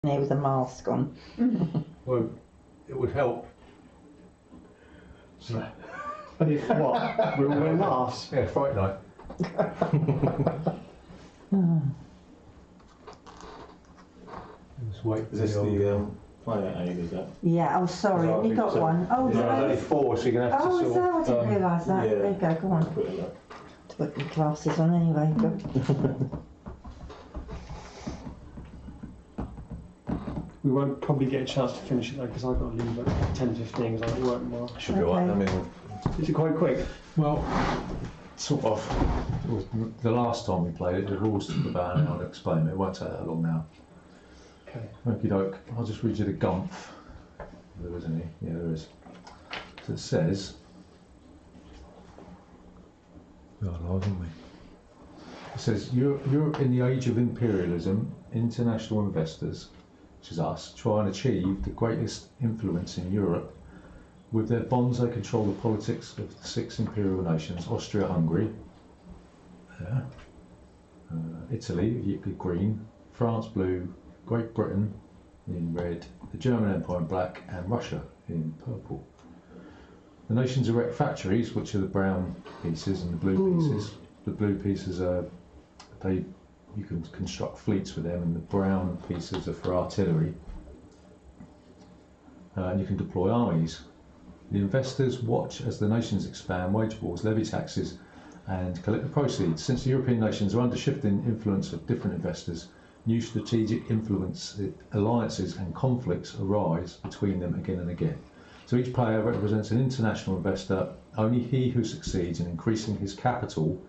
here with a mask on. Well, it would help. If what? We'll wear masks. Yeah, Fright Night. Just wait. Is this the player aid, is that? Yeah, oh sorry, I you got so. one. Oh, There's only 4, so you're going to have to oh, sort so I of... didn't realise that. yeah. There you go, go on. Put it like. To put your glasses on anyway. Go. We won't probably get a chance to finish it though, because I've got to leave at 10:15 because I'm at work tomorrow. Should be alright. I mean, Is it quite quick? Well, sort of. The last time we played it, the rules took about an hour to explain it. It won't take that long now. Okay. Okie doke. I'll just read you the gumph. There is any? Yeah, there is. So it says. We are live, aren't we? It says Europe in the age of imperialism, international investors, which is us, try and achieve the greatest influence in Europe. With their bonds, they control the politics of the 6 imperial nations: Austria-Hungary, Italy, green, France, blue, Great Britain in red, the German Empire in black, and Russia in purple. The nations erect factories, which are the brown pieces, and the blue pieces. The blue pieces are you can construct fleets with them, and the brown pieces are for artillery. And you can deploy armies. The investors watch as the nations expand, wage wars, levy taxes, and collect the proceeds. Since the European nations are under shifting influence of different investors, new strategic influence, alliances and conflicts arise between them again and again. So each player represents an international investor. Only he who succeeds in increasing his capital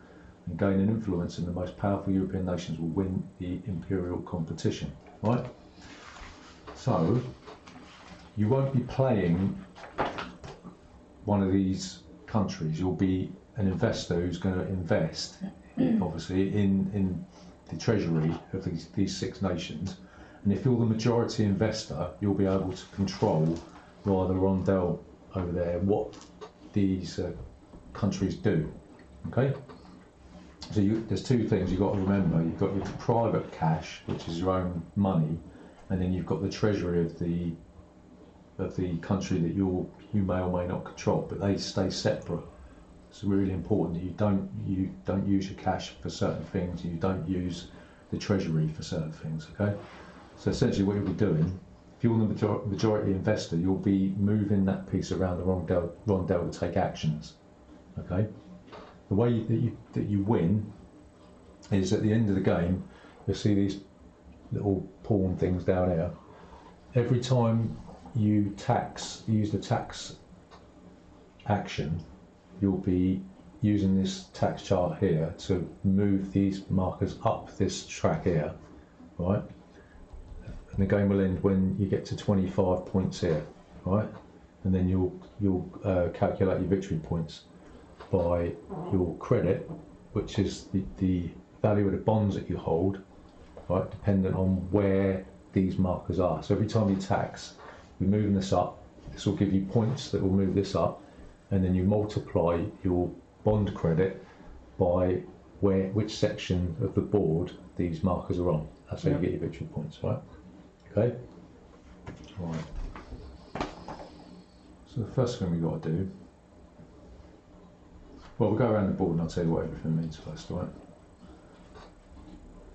and gaining influence in the most powerful European nations will win the imperial competition. Right? So you won't be playing one of these countries. You'll be an investor who's going to invest, obviously, in the treasury of these 6 nations. And if you're the majority investor, you'll be able to control, via the Rondelle over there, what these countries do. Okay? So there's 2 things you've got to remember. You've got your private cash, which is your own money, and then you've got the treasury of the country that you may or may not control, but they stay separate. It's really important that you don't use your cash for certain things. You don't use the treasury for certain things. Okay. So essentially, what you'll be doing, if you're the majority investor, you'll be moving that piece around the Rondelle to take actions. Okay. The way that you win is at the end of the game. You'll see these little pawn things down here. Every time you use the tax action, you'll be using this tax chart here to move these markers up this track here, right? And the game will end when you get to 25 points here, right? And then you'll calculate your victory points by your credit, which is the value of the bonds that you hold, right? Dependent on where these markers are. So every time you tax, you're moving this up. This will give you points that will move this up, and then you multiply your bond credit by which section of the board these markers are on. That's how you get your victory points, right? Okay. Right. So the first thing we've got to do. Well, we'll go around the board and I'll tell you what everything means first, right?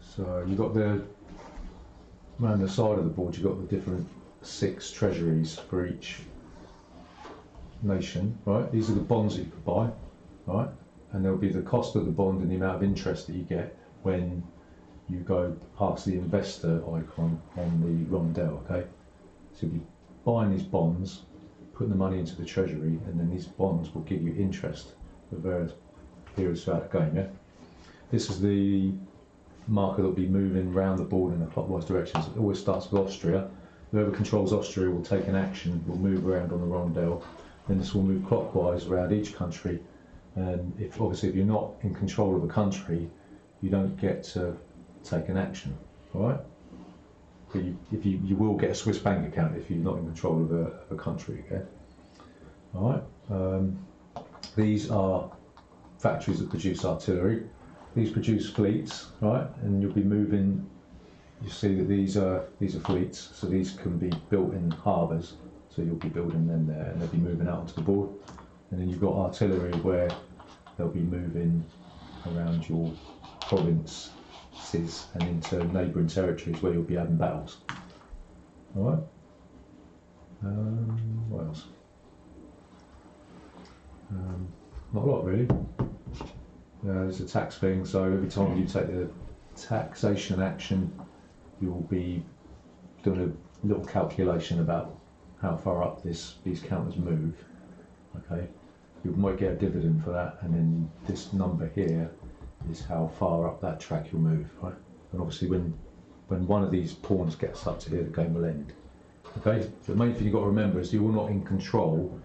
So you've got around the side of the board, you've got the different 6 treasuries for each nation, right? These are the bonds that you can buy, right? And there'll be the cost of the bond and the amount of interest that you get when you go past the investor icon on the Rondelle, okay? So you'll be buying these bonds, putting the money into the treasury, and then these bonds will give you interest for various periods throughout the game, yeah? This is the marker that will be moving around the board in the clockwise directions. It always starts with Austria. Whoever controls Austria will take an action, will move around on the Rondelle. Then this will move clockwise around each country. And if you're not in control of a country, you don't get to take an action, all right? But you will get a Swiss bank account if you're not in control of a country, okay? All right. These are factories that produce artillery. These produce fleets, right? And you'll be moving you see that these are fleets, so these can be built in harbours. So you'll be building them there, and they'll be moving out onto the board. And then you've got artillery where they'll be moving around your provinces and into neighbouring territories where you'll be having battles. All right. What else? Not a lot really. There's a tax thing, so every time you take the taxation action, you'll be doing a little calculation about how far up these counters move. Okay, you might get a dividend for that, and then this number here is how far up that track you'll move, right? And obviously when one of these pawns gets up to here, the game will end. Okay, the main thing you've got to remember is you're not in control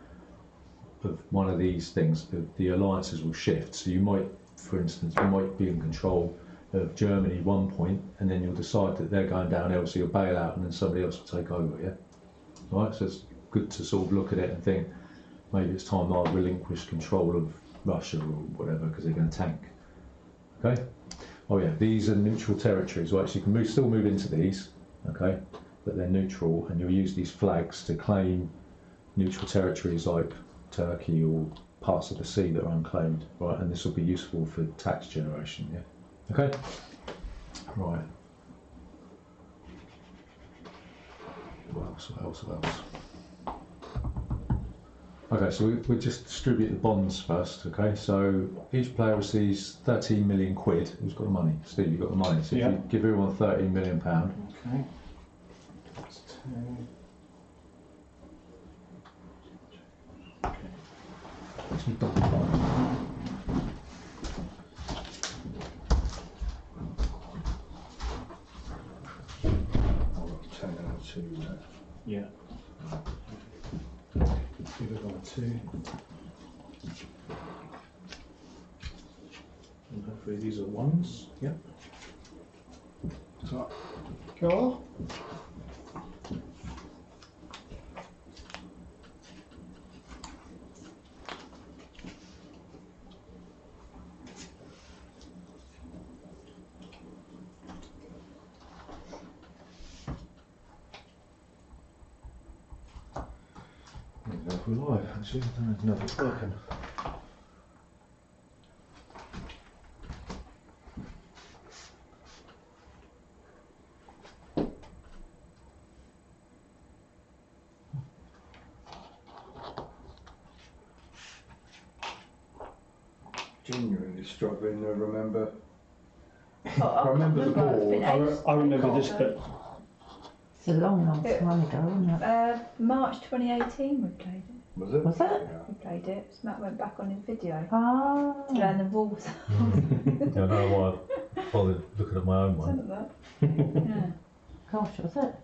of one of these things. The alliances will shift, so you might, for instance, you might be in control of Germany 1 point, and then you'll decide that they're going downhill, so you'll bail out, and then somebody else will take over. Yeah, right. So it's good to sort of look at it and think maybe it's time I relinquish control of Russia or whatever because they're going to tank. Okay. Oh yeah, these are neutral territories. Right, so you can still move into these. Okay, but they're neutral, and you'll use these flags to claim neutral territories like Turkey or parts of the sea that are unclaimed, right? And this will be useful for tax generation, yeah? Okay? Right. What else? Okay, so we just distribute the bonds first, okay? So each player receives 13 million quid. Who's got the money? Steve, you've got the money. So if you give everyone £13 million. Okay. That's 10. Some double bonds. I've got 10 and 2 left. Yeah. Give it on 2. And hopefully these are 1s. Yep. So, go. We're live, actually. I don't know if it's working. Genuinely struggling to remember. Oh, I remember the board. I remember this bit. It's a long time ago, isn't it? March 2018 we played it. Was it? Was it? Yeah. We played it. Matt went back on his video. Ah. Learn the rules. Yeah, I don't know why I bothered looking at my own one. Something like that. Yeah. Gosh, was it?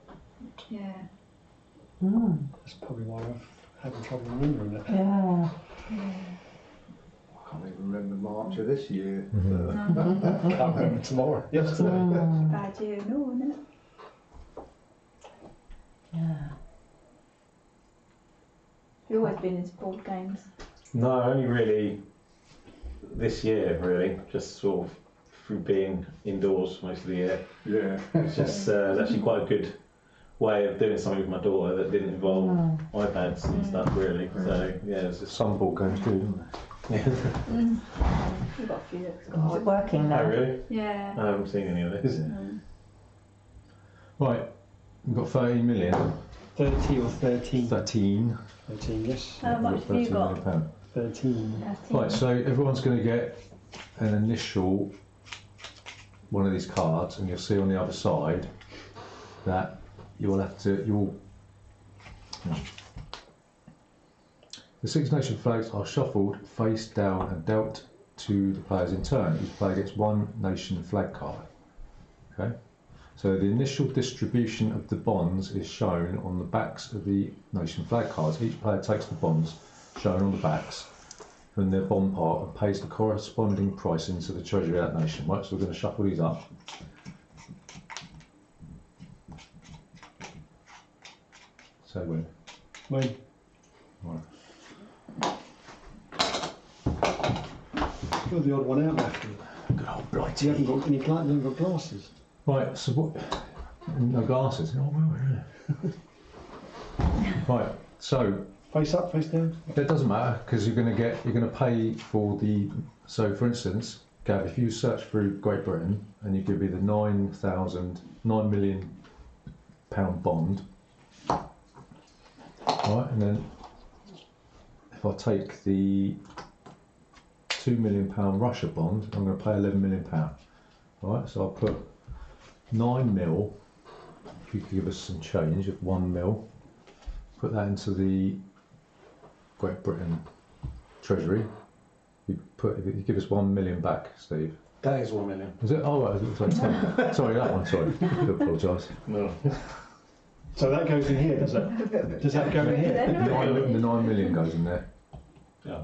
Yeah. Mm. That's probably why I'm having trouble remembering it. Yeah. I can't even remember March of this year. Can't remember tomorrow. Yesterday. Mm. Bad year and all, isn't it? Yeah. You've always been into board games. No, only really this year, really. Just sort of through being indoors most of the year. Yeah. It's just it's actually quite a good way of doing something with my daughter that didn't involve iPads and stuff, really. So, yeah, it's just Some board games do, don't they? We've got a few that's Is got it working now? Oh, really? Yeah. I haven't seen any of this. Right, we've got 13 million. 30 or 13? 13. 13, yes. How much have you got? £13 million. 13. Right, so everyone's going to get an initial one of these cards, and you'll see on the other side that the Six Nation flags are shuffled face down and dealt to the players in turn. Each player gets one nation flag card. Okay, so the initial distribution of the bonds is shown on the backs of the nation flag cards. Each player takes the bonds shown on the backs from their bond part and pays the corresponding price into the treasury of that nation. Right, so we're going to shuffle these up. So when? When? Right. You're the odd one out, Matthew. Good old You Blighty. haven't got any you haven't got glasses. Right, so No glasses. Oh, well, yeah. Right, so Face up, face down. that doesn't matter because you're going to pay for the. So, for instance, Gav, if you search through Great Britain and you give me the £9 million bond, right, and then if I take the £2 million Russia bond, I'm going to pay £11 million. Right, so I'll put 9 mil. If you could give us some change of 1 mil, put that into the Great Britain Treasury. You give us 1 million back, Steve. That is 1 million. Is it? Oh, right, it looks like 10. Sorry, that one. Sorry, I do apologise. No. So that goes in here, does it? Does that go in here? The 9 million goes in there. Yeah.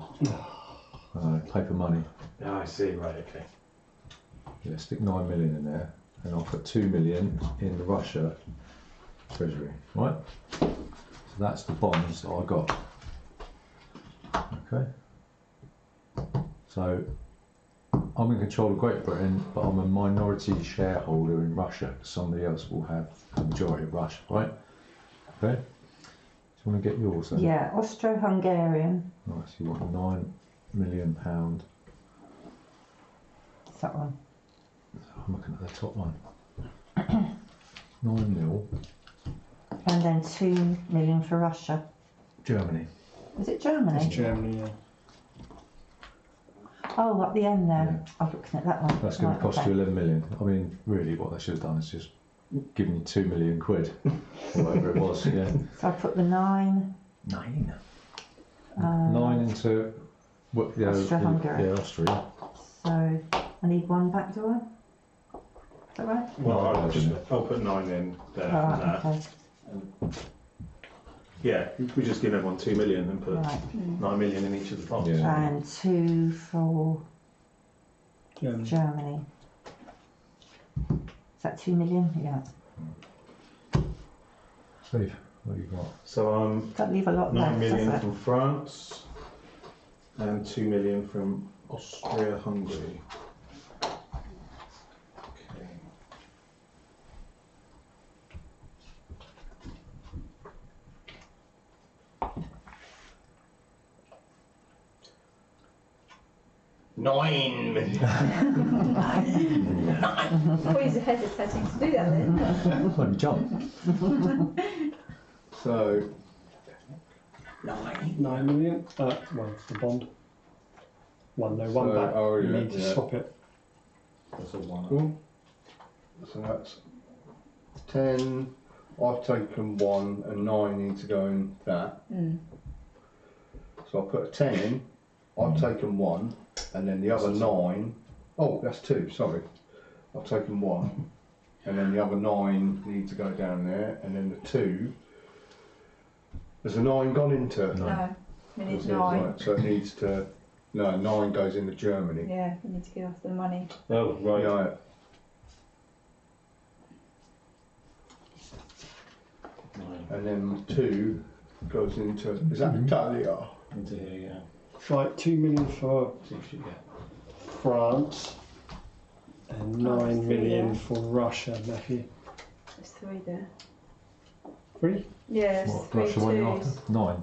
Paper money. Oh, I see. Right. Okay. Yeah, stick 9 million in there, and I'll put 2 million in the Russia Treasury. Right. So that's the bonds that I got. Okay. So I'm in control of Great Britain, but I'm a minority shareholder in Russia. Somebody else will have the majority of Russia, right? Okay. Do you want to get yours then? Yeah, Austro-Hungarian. Right, so you want £9 million. It's that one. I'm looking at the top one. 9 mil. And then 2 million for Russia. Germany. Is it Germany? It's Germany, yeah. Oh, at the end there. Yeah. I was looking at that one. That's going Right, to cost okay. you 11 million. I mean, really, what they should have done is just given you 2 million quid, or whatever it was. Yeah. So I put the 9. 9. Um, 9 into what? Yeah, Austria-Hungary. Yeah, Austria. So I need one back, do I? Is that right? Well, I'll put 9 in there. Oh, for right, that. okay. Yeah, we just give everyone 2 million and put Right. 9 million in each of the pots. Yeah. And 2 for Germany. Germany. Is that 2 million? Yeah. Steve, what have you got? So Don't leave a lot 9 left, million does it? from France and 2 million from Austria-Hungary. Okay. $9 million. I was hesitating to do that then. Let me jump. So 9 million. Well, the bond. One So, back. oh, You yeah, need to yeah. swap it. That's a 1. cool. So that's 10. I've taken 1 and 9 need to go in that. So I'll put a 10 in. I've taken 1 and then the other 9. Oh, that's 2, sorry. I've taken 1 and then the other 9 need to go down there, and then the 2. Has the 9 gone into? No, we need Right, 9. so it needs to. No, 9 goes into Germany. Yeah, we need to give off the money. Oh, right. No, 9 and then 2 goes into. Is that Italia? into here, yeah. Right, 2 million for See if you get. France and Oh, 9 million yeah. for Russia, Matthew. There's 3 there. 3? Yeah, there's What, 3 Russia one twos. after? 9.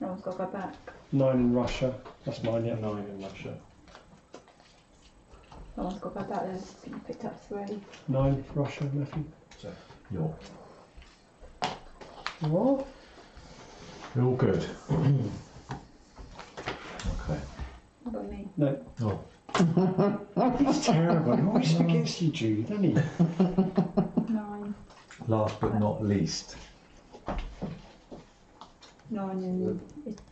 No one's got to go back. 9 in Russia. That's mine, yeah. 9 in Russia. No one's got to go back there. You picked up 3. 9 Russia, Matthew. You're What? all good. Okay. What about me? No. Oh, He's terrible. He always forgets you, Jude, doesn't he? 9. last but not least. 9 in.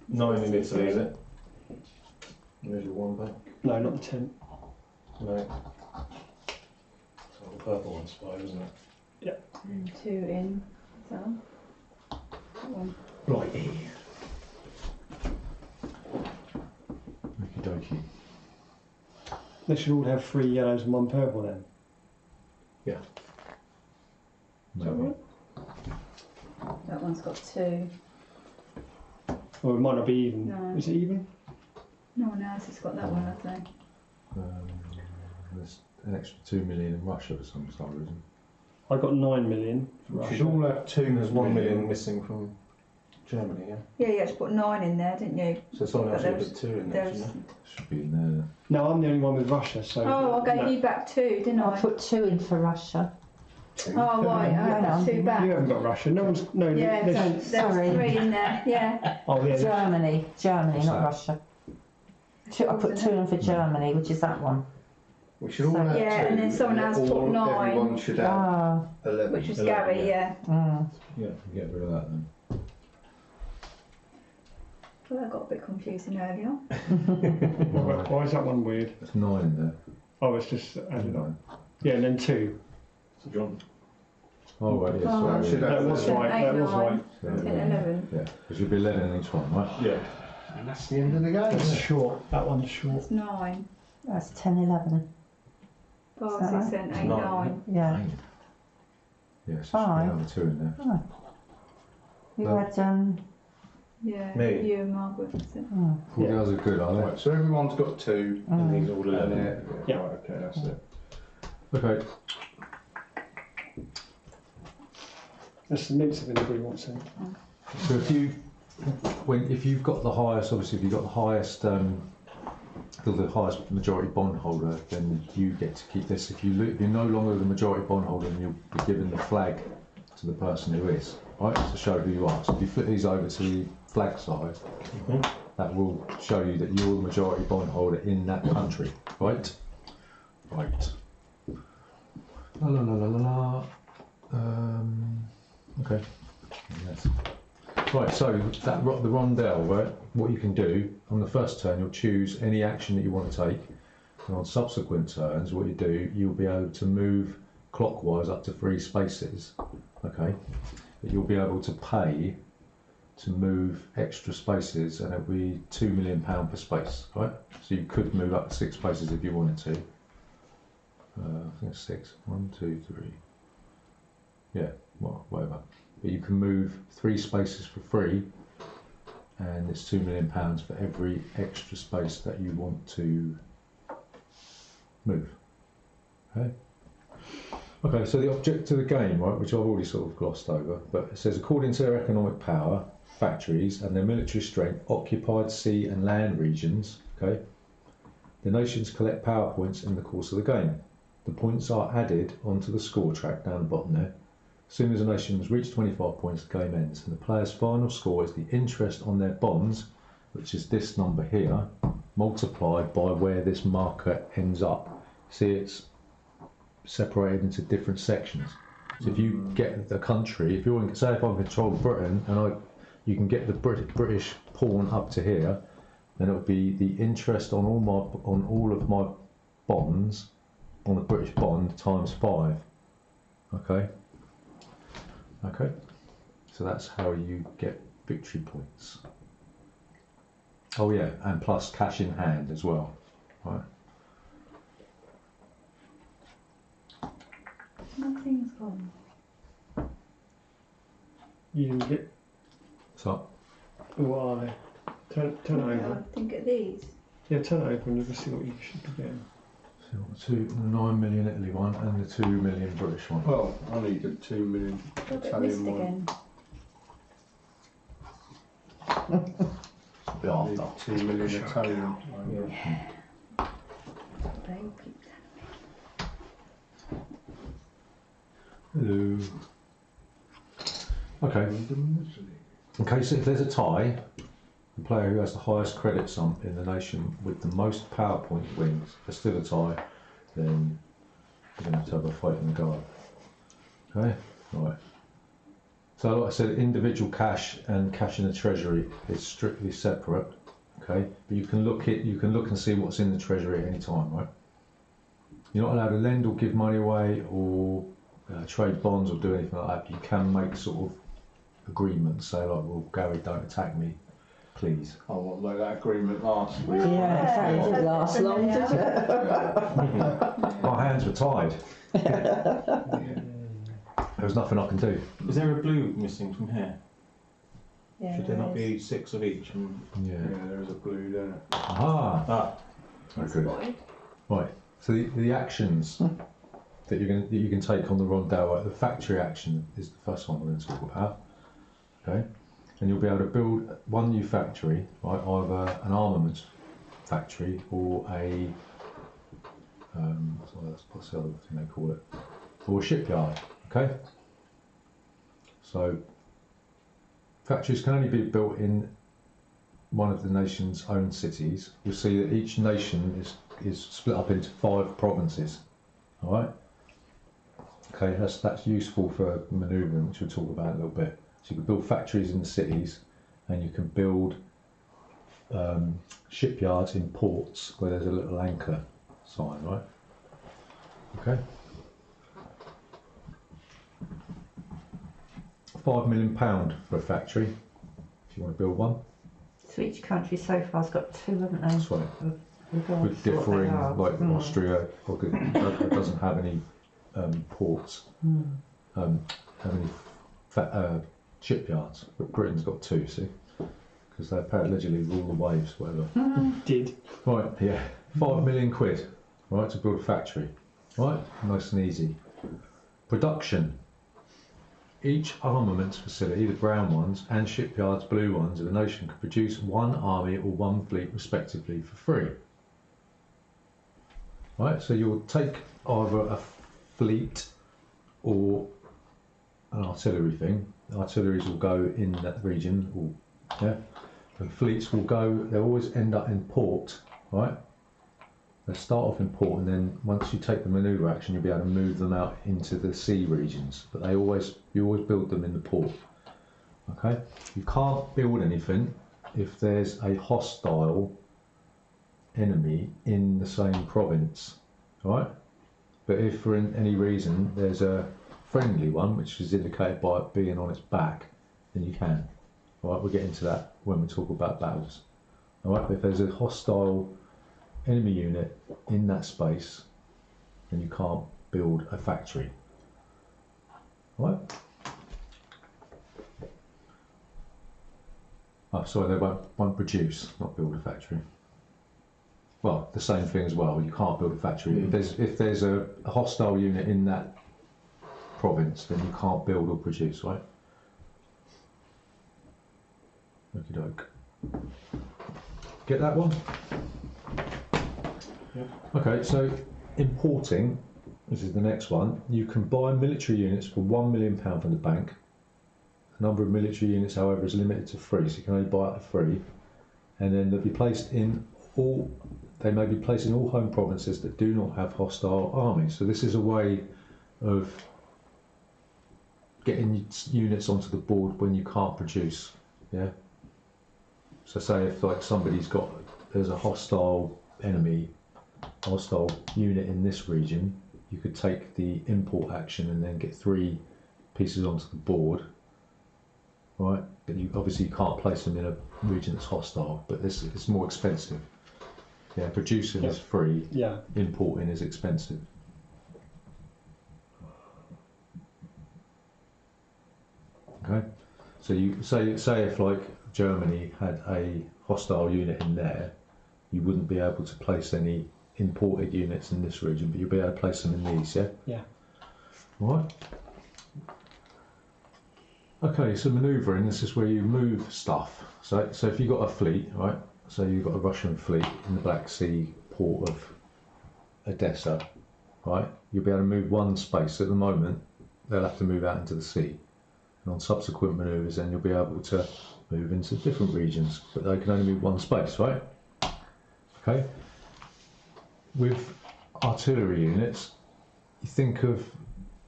9 in Italy, is it? There's your 1 back. No, not the 10. No. So the purple one's 5, isn't it? And 2 in. So. 1. Righty. Okie dokie. They should all have 3 yellows and 1 purple then. Is that right? That one's got 2. Or it might not be even. No. Is it even? No one else has got that one, have they? There's an extra 2 million in Russia for some reason. I got 9 million for We Russia. should all have 2 There's 1 million missing from Germany, yeah? Yeah, you actually put 9 in there, didn't you? So someone else But should put 2 in there, There's. shouldn't Should be in there. No, I'm the only one with Russia, so. Oh, I gave no. you back 2, didn't I I? put 2 in for Russia. Oh, right, I Hang got on. 2 back. You haven't got Russia. No one's. No, Yeah, there's- Sorry. there's 3 in there, yeah. Oh, yeah. Germany, What's not that? Russia. I put 2 in for Germany, which is that one. We should all have 2. Yeah, and then someone else put 9. Everyone should have Ah, 11. Which was 11, Gary, yeah. Yeah, get rid of that then. Well, that got a bit confusing earlier. Why is that one weird? There's 9 in there. Oh, it's just added up. 9. Yeah, and then 2. So John, Oh, right, yes. Oh. sorry, Should yeah. have That was right. That was right. Yeah, 10, 11. Yeah, there should be 11 in each one, right? yeah. And that's the end of the game. That's short. That one's short. That's 9. that's 10, 11. 5, Is that 6, 7, 8, 9. 9. Yeah. Yeah, so there should be 5. another 2 in there. Oh. You No. had, Yeah, Me. you and Margaret. That's it. All the others are good, are Right, so everyone's got 2. And these are all And 11. there. Yeah. Right, okay, that's it. they? Okay, That's the mince if anybody wants it. so if you've got the highest, obviously if you've got the highest, the highest majority bondholder, then you get to keep this. If you're no longer the majority bondholder, then you'll be given the flag to the person who is, right, to show who you are. So if you flip these over to the flag side, that will show you that you're the majority bondholder in that country, right? Right. La la la la la la. Okay. Yes. Right, so that the rondelle, right? What you can do on the first turn, you'll choose any action that you want to take, and on subsequent turns, what you do, you'll be able to move clockwise up to 3 spaces. Okay, but you'll be able to pay to move extra spaces, and it'll be £2 million per space, right? So you could move up to 6 spaces if you wanted to. I think it's 6. 1, 2, 3. Yeah, well, whatever. But you can move 3 spaces for free, and it's £2 million for every extra space that you want to move. Okay. Okay, so the object of the game, right, which I've already sort of glossed over, but it says according to their economic power, factories, and their military strength, occupied sea and land regions, okay, the nations collect power points in the course of the game. The points are added onto the score track down the bottom there. As soon as a nation has reached 25 points, the game ends, and the player's final score is the interest on their bonds, which is this number here, multiplied by where this marker ends up. See, it's separated into different sections. So if you get the country, if you want, say if I control Britain and you can get the British pawn up to here, then it would be the interest on all of my bonds on a British bond times 5. Okay. Okay. So that's how you get victory points. Oh yeah, and plus cash in hand as well. Right. Nothing's gone. You didn't get. So What are they? Turn it over. I think of these. Yeah, turn it over and you can see what you should be getting. the 9 million Italy one and the 2 million British one. Well, I need a 2 million Got a bit missed Italian one. again. I need 2 million Italian one. Baby. Hello. Okay. Okay, so if there's a tie, the player who has the highest credit sum in the nation with the most power points wins. If there's still a tie, then you're going to have a fight in the guard. Okay, right. So like I said, individual cash and cash in the treasury is strictly separate. Okay, but you can look and see what's in the treasury at any time, right? You're not allowed to lend or give money away or trade bonds or do anything like that. You can make sort of agreements, say like, well, Gary, don't attack me, please. Oh, what, like that agreement last week? Yeah, exactly. It didn't last long, did it? My hands were tied. There was nothing I can do. Is there a blue missing from here? Yeah, Should there not be 6 of each? Yeah. Yeah, there's a blue there. Ah, Ah, very good. Right. So the actions. that you can take on the Rondelle. The factory action is the first one we're going to talk about. Okay, and you'll be able to build one new factory, right? Either an armaments factory or a what's the other thing they call it? Or a shipyard. Okay, so factories can only be built in one of the nation's own cities. You'll see that each nation is split up into 5 provinces. All right. Okay, that's useful for manoeuvring, which we'll talk about in a little bit. So you can build factories in the cities, and you can build shipyards in ports where there's a little anchor sign, right? Okay. £5 million for a factory, if you want to build one. So each country so far has got 2, haven't they? That's right. With differing, like Austria, it doesn't have any ports, have any shipyards, but Britain's got 2, see, because they allegedly rule the waves, whatever. Did. Right, yeah, £5 million, right, to build a factory, right, nice and easy. Production. Each armaments facility, the brown ones, and shipyards, blue ones, of a nation can produce 1 army or 1 fleet respectively for free. Right, so you'll take either a fleet or an artillery thing. The artilleries will go in that region, or, yeah. The fleets will go, they'll always end up in port, right? They start off in port, and then once you take the manoeuvre action, you'll be able to move them out into the sea regions. But you always build them in the port. Okay, you can't build anything if there's a hostile enemy in the same province, right? But if for any reason there's a friendly one, which is indicated by it being on its back, then you can. All right, we'll get into that when we talk about battles. All right, but if there's a hostile enemy unit in that space, then you can't build a factory. All right? Oh, sorry, they won't produce, not build a factory. Well, the same thing as well. You can't build a factory. If there's a hostile unit in that province, then you can't build or produce, right? Okie doke. Get that one? Okay, so importing, this is the next one. You can buy military units for £1 million from the bank. The number of military units, however, is limited to 3, so you can only buy it for free. And then they'll be placed in all. They may be placed in all home provinces that do not have hostile armies. So this is a way of getting units onto the board when you can't produce. Yeah. So say if like there's a hostile enemy, hostile unit in this region, you could take the import action and then get 3 pieces onto the board, right? But obviously you can't place them in a region that's hostile, but it's more expensive. Yeah, producing is free, importing is expensive. Okay, so you say if like Germany had a hostile unit in there, you wouldn't be able to place any imported units in this region, but you'll be able to place them in these, yeah? Yeah. Right. Okay, so manoeuvring, this is where you move stuff. So if you've got a fleet, right? So you've got a Russian fleet in the Black Sea port of Odessa, right? You'll be able to move one space. So at the moment, they'll have to move out into the sea. And on subsequent manoeuvres, then you'll be able to move into different regions, but they can only move one space, right? Okay. With artillery units, you think of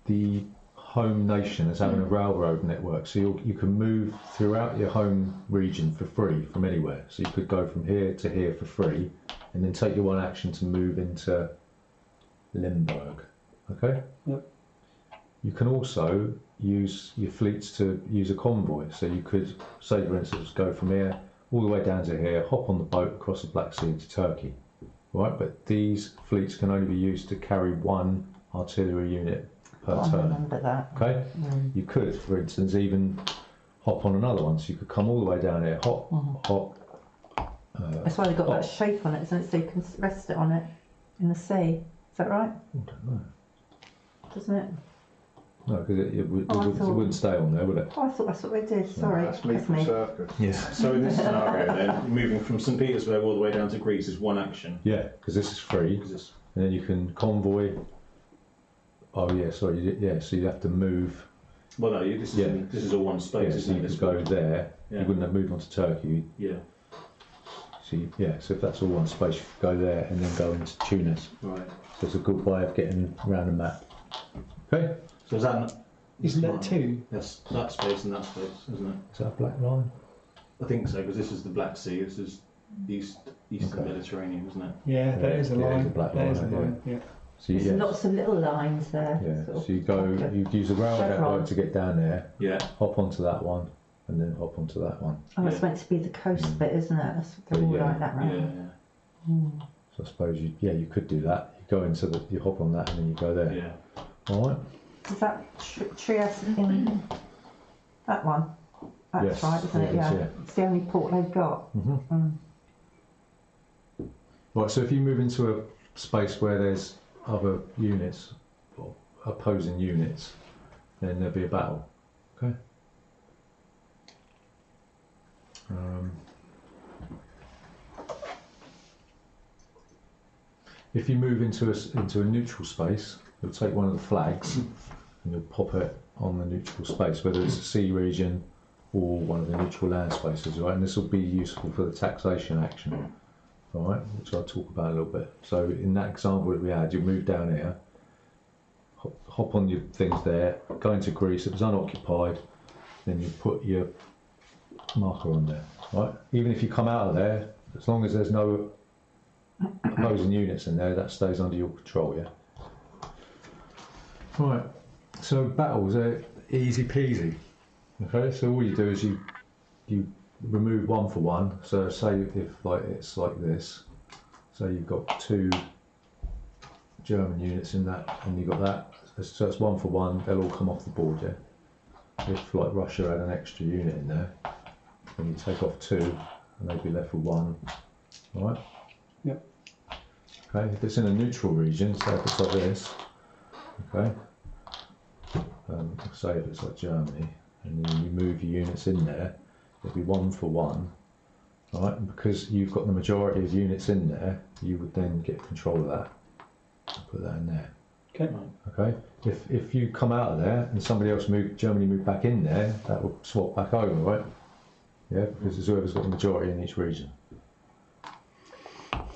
the home nation as having a railroad network, so you can move throughout your home region for free from anywhere. So you could go from here to here for free, and then take your one action to move into Limburg. Okay. Yep. You can also use your fleets to use a convoy. So you could, say for instance, go from here all the way down to here, hop on the boat across the Black Sea into Turkey. Right, but these fleets can only be used to carry 1 artillery unit per I turn. remember that. Okay, you could, for instance, even hop on another one. So you could come all the way down here, hop. That's why they've got that shape on it, isn't it? So you can rest it on it in the sea. Is that right? I don't know. doesn't it? No, because it Oh, I thought- wouldn't stay on there, would it? Oh, I thought that's what they did. Sorry, That's me from circus. Yeah. So in this scenario, then moving from St Petersburg all the way down to Greece is one action. Yeah, because this is free, Because it's and then you can convoy. Oh yeah, sorry. Yeah, so you have to move. well, no, this is Yeah. this is all one space, Yeah, so isn't you it? could This go one? there. Yeah. You wouldn't have moved on to Turkey. Yeah. So so if that's all one space, you could go there and then go into Tunis. Right. So it's a good way of getting around the map. Okay. So is that? Isn't that two? That's that space and that space, isn't it? Is that a black line? I think so, because this is the Black Sea. This is eastern Okay. Mediterranean, isn't it? Yeah, there is a Yeah, line. there's a black There is a line, line. Yeah. So There's yeah. lots of little lines there. Yeah. sort of So you go. pocket. You use the railway Chevron. network to get down there. Yeah. Hop onto that one, and then hop onto that one. Oh, it's Yeah. meant to be the coast bit, isn't it? They're all Yeah. like that, right? Yeah. Mm. So I suppose you could do that. You go into you hop on that, and then you go there. Yeah. All right. Is that Trieste in that one? That's Yes, right, isn't it? it is, Yeah. yeah. It's the only port they've got. Mhm. Right. So if you move into a space where there's other units, or opposing units, then there'll be a battle. Okay. If you move into a neutral space, you'll take one of the flags and you'll pop it on the neutral space, whether it's a sea region or one of the neutral land spaces, right? And this will be useful for the taxation action, all right, which I'll talk about a little bit. So in that example that we had, you move down here, hop on your things there, go into Greece. It was unoccupied, then you put your marker on there, right? Even if you come out of there, as long as there's no opposing units in there, that stays under your control, yeah? Right, so battles are easy peasy, okay? So all you do is you remove one for one. So say if it's like this, so you've got two German units in that, and you've got that, so it's one for one, they'll all come off the board, yeah? If like Russia had an extra unit in there, then you take off two, and they'd be left with one, alright? Yep. Okay, if it's in a neutral region, so if it's like this, okay, say if it's like Germany, and then you move your units in there, it'll be one for one, alright, and because you've got the majority of units in there, you would then get control of that, and put that in there. Okay. Okay, if you come out of there and somebody else Germany moved back in there, that will swap back over, right? Yeah, because it's whoever's got the majority in each region.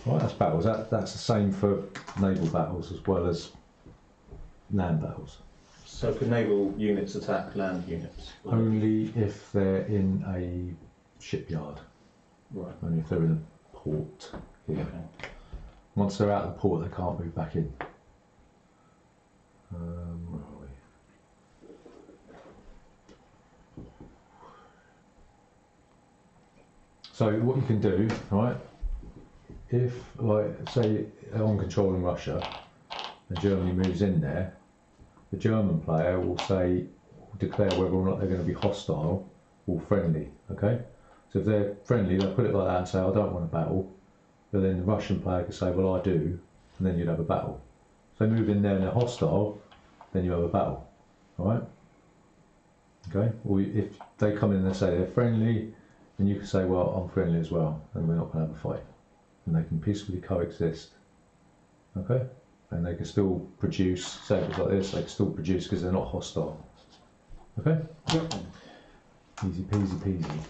Right, that's battles. That's the same for naval battles as well as land battles. So can naval units attack land units? Only if they're in a shipyard. Right. Only if they're in a port. Yeah. Okay. Once they're out of the port, they can't move back in. Where are we? So what you can do, right? If, like, say, on controlling Russia, and Germany moves in there, the German player will declare whether or not they're going to be hostile or friendly. Okay. So if they're friendly, they'll put it like that and say, "I don't want a battle." But then the Russian player could say, "Well, I do," and then you'd have a battle. So they move in there and they're hostile, then you have a battle, all right? Okay. Or if they come in and say they're friendly, then you can say, "Well, I'm friendly as well," and we're not going to have a fight, and they can peacefully coexist. Okay. And they can still produce. Say if it's like this, they can still produce because they're not hostile. Okay. Yep. Easy peasy peasy.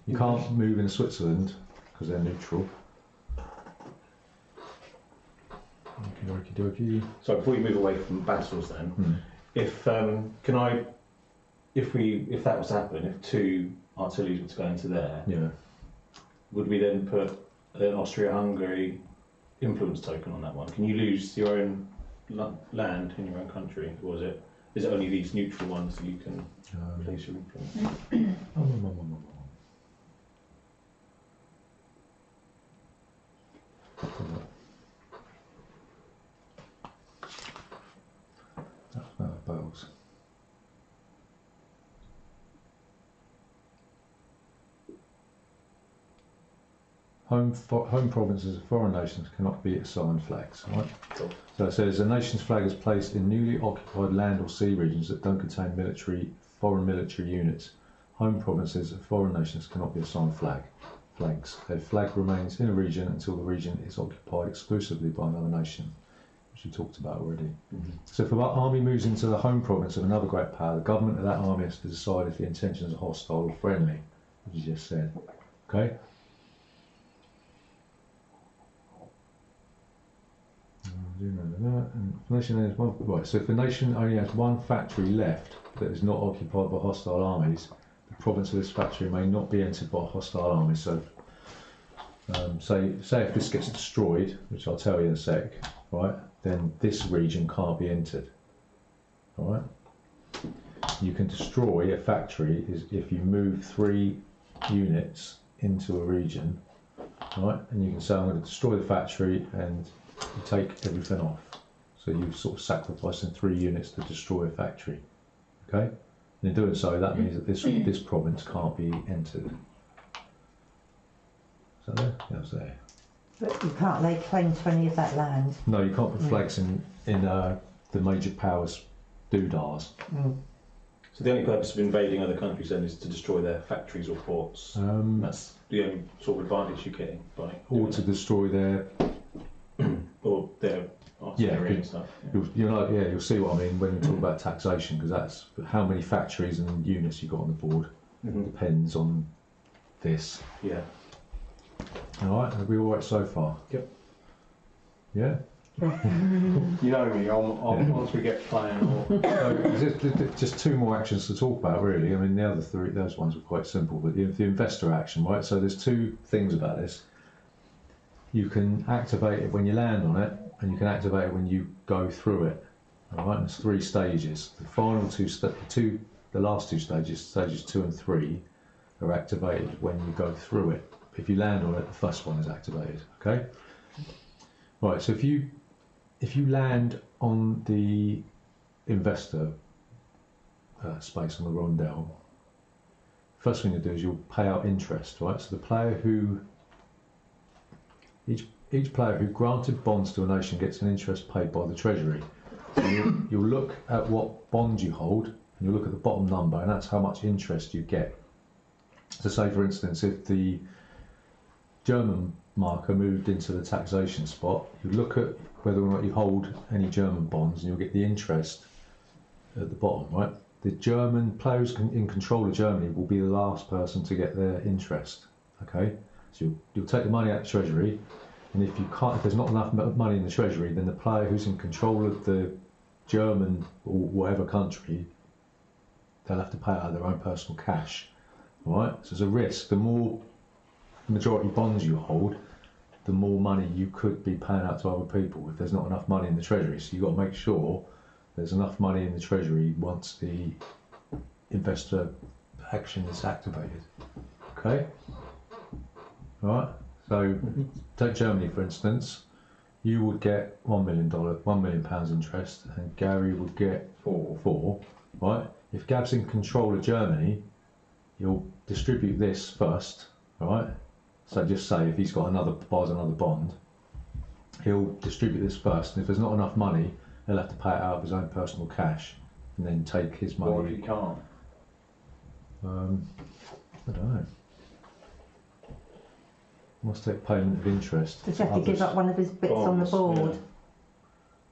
You can't move in Switzerland because they're neutral. Okie dokie. So before you move away from battles, then, if if that was to happen, if two artilleries were to go into there, Yeah. would we then put an Austria-Hungary influence token on that one? Can you lose your own land in your own country, or is it only these neutral ones that you can place your influence? Battles. home provinces of foreign nations cannot be assigned flags. Right? Cool. So it says a nation's flag is placed in newly occupied land or sea regions that don't contain foreign military units. Home provinces of foreign nations cannot be assigned flags. A flag remains in a region until the region is occupied exclusively by another nation, which we talked about already. So if an army moves into the home province of another great power, the government of that army has to decide if the intentions are hostile or friendly, as you just said. Okay? Right, so if the nation only has one factory left that is not occupied by hostile armies, the province of this factory may not be entered by hostile armies. So, say if this gets destroyed, which I'll tell you in a sec, right, then this region can't be entered. All right? You can destroy a factory if you move 3 units into a region, right? And you can say, I'm going to destroy the factory, and you take everything off. So you've sort of sacrificing 3 units to destroy a factory. Okay? And in doing so, that means that this province can't be entered. Is that there? Yeah, it's there. But you can't lay claim to any of that land. No, you can't put flags in the major powers' doodahs. So the only purpose of invading other countries then is to destroy their factories or ports. That's the only sort of advantage you're getting by Or to destroy their or their artillery and stuff. Yeah. you'll see what I mean when we talk about taxation, because that's how many factories and units you got on the board depends on this. Yeah. All right, are we all right so far? Yep. Yeah. You know me, once we get playing, or Just 2 more actions to talk about, really. I mean, the other 3, those ones were quite simple, but the investor action, right? So there's 2 things about this. You can activate it when you land on it, and you can activate it when you go through it. All right, and there's 3 stages. The final the last 2 stages, stages 2 and 3, are activated when you go through it. If you land on it, the first one is activated. Okay. Right. So if you land on the investor space on the Rondelle, first thing you do is you'll pay out interest. Right. So the player who each player who granted bonds to a nation gets an interest paid by the Treasury. So you'll look at what bond you hold, and you'll look at the bottom number, and that's how much interest you get. So say, for instance, if the German marker moved into the taxation spot, you look at whether or not you hold any German bonds, and you'll get the interest at the bottom, right? The German players in control of Germany will be the last person to get their interest. Okay, so you'll take the money out of the Treasury, and if there's not enough money in the Treasury, then the player who's in control of the German or whatever country, they'll have to pay out of their own personal cash. All right, so there's a risk. The more majority bonds you hold, the more money you could be paying out to other people if there's not enough money in the Treasury. So you've got to make sure there's enough money in the Treasury once the investor action is activated. Okay? Alright, so take Germany for instance. You would get £1 million interest, and Gary would get four. Right? If Gab's in control of Germany, you'll distribute this first, right? So just say if he's got buys another bond, he'll distribute this first, and if there's not enough money, he'll have to pay it out of his own personal cash, and then take his money. what if you can't? I don't know. Must take payment of interest. Does he have to give up one of his bits on the board? Yeah.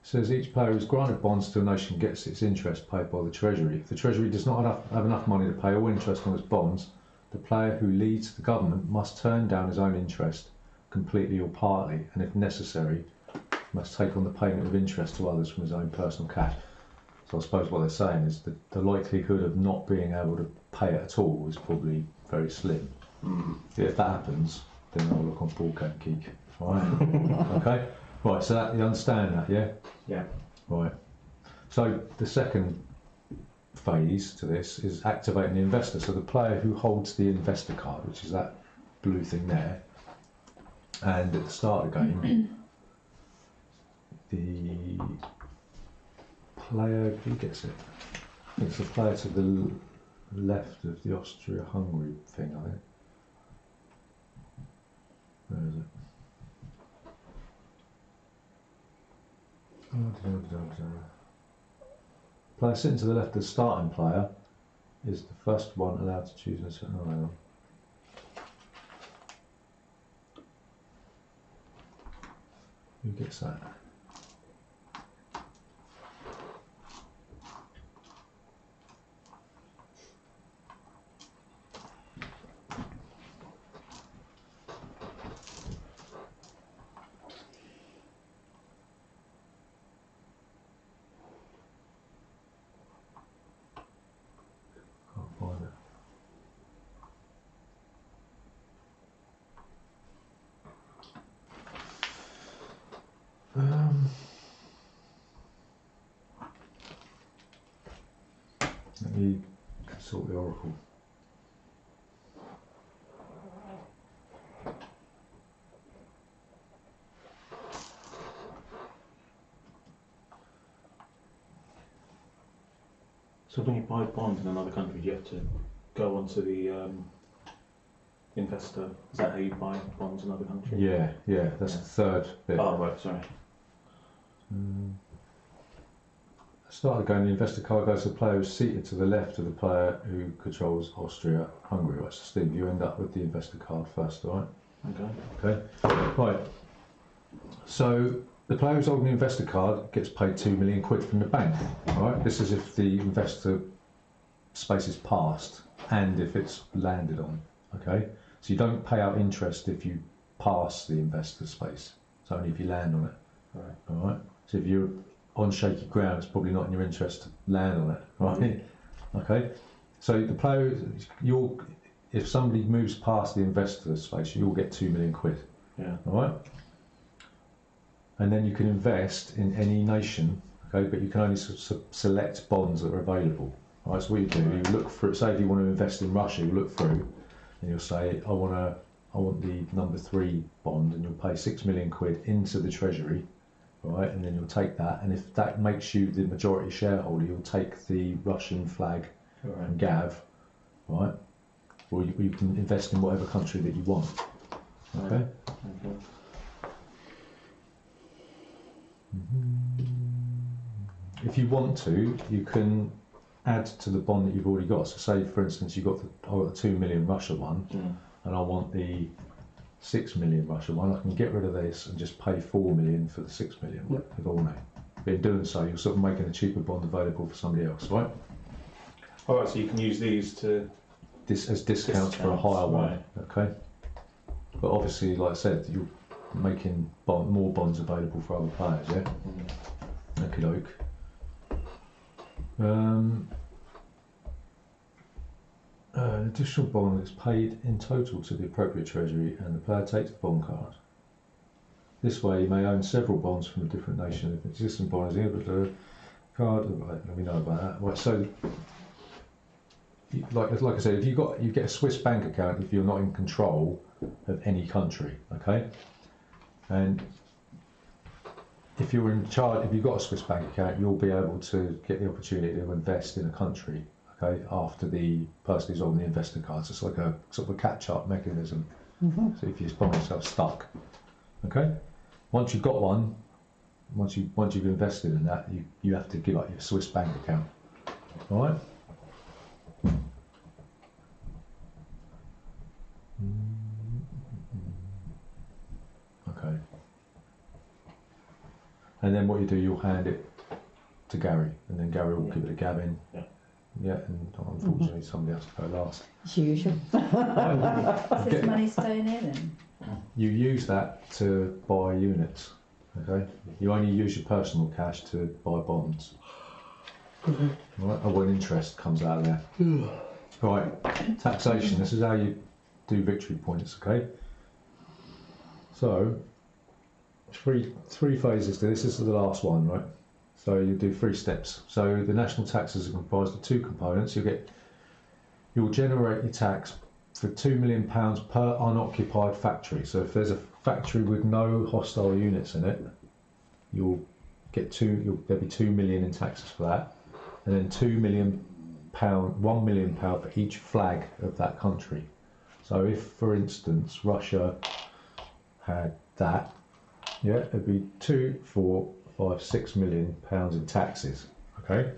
Says each player who's granted bonds to a nation gets its interest paid by the Treasury. If the Treasury does not have enough money to pay all interest on its bonds, the player who leads the government must turn down his own interest, completely or partly, and if necessary, must take on the payment of interest to others from his own personal cash. So I suppose what they're saying is that the likelihood of not being able to pay it at all is probably very slim. If that happens, then I'll look on Boardgame Geek. Alright? Okay? Right, so you understand that, yeah? Yeah. Right. So the second phase to this is activating the investor. So the player who holds the investor card, which is that blue thing there, and at the start of the game, the player, who gets it? It's the player to the left of the Austria-Hungary thing, I think. Where is it? Player sitting to the left of the starting player is the first one allowed to choose a certain. Oh, hang on. Who gets that? Can't find it. Let me consult the oracle. So when you buy bonds in another country, do you have to go onto the investor? Is that how you buy bonds in another country? Yeah, that's the third bit. Oh, right, sorry. Start of the game, the investor card goes to the player who's seated to the left of the player who controls Austria-Hungary. Right, so Steve, you end up with the investor card first, all right? Okay. Right. So the player who's holding the investor card gets paid 2 million quid from the bank, all right? This is if the investor space is passed and if it's landed on, okay? So you don't pay out interest if you pass the investor space. It's only if you land on it, Right. all right? So if you're on shaky ground, it's probably not in your interest to land on it, right? Okay. So the player, if somebody moves past the investor space, you'll get 2 million quid. Yeah. All right. And then you can invest in any nation, okay? But you can only select bonds that are available. All right. So what you do, you look through. Say if you want to invest in Russia, you look through, and you'll say, I want the number 3 bond, and you'll pay 6 million quid into the treasury. Right, and then you'll take that, and if that makes you the majority shareholder, you'll take the Russian flag and GAV, right? Or you can invest in whatever country that you want. Okay. If you want to, you can add to the bond that you've already got. So, say for instance, I've got the 2 million Russia one, and I want the 6 million Russia one. I can get rid of this and just pay 4 million for the 6 million one, if I want to. But in doing so, you're sort of making a cheaper bond available for somebody else, right? All right, so you can use these to as discounts for a higher one, okay? But obviously, like I said, you're making more bonds available for other players, yeah? Okie doke. An additional bond is paid in total to the appropriate treasury, and the player takes the bond card. This way, you may own several bonds from a different nation. If an existing bond is able to card, right, let me know about that. Right, so, like I said, if you get a Swiss bank account if you're not in control of any country, okay? And if you're in charge, if you've got a Swiss bank account, you'll be able to get the opportunity to invest in a country. Okay, after the person who's on the investor card, so it's like a sort of a catch-up mechanism. So if you find yourself stuck, okay, once you've got one, once you've invested in that, you have to give up your Swiss bank account. All right. Okay. And then what you do, you'll hand it to Gary, and then Gary will give it to Gavin. Yeah, and unfortunately somebody has to go last. As usual. Is this money staying here then? You use that to buy units, okay? You only use your personal cash to buy bonds. Right, or when interest comes out of there. Right, taxation, this is how you do victory points, okay? So, three phases to this. This is the last one, right? So you do 3 steps. So the national taxes are comprised of 2 components. You'll generate your tax for £2 million per unoccupied factory. So if there's a factory with no hostile units in it, there'll be 2 million in taxes for that, and then £1 million for each flag of that country. So if, for instance, Russia had that, yeah, it'd be 2, 4, 5, 6 million pounds in taxes. Okay.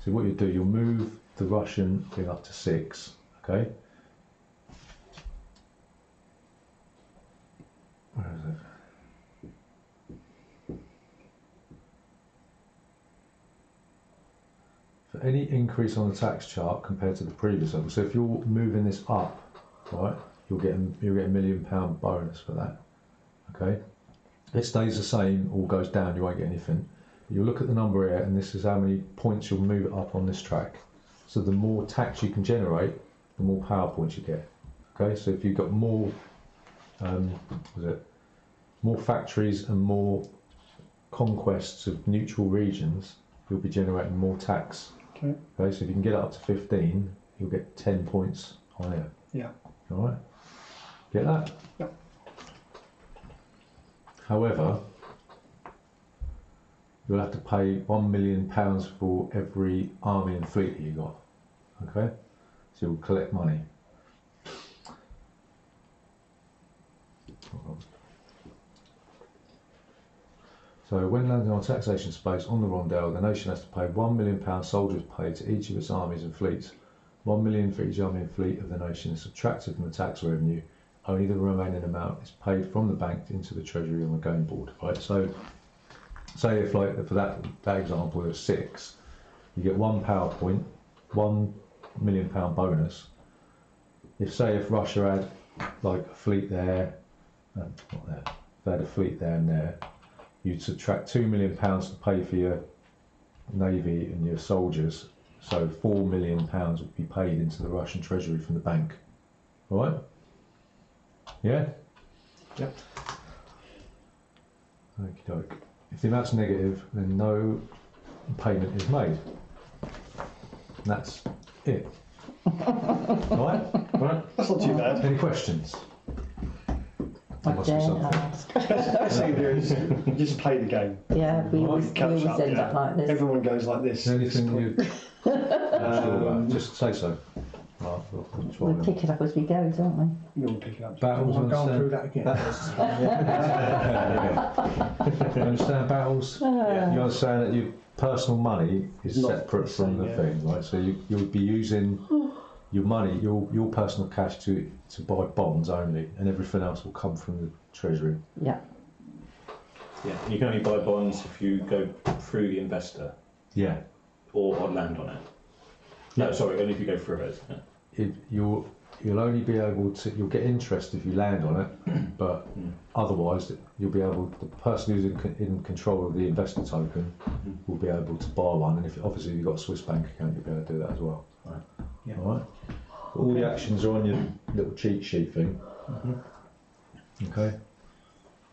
So what you do, you'll move the Russian thing up to 6. Okay. Where is it? For any increase on the tax chart compared to the previous level, so if you're moving this up, right, you'll get a £1 million bonus for that. Okay. If it stays the same or goes down, you won't get anything. You'll look at the number here, and this is how many points you'll move it up on this track. So the more tax you can generate, the more power points you get. Okay, so if you've got more, more factories and more conquests of neutral regions, you'll be generating more tax. Okay. Okay, so if you can get it up to 15, you'll get 10 points higher. Yeah. All right. Get that? Yep. However, you'll have to pay £1 million for every army and fleet that you got. Okay, so you'll collect money. So when landing on taxation space on the Rondelle, the nation has to pay £1 million soldiers pay to each of its armies and fleets. 1 million for each army and fleet of the nation is subtracted from the tax revenue. Only the remaining amount is paid from the bank into the treasury on the game board. Right. So, say if like for that example there's 6, you get 1 power point, £1 million bonus. If Russia had like a fleet there, not there, if they had a fleet there and there, you'd subtract £2 million to pay for your navy and your soldiers. So £4 million would be paid into the Russian treasury from the bank. All right? Yeah? Yep. Okie doke. If the amount's negative, then no payment is made. And that's it. Right? Right? That's not too bad. Any questions? There I must be dare something. ask. Best thing to do is you just play the game. Yeah, we always Catch up, end yeah. up like this. Everyone goes like this. Anything you just say so. Right, we'll We pick it up as we go, don't we? You'll pick it up. Battles, I'll go understand? through that again. You understand battles? Yeah. You understand that your personal money is Not separate the from same, the yeah. thing, right? So you'll be using your money, your personal cash to buy bonds only, and everything else will come from the treasury. Yeah. Yeah, you can only buy bonds if you go through the investor Yeah. or land on it. No, sorry, only if you go through it. Yeah. You'll only be able to, you'll get interest if you land on it, but otherwise you'll be able, the person who's in control of the investor token will be able to buy one, and if obviously you've got a Swiss bank account, you'll be able to do that as well. Right. Yeah. All right. All the actions are on your little cheat sheet thing. Okay.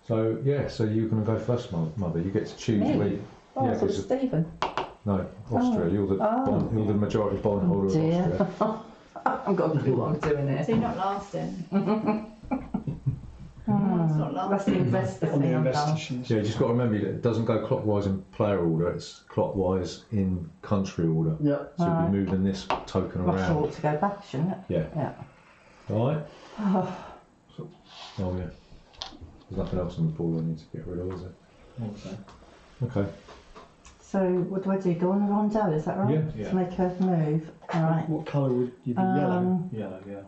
So yeah, so you're going to go first, Mother. You get to choose. Me? Where you, Oh, yeah, I thought 'cause Stephen. no, Austria. You're the you're the majority bondholder of Dear. Austria. I've got a clue what I'm doing So here. you're not lasting. It's not That's the investor On the thing I'm investor done. sheets. Yeah, you just got to remember that it doesn't go clockwise in player order. It's clockwise in country order. Yep. So you'll Right. be moving this token Russia around. ought to go back, shouldn't it? Yeah. Yeah. All right. Oh yeah. There's nothing else on the board I need to get rid of, is there? Okay. So what do I do? Go on the Rondelle, is that right? Yeah. Yeah. To make a move. All right. What colour would you be? Yellow. Yeah, yeah.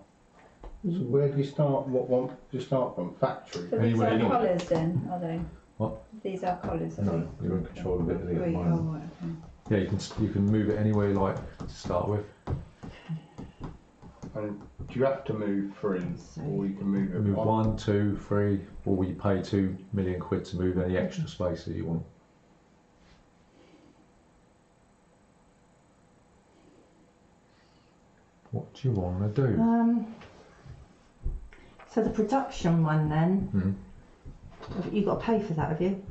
So where do you start? What one do you start from? Factory. So these Anyway, are anyway. collars then, are they? What? These are collars, are No, they? you're in control of Italy at the Three, moment. oh, right, okay. Yeah, you can move it anywhere you like to start with. And do you have to move 3, or you can move it Move one? 1, 2, 3, or you pay £2 million to move any extra space that you want. What do you want to do? So the production one then, you've got to pay for that, have you?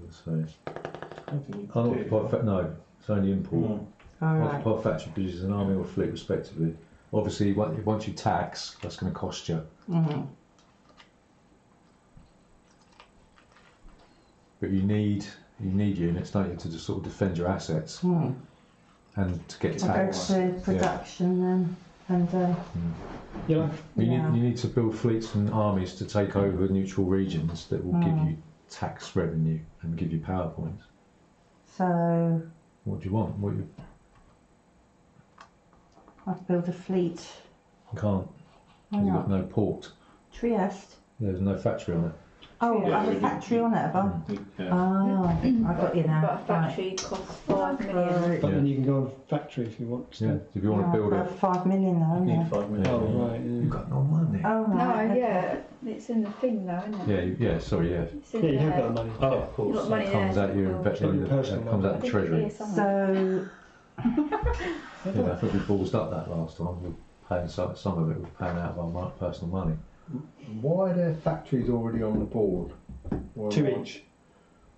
Let's see. I don't think you can Unoccupied no, it's only import. All right. Occupied factory produces an army or fleet respectively. Obviously, once you tax, that's going to cost you. But you need units, don't you, to just sort of defend your assets and to get I'll go taxed. to production then. And You know, Yeah. You need to build fleets and armies to take over neutral regions that will give you tax revenue and give you power points. so What do you want? What you I'd build a fleet. can't. Why You've got not? no port. Trieste. There's no factory on it. Oh, Yeah, I have a you- factory on it, have I? Yeah. Oh, I got you now. But a factory costs 5 million. Right. but Yeah. then you can go on factory if you want. Yeah. If you want to build I've a, got 5 million though, You haven't need I? 5 million. Oh, right. you've Yeah. got no money. Oh, No, right. okay. yeah, it's in the thing though, isn't it? Yeah. Sorry. Yeah. It's in Yeah, you have there. got the money. Oh, of course. You've got money It there. comes out your It's not your personal comes money. out I the think treasury. it is somewhere. So, Yeah, I think we ballsed up that last time. We're paying some of it. We're paying out of our personal money. Why are there factories already on the board? Why 2 not? each.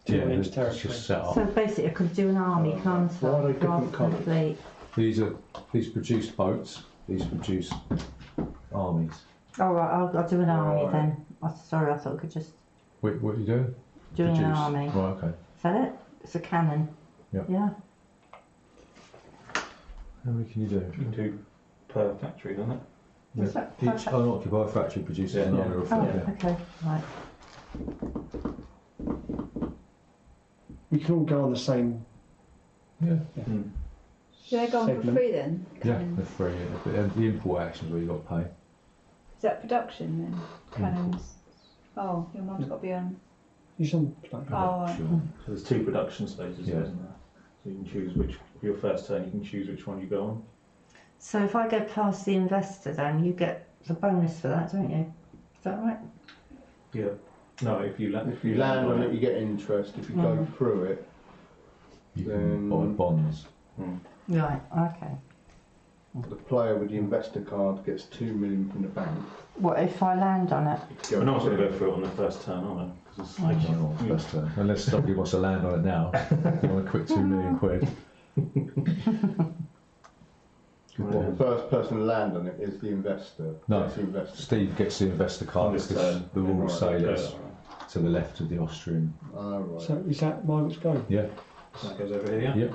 2 on each it's territory. just set up. so basically I could do an army, can't I? Why are they different Rather than a colours? fleet. These produce boats. These produce armies. Oh right, I'll do an army Right. then. Oh, sorry, I thought I could just What are you doing? do an Produce. army. Right. Okay. Is that it? It's a cannon. Yep. Yeah. How many can you do? You can do per factory, doesn't it? Is that Each perfect? unoccupied factory produces Yeah, an yeah. army or a Oh, fleet. okay, right. We can all go on the same. Yeah. Mm. Do they go on for segment. free then? Yeah. Cannon? They're free. Yeah. The import actions where you got to pay. Is that production then? Cannons? Oh, your mum's got to be on. Use some production. Oh, right. Sure. So there's 2 production stages, Yeah. isn't there? So you can choose which, for your first turn, you can choose which one you go on. So if I go past the investor then you get the bonus for that, don't you? Is that right? Yeah. No, if you land. If you land on it, you get interest. If you go through it, You can buy Then- bonds. Mm. Right, okay. the player with the investor card gets 2 million from the bank. What if I land on it? We're not going to go through it on the first turn, are we? 'Cause it's like, Oh, first turn. Unless somebody wants to land on it now. You want a quick 2 million quid. Well, the first person to land on it is the investor. No. It's the investor. Steve gets the investor on card this because turn. the rules Right, say Okay, it's to the left of the Austrian. Ah, right. So is that Margaret's go? Yeah. So that goes over here, yeah? Yep.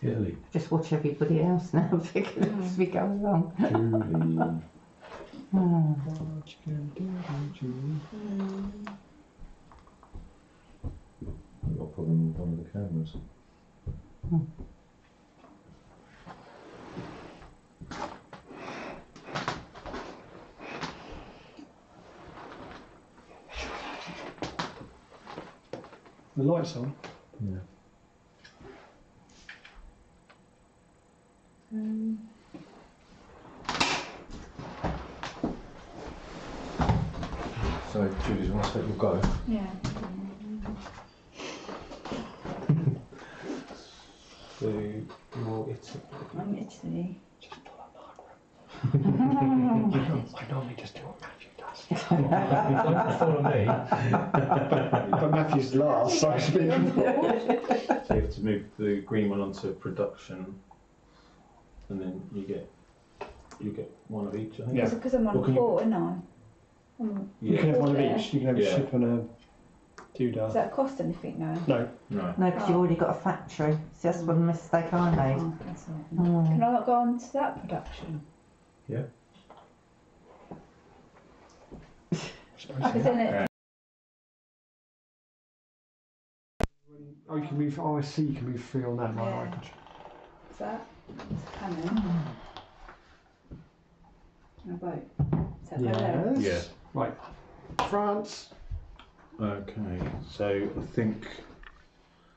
Italy. Just watch everybody else now because as we go along. Julie. Hmm. What you gonna do, Julie? I've got a problem with one of the cameras. The light's on. Yeah. So, Julie, do you want to take your go? Yeah. So you're Italy. I'm Italy. Just pull up Margaret. I normally just do what Matthew does. Don't follow me. But Matthew's last, so to speak. So you have to move the green one onto production, and then you get one of each, I think. Yeah. Because I'm on Or can a you- port, isn't I? I'm- You can have one of Yeah. each. You can have Yeah. a ship and a Does doodah. that cost anything now? No, No. No, because you've already got a factory. See, that's one mistake I made. Oh, that's all right. Hmm. Can I not go on to that production? I suppose. Because then it, Oh, you can move. Oh, I see. You can move free on that. Right, Yeah. right, gotcha. is that? It's a cannon. And a boat. Is that there? Yes. Yeah. Right. France. Okay, so I think,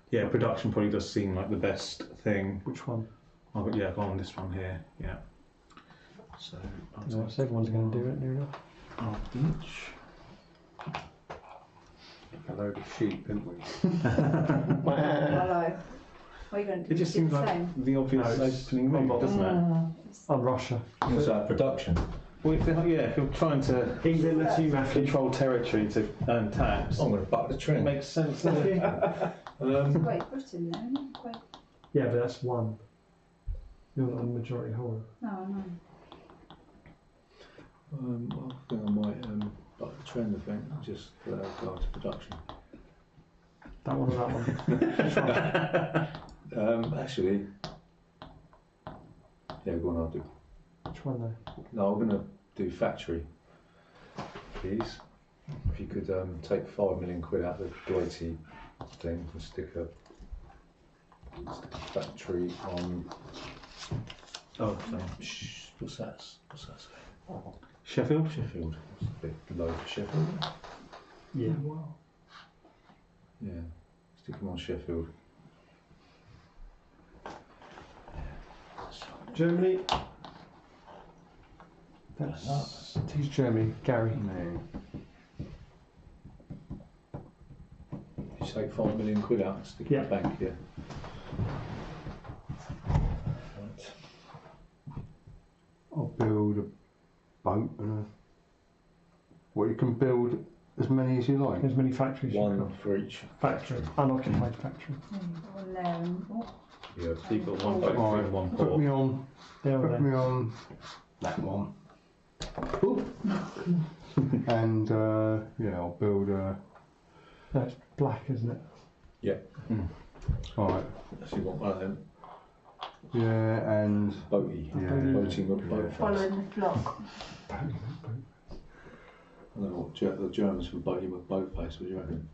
yeah, production probably does seem like the best thing. Which one? Oh, but yeah, go on this one here, yeah. So, I'll No, take so everyone's going to do it near enough. of each. A load of sheep, didn't we? Hello. What are you going to do? It just Do seems the like same? the obvious No, it's opening move, doesn't it? Hmm. I'm Russia. What's that, production? Well, if you're trying to England, that's you, Matthew. control territory to earn tax, I'm going to buck the it trend. makes sense, doesn't it? Great Britain though, isn't it? Great. Yeah, but that's one. You're not a majority holder. No, I know. I think I might buck the trend, I think. Just go to production. That one or that one. Actually, yeah, go on, I'll do Which one though? No, I'm going to do factory, please. If you could take 5 million quid out of the Deutsche thing and stick a factory on. Oh, sorry. What's that say? Sheffield? Sheffield. It's a bit low for Sheffield. Yeah. Yeah, stick them on Sheffield. Germany. Who's Germany? Gary. No. You take 5 million quid out and stick it in the bank, yeah. Right. I'll build a boat and you can build as many as you like. As many factories. One for each factory. Unoccupied factory. One there and what? Yeah, So you've got one boat Right. and one Put port. me on. There or Put there. me on that one. And I'll build a. No, it's black, isn't it? Right. So you want one of them Yeah, and boaty, Yeah. boating with boat face. Following the flock. I don't know what the Germans would boating with boat face, what do you reckon?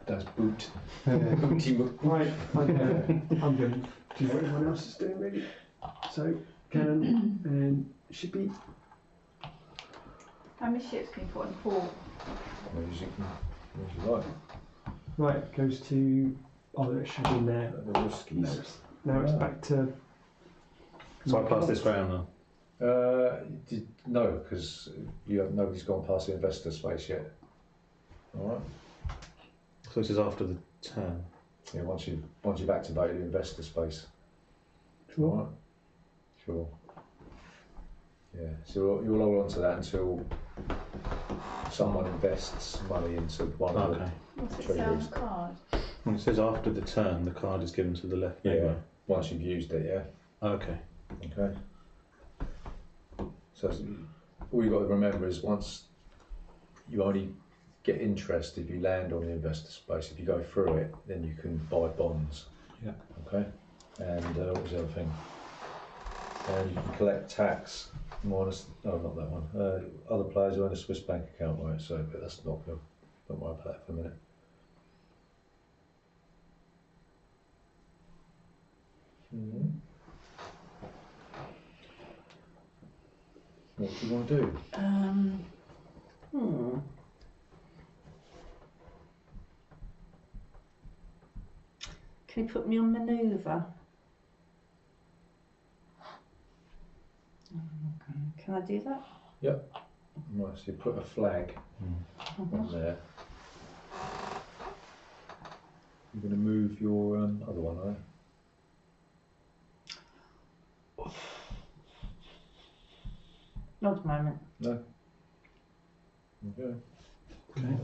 That's boot. Booty with Right, I'm going to do what everyone else is doing, really. So, cannon and shippy. How many ships can you put on port? as you like. Right, goes to. Oh, it should be in there. The Ruskies. Now it's back to. So I pass this round now. No, because nobody's gone past the investor space yet. All right. So this is after the turn. Yeah, once you've activated the investor space. Sure. All right. Sure. Yeah. So you'll hold on to that until someone invests money into one of Okay. What's it say on Treasuries. the card? When it says after the turn, the card is given to the left the. Yeah. neighbour. Once you've used it, yeah. Okay. Okay. So all you've got to remember is once you only get interest if you land on the investor space. If you go through it, then you can buy bonds. Yeah. Okay. And what was the other thing? And you can collect tax minus. No, not that one. Other players who own a Swiss bank account, right? So, but that's not good. Don't worry about that for a minute. Mm-hmm. What do you want to do? Can you put me on manoeuvre? Okay. Can I do that? Right, so you put a flag on there. You're going to move your other one, are you? Not at the moment. No. Okay.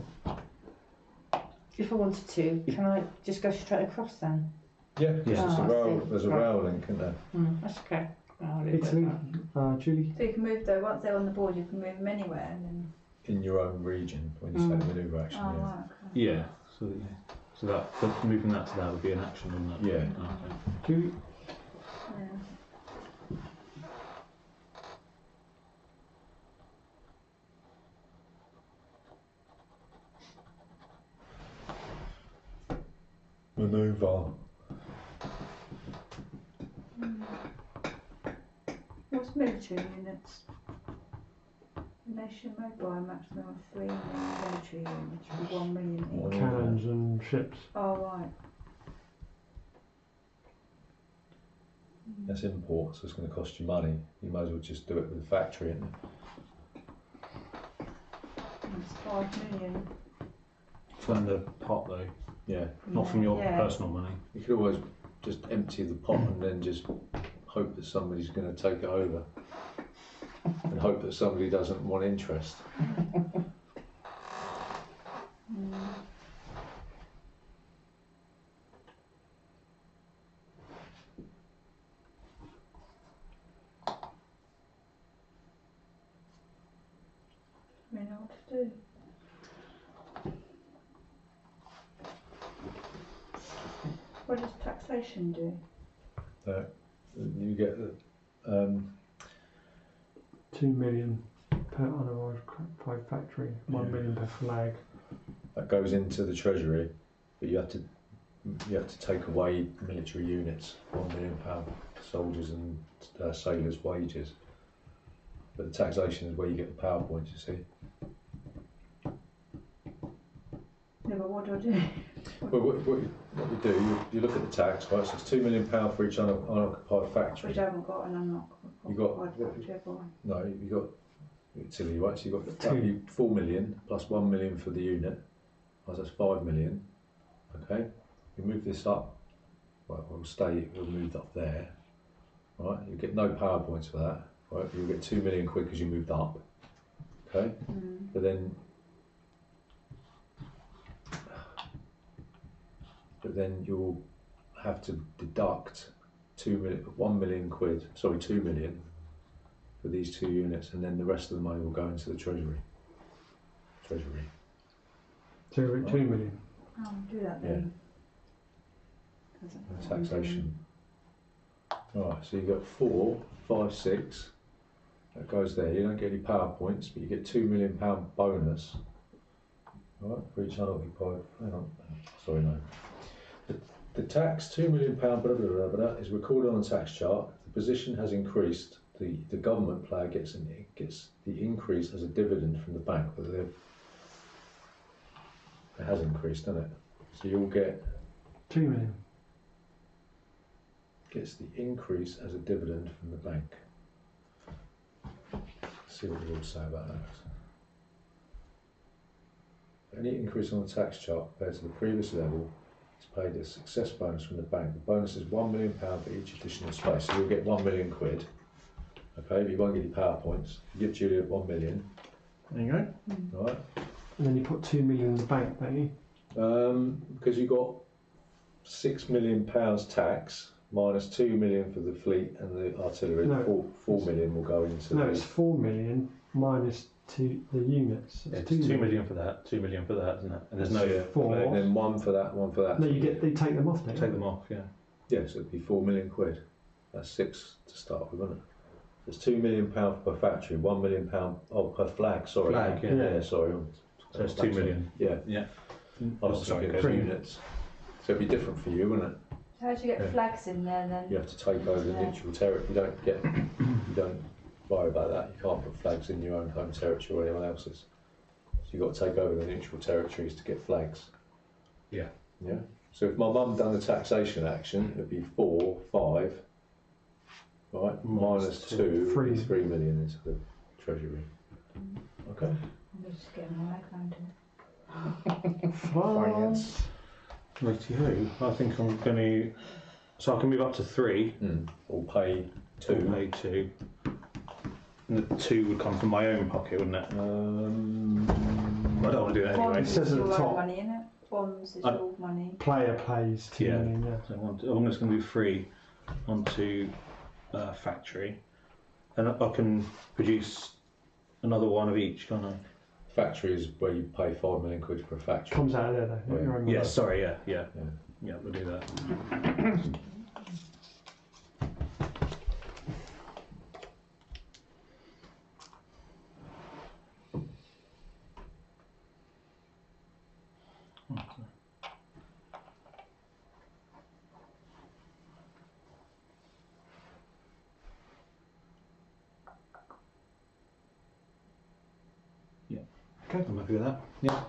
If I wanted to, can I just go straight across then? Yeah, Yeah. there's a I rail. see. There's a Right. rail link, isn't there? That's okay. I'll leave it at Italy. that. Julie. So you can move though, once they're on the board, you can move them anywhere and then. In your own region when you take manoeuvre action. Oh, yeah. right, okay. Yeah. So that moving that to that would be an action, wouldn't it? Yeah. Okay. Julie. Yeah. Manoeuvre. What's military units? Nation made by a maximum of 3 million military units with 1 million each. Cannons and ships. Oh, right. That's import, so it's going to cost you money. You might as well just do it with the factory, isn't it? That's 5 million. From the pot though, Yeah. not from your Yeah. personal money. You could always just empty the pot and then just hope that somebody's going to take it over. And hope that somebody doesn't want interest. I don't know what to do. What does taxation do? You get the 2 million per unoccupied factory, 1 million per flag. That goes into the treasury, but you have to take away military units, £1 million soldiers and sailors' wages. But the taxation is where you get the PowerPoint, you see. No, but what do I do? Well, what you do, you look at the tax, right? So it's £2 million for each unoccupied factory. Which I haven't got, and I'm not. You got- Whichever one. No, you got Italy, right? So you've got Two. that'd be 4 million plus 1 million for the unit. So that's 5 million. Okay, you move this up. Well, we'll move up there. Right, you get no PowerPoints for that. Right, you'll get 2 million quid because you moved up. Okay, but then you'll have to deduct 1 million quid. Sorry, 2 million for these two units, and then the rest of the money will go into the treasury. 2 million. Oh, do that then. And taxation. Right, so you got 4, 5, 6. That goes there. You don't get any PowerPoints, but you get £2 million bonus. Right, for each unoccupied. Hang on. Sorry, no. The tax, £2 million, blah, blah, blah, blah, is recorded on the tax chart. The position has increased. The government player gets the increase as a dividend from the bank. It has increased, doesn't it? So you'll get 2 million. Gets the increase as a dividend from the bank. Let's see what the rules say about that. Any increase on the tax chart compared to the previous level is paid as success bonus from the bank. The bonus is £1 million for each additional space. So you'll get 1 million quid. Okay, but you won't get any PowerPoints. You give Julia 1 million. There you go. Right. And then you put 2 million in the bank, don't you? Because you got £6 million tax minus 2 million for the fleet and the artillery. No. 4 million will go into. No, it's 4 million minus the units. It's 2 million for that, 2 million for that, isn't it? And there's no. Four. And then 1 for that, 1 for that. No, they take them off, don't you? Take them off, yeah. Yeah, so it'd be 4 million quid. That's 6 to start with, isn't it? It's £2 million per factory, £1 million per flag. Sorry. Flag, yeah. Sorry. So it's 2 million. Yeah. Yeah. I was thinking of units. So it'd be different for you, wouldn't it? So how do you get flags in there then? You have to take over the neutral territory. You don't worry about that. You can't put flags in your own home territory or anyone else's. So you've got to take over the neutral territories to get flags. Yeah. Yeah. So if my mum done the taxation action, it'd be 4, 5, right? Minus 2, 3 million into the treasury. Okay. I'm just getting my leg round it. Finance. Righty-ho. I think I'm going to. So I can move up to 3. Or pay 2. Or pay 2. And the 2 would come from my own pocket, wouldn't it? I don't want to do that anyway. Bonds It says is at the your top. own money, innit? Bonds is your money. Player pays 2 million, yeah. So I'm just going to do 3 onto factory. And I can produce another one of each, can't I? Factory is where you pay 5 million quid for a factory. Comes out of there though. Yeah. Your own Yeah, money. sorry, yeah, we'll do that. Okay. I'm happy with that. Yeah.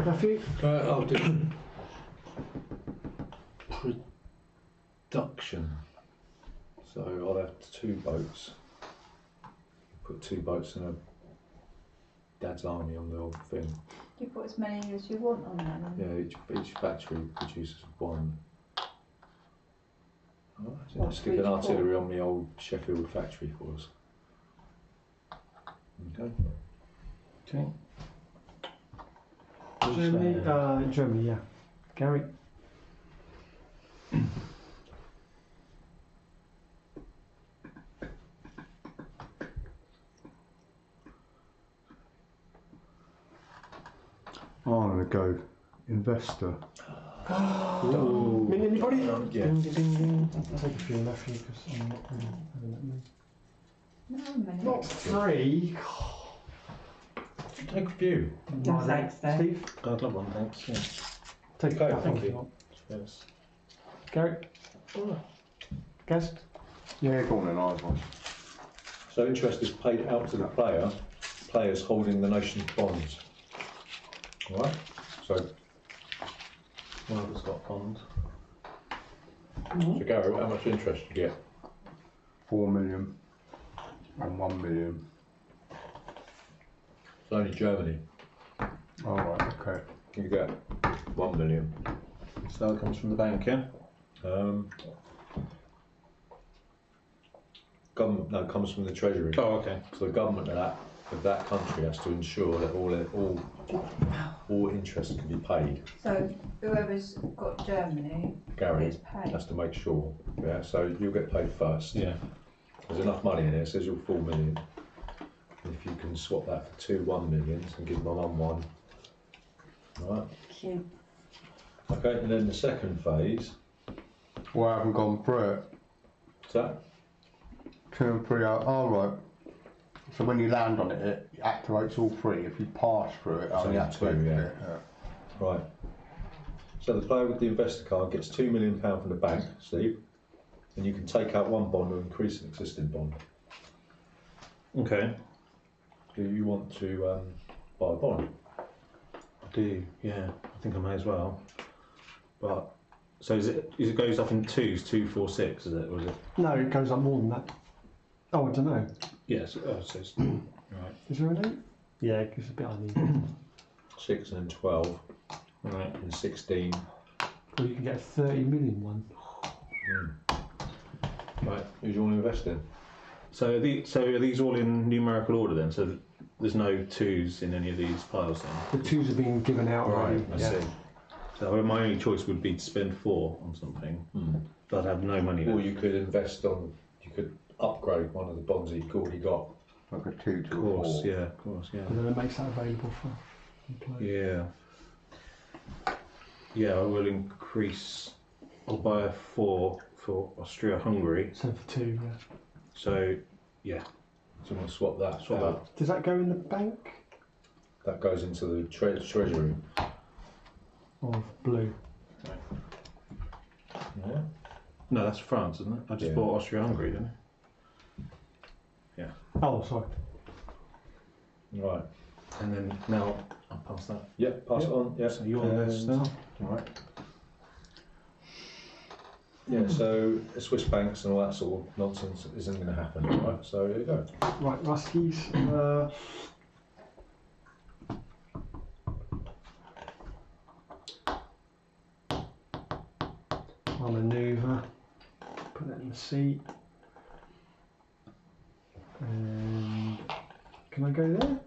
Matthew? I'll do production. So I'll have 2 boats. Put 2 boats in a Dad's Army on the old thing. You put as many as you want on there then? Yeah, each factory produces 1. Oh, What, stick an artillery on the old Sheffield factory for us. Okay. Okay. Germany, yeah. Gary? I'm going to go investor. Mean anybody? Yeah. Ding, ding, ding, ding. I'll take a few, Matthew, because I'm not really having that many. No, a minute. Not 3. Take a few. No, Right then. thanks, Dave. Steve, I'd love one, thanks. Yeah. take Okay, that thank one if you. you want. Yes. Gary? Guest? Yeah, go on then, I was. So interest is paid out to the players holding the nation's bonds. All right. So, One of us got bonds. so Gary, how much interest do you get? 4 million and 1 million. It's only Germany. All right, okay. You get 1 million. So that comes from the bank, yeah? Government, no, it comes from the treasury. Oh, okay. So the government of that country has to ensure that all interest can be paid. So whoever's got Germany Gary gets paid. has to make sure. Yeah. So you'll get paid first. Yeah. There's enough money in there. It says you're 4 million. And if you can swap that for 2 1 millions and give them a 1 1. Right. Cute. Okay. And then the second phase. Well, I haven't gone through it. What's that? 2 and 3 are, all right. So when you land on it, it activates all 3. If you pass through it, So only it's 2, activates yeah. it. Yeah. Right. So the player with the investor card gets £2 million from the bank, Steve, and you can take out one bond or increase an existing bond. Okay. Do you want to buy a bond? I do, yeah. I think I may as well. But, so is it goes up in twos, 2, 4, 6, is it? Or is it? No, it goes up more than that. Oh, I don't know. Yes, so it's, right. Is there an 8? Yeah, it's a bit uneven. 6 and then 12 Right. and 16. Or you can get a 30 million one. Right, who do you want to invest in? So are these all in numerical order then? So there's no twos in any of these piles then? The 2s are being given out already. I see. So my only choice would be to spend 4 on something, but I'd have no money Or left. you could invest on, you could upgrade one of the bonds that you've already got. Like a 2 to Of course, 4. yeah, of course, yeah. And then it makes that available for players. Yeah. Yeah, I will increase. I'll buy a 4 for Austria-Hungary. So for 2, yeah. So, yeah. So you want to swap that Swap out. Does that go in the bank? That goes into the treasury. Of blue. Yeah. No, that's France, isn't it? I just Yeah. bought Austria-Hungary, didn't Oh, sorry. Right. I? And then now I'll pass that. Yep, pass it on. Yep. So you're on this now. Right. Yeah, so Swiss banks and all that sort of nonsense isn't going to happen, right? So here you go. Right, Ruskies. I'll manoeuvre. Put that in the seat. And can I go there?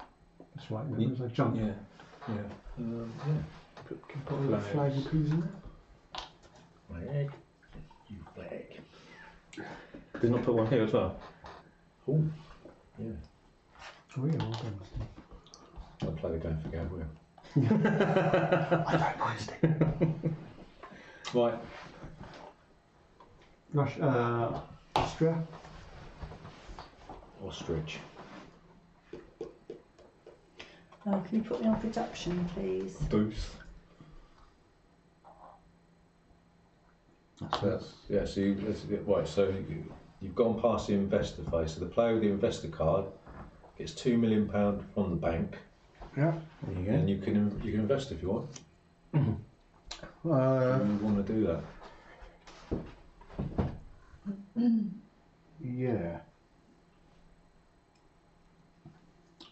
That's right, Yeah. as I jump. Yeah. Yeah. Can put a little flag and peas in there. Flag. You flag. Did you not put one here as well? Oh. Yeah. Oh yeah, well done, Steve. I'll play the game for Gabriel. I don't mind, Steve. Right. Austria. Ostrich. Oh, can you put me on production, please? Booth. So that's, yeah, so right, so you've gone past the investor phase. So the player with the investor card gets £2 million from the bank, Yeah. There you go. and you can invest if you want. You want to do that? Yeah.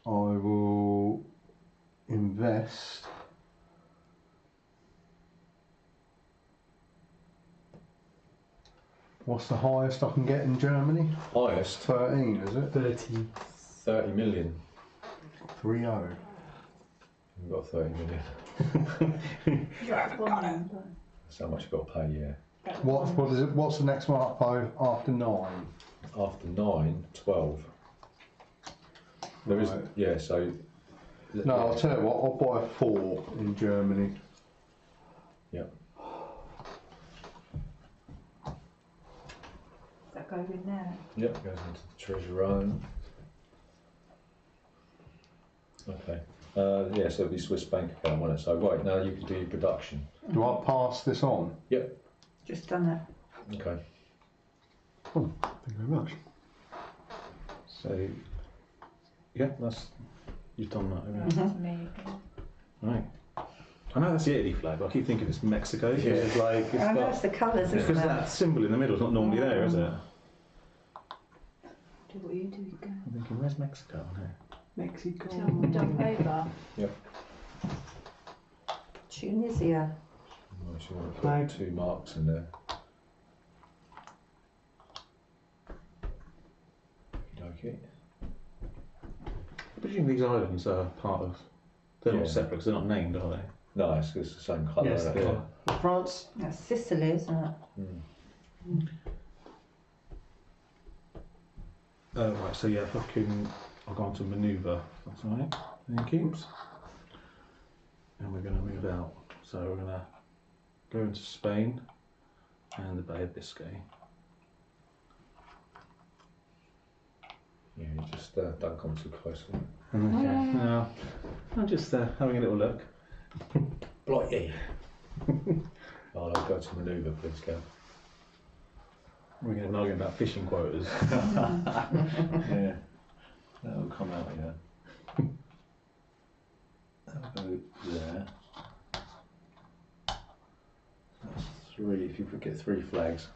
I will invest. What's the highest I can get in Germany? Highest 13, is it? 30. 30 million. 3-0. You've got 30 million. You haven't got it. That's how much you've got to pay, yeah. What is it? What's the next one up by after 9? After 9, 12. There is, Right. yeah, so. No, I'll tell you what, I'll buy a 4 in Germany. Yep. That goes in there. Yep, goes into the treasure own. Okay. Yeah, so it'll be Swiss bank account, won't it? So right now you can do your production. Do I pass this on? Just done it. Okay. Thank you very much. So, yeah, you've done that. Haven't you? That's me. Right. I know that's the Italy flag, but I keep thinking it's Mexico. Yeah. It's like, it's And got, that's the colours, isn't because it? that symbol in the middle is not normally there, is it? Do what you do, go. I'm thinking, where's Mexico on here? Mexico. Dump over. Tunisia. Nice, you want to Flag. put 2 marks in there. Okay. I presume these islands are part of. They're Yeah. not separate because they're not named, are they? No, it's the same colour. Yes, isn't they it? are. France. That's Sicily, isn't it? Right, so yeah, I'll go on to manoeuvre, if that's all right. Thank you. And we're going to move out. So we're going to go into Spain and the Bay of Biscay. Yeah, you just don't come too close. Okay. Now, I'm just having a little look. Blighty. I'll go to manoeuvre, please, Gav. We're going to argue about fishing quotas. Yeah, that'll come out, yeah. That'll go there. That's 3, if you could get 3 flags.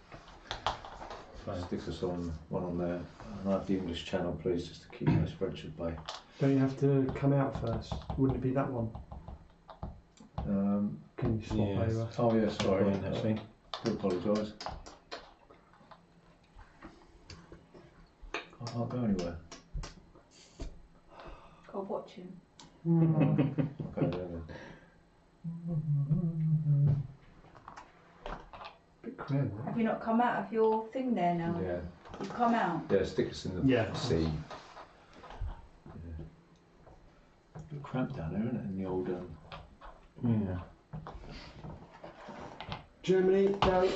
Stick us on one on there. And I have the English channel, please, just to keep us French Bay. Don't you have to come out first? Wouldn't it be that one? Can you swap Yes. over? Oh, yeah, sorry, Right, actually. I apologise. I can't go anywhere. Go watch him. Okay, there then. Bit cram, that. Have you not come out of your thing there now? Yeah, You've come out. yeah, stick us in the Yeah. sea. Yeah. A bit cramped down there, isn't it, in the old Yeah. Germany, go.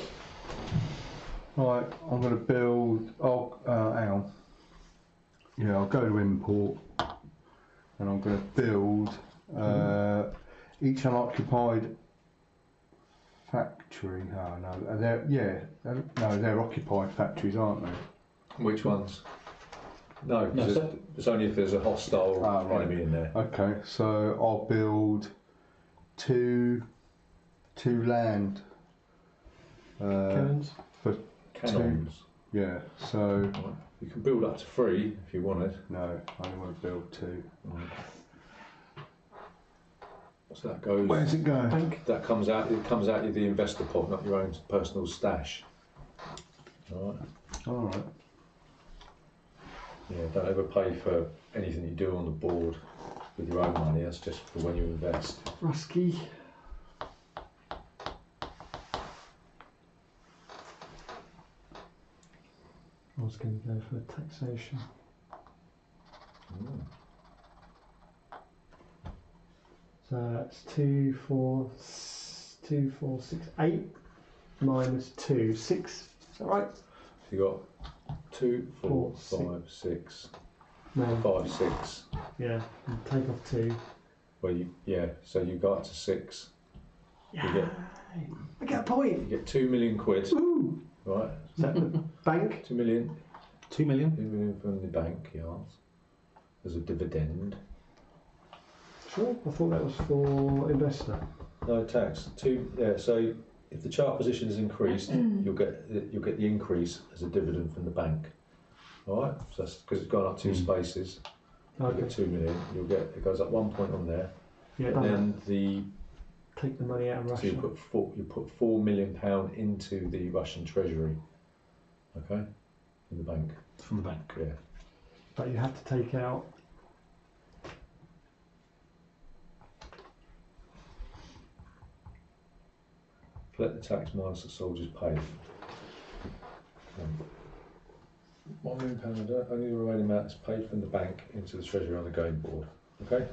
Right, I'm going to build. Oh, hang on. Yeah, I'll go to import, and I'm going to build each unoccupied factory. Oh no, they're occupied factories, aren't they? Which ones? No, No, because so- it's only if there's a hostile Right. enemy in there. Okay, so I'll build two land. Cannons. Cannons. Yeah, so Right. You can build up to 3 if you wanted. no, I only want to build 2. Right. So that goes. Where's it go? Bank. That comes out. It comes out of the investor pot, not your own personal stash. All right. All right. Yeah. Don't ever pay for anything you do on the board with your own money. That's just for when you invest. Rusky. I was going to go for taxation. Mm. So that's 2, 4, 2, 4, 6, 8 minus 2, 6. Is that right? So you got 2, 4, Four, 5, 6, No. 5, 6. Yeah. And take off 2. Well, so you go up to 6. Yeah. I get a You point. get 2 million quid. Ooh. Right. Is that the bank? 2 million. 2 million? 2 million from the bank, yes. As a dividend. Sure. I thought that was for investor. No tax. 2. Yeah. So if the chart position is increased, you'll get the increase as a dividend from the bank. All right. So that's because it's gone up 2 spaces. You Okay. get 2 million. You'll get it goes up 1 point on there. Yeah. And Done then the that. Take the money out of so you Russia. put £4 million into the Russian treasury. Okay. In the bank. From the bank. Yeah. But you have to take out. Collect the tax minus the soldiers paid. £1 million only the remaining amount is paid from the bank into the treasury on the game board. Okay?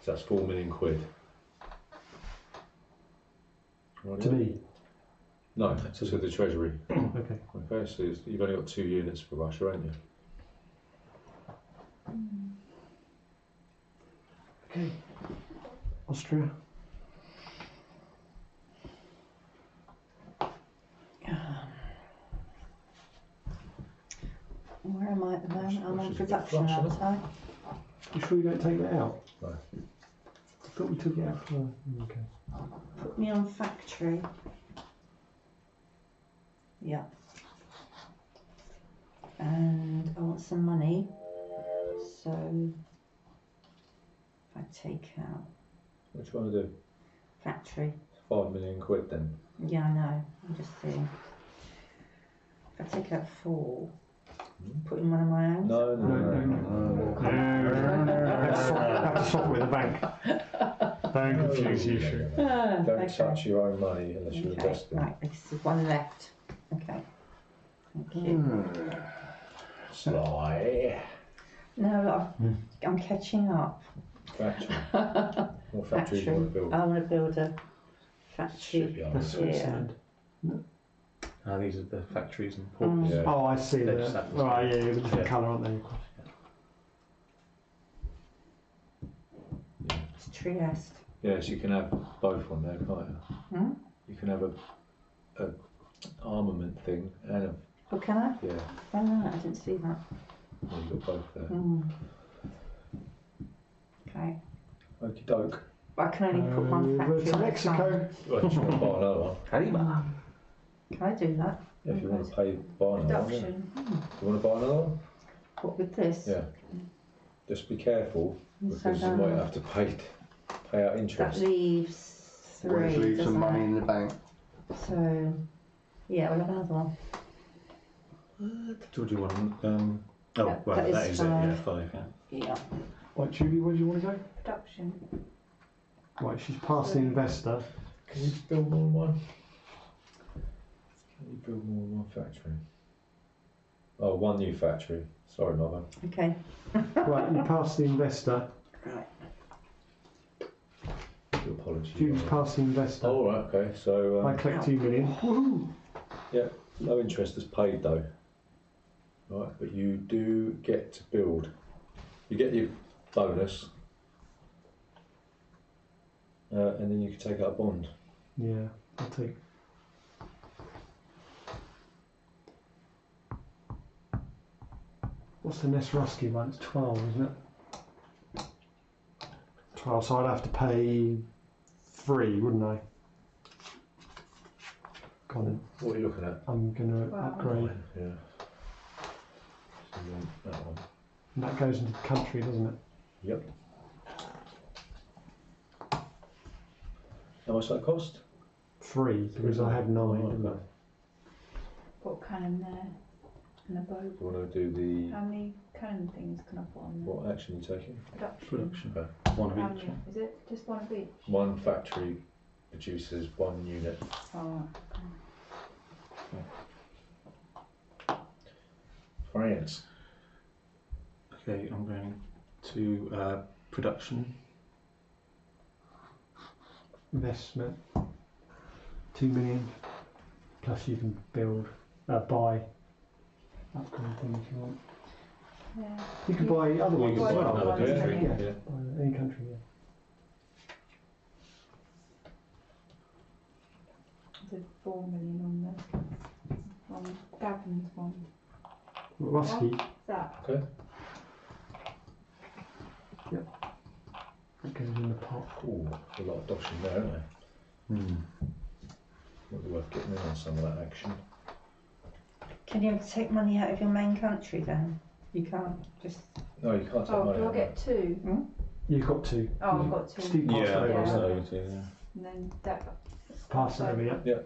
So that's 4 million quid. Right, To me. No, to the treasury. Okay. Okay, so you've only got 2 units for Russia, haven't you? Okay. Austria. Where am I at the moment? I'm on Should we get production, flush, aren't I? You sure you don't take that out? No. I thought we took it out for. Okay. Put me on factory. Yeah. And I want some money. So if I take out What do you want to do? factory. 5 million quid then? Yeah, I know. I'm just seeing. If I take out 4, put in one of my own. No. Have to swap it with the bank. Don't confuse you, sure. Don't Okay. touch your own money unless you're Okay, investing. right, this is one left. Okay. Thank you. Sly. No, I'm catching up. Factory. What factory do you want to build? I want to build a factory. Shipyard. That's Switzerland. These are the factories and ports. Yeah. Oh, I see They're that. just that Oh, yeah, the different Yeah. colour, aren't they? It's Trieste. Yes, you can have both on there, can't you? Hmm? You can have a armament thing and a Oh, can I? yeah. Oh, no, I didn't see that. Yeah, you've got both there. Okay. Okie doke. I can only put one Over factory to at a Mexico. time. Well, you want to buy another one? Can I do that? Yeah, if you want to buy another one. Yeah. Production. You want to buy another one? What with this? Yeah. Just be careful So because you might have to pay out that interest. leaves 3, Always leave doesn't some money it? in the bank. So, yeah, we'll have another one. What do you want? That that is is it. Yeah, 5. 5. Yeah. Yeah. Right, Julie, where do you want to go? Production. Right, she's past the investor. Can you build more than one? Can you build more than one factory? Oh, one new factory. Sorry, mother. Okay. Right, you passed the investor. Right. Apologies. Julie's past the investor. Oh, right, okay. So I collect 2 million. no interest is paid though. Right, but you do get to build. You get your bonus, and then you can take out a bond. Yeah, I'll take. What's the Nesrusky one? It's 12, isn't it? 12, so I'd have to pay 3, wouldn't I? Go on then. What are you looking at? I'm going to Wow. upgrade. Yeah. So you want that one. And that goes into the country, doesn't it? Yep. How much that cost? 3, because I had 9, Oh, didn't I? okay. Put a cannon there and a bow. You want to do the How many cannon things can I put on there? what action are you taking? Production. Okay. One of How each. many? Is it just one of each? One factory produces 1 unit. Oh, France. Okay, I'm going to production. Investment. 2 million. Plus you can build, buy upgrade things if you want. yeah. You can buy other Or ones you can as buy well. another Yeah. country. Yeah. Yeah. Buy any country, yeah. There's 4 million on there. On Gavin's one. Rusky, Is that? Okay. that goes in the pot. Ooh, a lot of doshing there, isn't there? Might be worth getting in on some of that action. Can you take money out of your main country then? You can't just. No, you can't take Oh, money do I out. get 2? You've got 2. Oh, I've got 2. Steve passed Yeah, over, yeah. hasn't so, he? yeah. And then that. Passed over, yeah.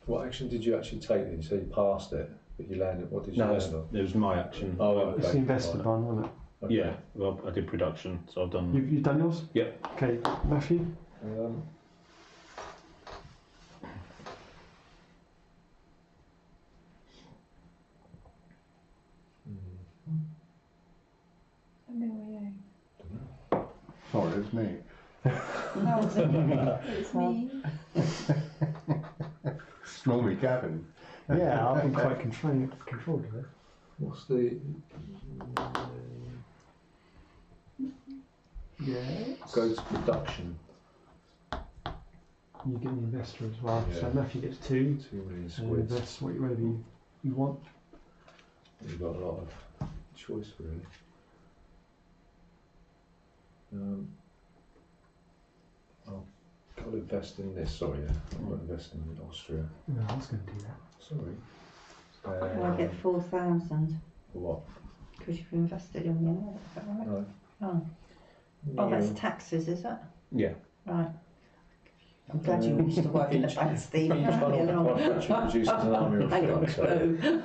What action did you actually take then? You said you passed it, but you landed. What did you No, land on? it was my action. Oh, okay. It's the investor Right. bond, wasn't it? Okay. Yeah, well, I did production, so I've done. You've done yours? Yeah. Okay, Matthew? And then we Sorry, it's me. No, it's me. It's normally Gavin. Yeah, I've been quite controlled of it. What's the? Yeah. Go to production. You get the investor as well. Yeah. So Matthew gets 2. 2 million And squids. invest whatever you want. You've got a lot of choice really. I've got to invest in this, sorry, I've got to invest in Austria. No, I was going to do that. Sorry. Well, I get 4,000 For what? because you've invested in me. Is that right? No. Oh, that's taxes, is it? Yeah. Right. I'm glad you used to work in the bank, Steve. Each one of the factory produces an army of I got a ships, so clue.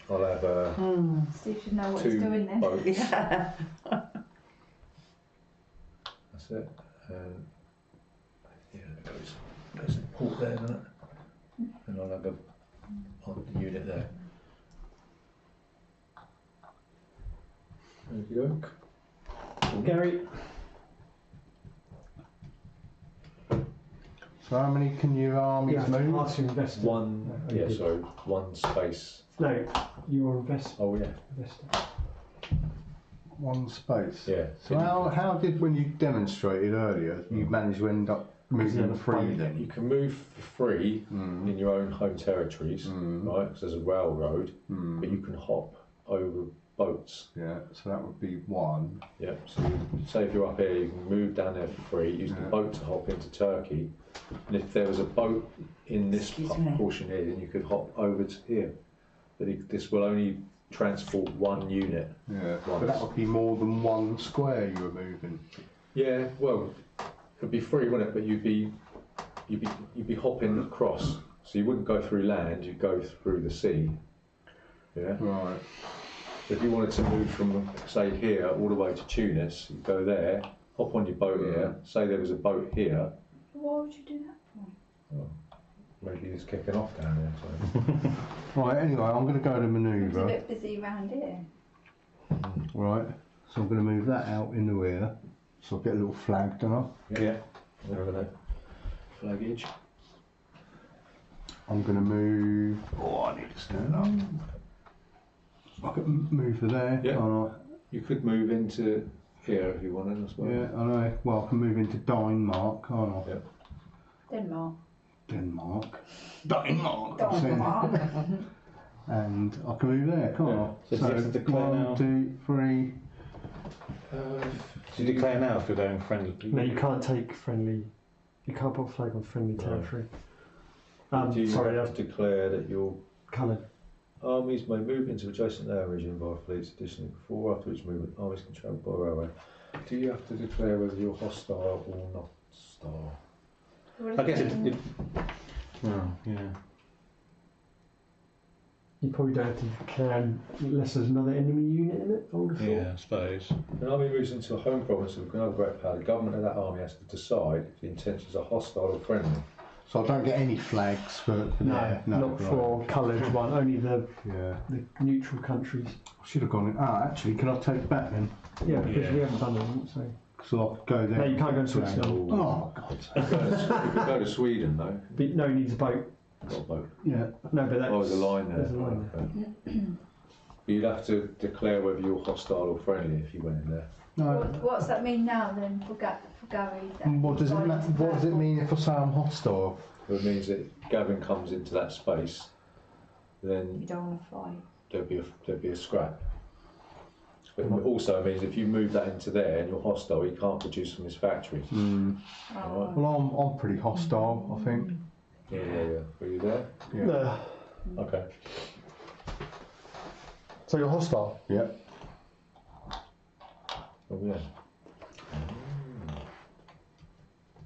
I'll have Steve should know what 2 he's doing then. boats. Yeah. That's it. Yeah, there's a port there, doesn't it? And I'll have a unit there. Okie doke. Gary. So how many can your armies move? Ask your investor. One, No, yeah, okay. sorry, one space. No, your investor. Oh yeah, One space. yeah. So how did, when you demonstrated earlier, you managed to end up moving Yeah, free You then? can move for free in your own home territories, right? Because there's a railroad, but you can hop over boats. Yeah, so that would be 1. Yeah. So say if you're up here, you can move down there for free. Use the Yeah. boat to hop into Turkey, and if there was a boat in this Excuse me. portion here, then you could hop over to here. But this will only transport 1 unit. Yeah, Once. but that would be more than 1 square you were moving. Yeah, well, it'd be free, wouldn't it? But you'd be hopping across. So you wouldn't go through land, you'd go through the sea. Yeah. Right. So if you wanted to move from, say, here all the way to Tunis, you'd go there, hop on your boat here. Say there was a boat here. Why would you do that for? Maybe it's kicking off down there. So. Right, anyway, I'm going to go to It's a manoeuvre. bit busy around here. Right, so I'm going to move that out into here. So I'll get a little flag, don't I? Yeah. Over there. Flaggage. I'm going to move. Oh, I need to stand up. I can move to there. Yeah. can't You could move into here if you wanted as I? well. Yeah, I know. Well, I can move into Denmark, can't I? Yeah. Denmark. Denmark. Denmark. Denmark. And I can move there, can't Yeah. I? So do you have to declare now? 1, 2, 3. Do you declare now if you're going friendly? No, you can't take friendly. You can't put a flag on friendly territory. Do you Sorry, have I've to declare that your coloured. armies may move into adjacent air region by fleets additionally before or after which movement armies can travel by railway? Do you have to declare whether you're hostile or not hostile? I guess it. Oh, yeah. You probably don't have to declare unless there's another enemy unit in it. I would have thought. Yeah, I suppose. If an army moves into a home province of another great power, the government of that army has to decide if the intentions are hostile or friendly. So I don't get any flags for No, there? not right. for coloured one. Only the Yeah. neutral countries. I should have gone in. Ah, actually, can I take back then? Yeah, because Yeah. we haven't done it. So So I could go there. no, you can't go to Switzerland. Oh, God. You could go to Sweden though. But no, he needs a boat. Got a boat. Yeah. No, but that's Oh, there's a line there. There's a line Okay. But you'd have to declare whether you're hostile or friendly if you went in there. No. What's that mean now then for Gary? then? What does it What does it mean if I say I'm hostile? It means that if Gavin comes into that space, then You don't want to fight. there'd be a scrap. But also it means if you move that into there and you're hostile, he can't produce from his factories. Oh. Well, I'm pretty hostile, I think. Yeah. Were you there? Yeah. No. Okay. So you're hostile. Yeah. Oh yeah.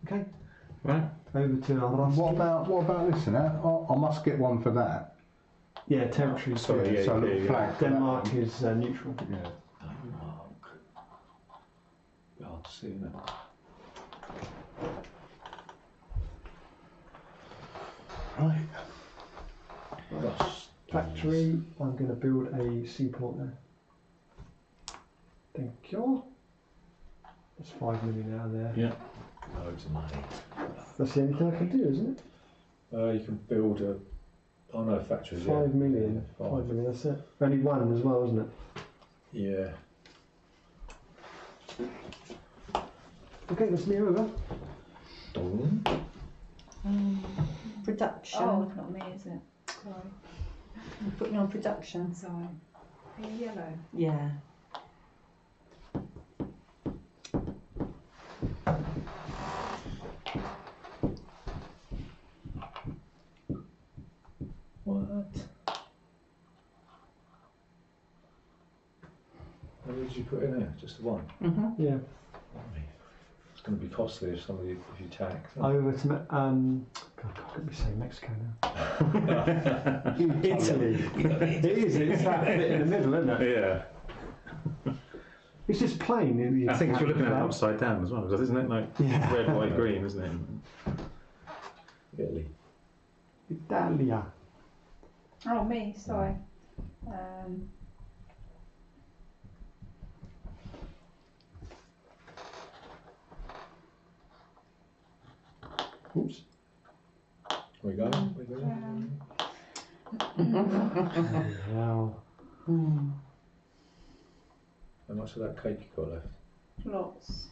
Okay. Right. Over to our What about this? Now I must get one for that. Yeah, territories. Sorry, Yeah, yeah, so a yeah, little yeah. flag. for that Denmark one. is neutral. Yeah. Denmark. Hard to see, isn't it? Right. Rust. Factory. I'm going to build a seaport there. Thank you. That's 5 million out of there. Yeah. Loads of money. That's the only thing I can do, isn't it? You can build a. Oh no, factories. 5 million. Yeah, 5 million, that's it. Only one as well, isn't it? Yeah. Okay, let's move over. Dong. Production. Oh, not me, is it? Sorry. I'm putting on production. Sorry. Are you yellow? Yeah. What? How many did you put in there? Just the one? Yeah. It's going to be costly if you tax. Over to God, I can't be saying Mexico now. Italy. It is. It's that bit in the middle, isn't it? Yeah. It's just plain. I think you're looking at it upside down as well, because isn't it like red, white, green, isn't it? Italy. Italia. Oh, me, sorry. Oops. Where we going? Wow. How much of that cake you got left? Lots.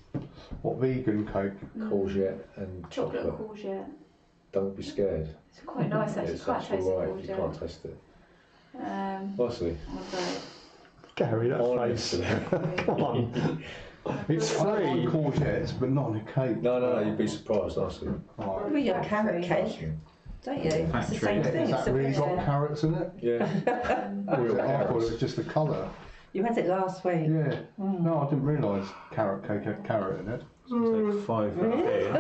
What vegan cake? Courgette and Chocolate chocolate. courgette. Don't be scared. It's quite nice actually, It's quite actually tasty alright if you can't courgette. taste it. Honestly. Honestly. Gary, that Honestly. face. Come on. It's I like free. courgettes, but not in a cake. No, you'd be surprised, honestly. Right. We got carrot cake, don't you? It's the Factory. same thing. Has It's that a really got picture. carrots in it? Yeah. Or is it, I thought it carrots. was just the colour. You had it last week. Yeah. No, I didn't realise carrot cake had carrot in it. It's like 5 Really? here.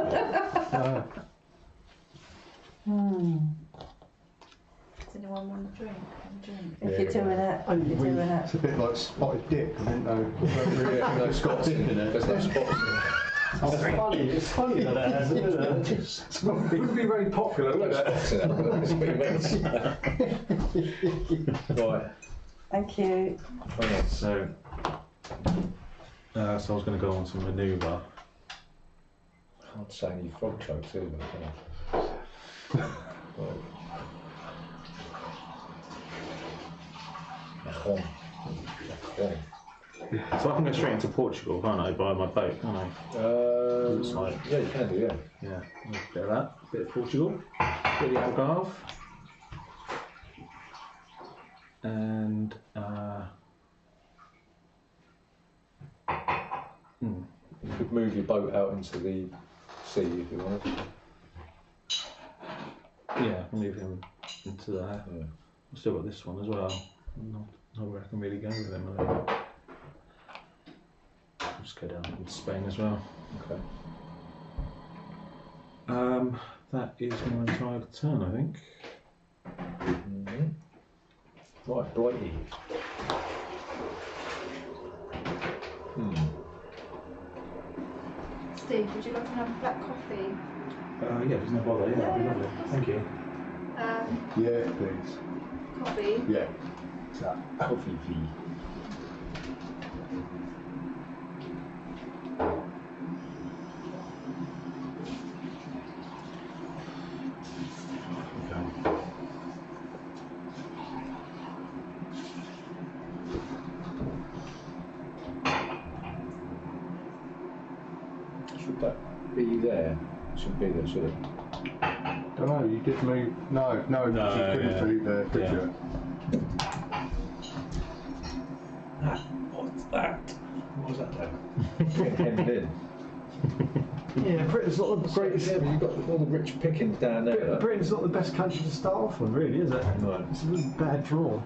Does anyone want a drink? If you're doing it, if you're doing it. It's a bit like spotted dick. I didn't know. Yeah, no spots in it. There's no spots in It's funny that it has, isn't it? It wouldn't be very popular, it. would No it? spots in it. That's what you meant. Right. Thank you. Okay. So I was going to go on to manoeuvre. Can't say any frog jokes either, can I? Right. Cajon. So I can go straight into Portugal, can't I, by my boat, can't I? Looks like. Yeah, you can do, yeah. Yeah, a bit of that, a bit of Portugal, a bit of the Algarve. And You could move your boat out into the sea if you wanted. yeah, move him into there. Yeah. I've still got this one as well. Nowhere I can really go with him. I think. I'll just go down into Spain as well. Okay. That is my entire turn, I think. Right, Blighty. Steve, would you like another black coffee? Yeah, there's no bother. Yeah, that'd be lovely. Thank you. Yeah, please. Coffee. Yeah. So, Coffee V. Should that be there? Shouldn't be there, should it? don't know, you did move. No, you couldn't yeah. put it there, could Yeah. you? What's that? What was that then? Get hemmed in. Yeah, Britain's not the greatest. Yeah, but you've got all the rich pickings down there. look. Britain's not the best country to start off with, really, is it? No. It's a really bad draw.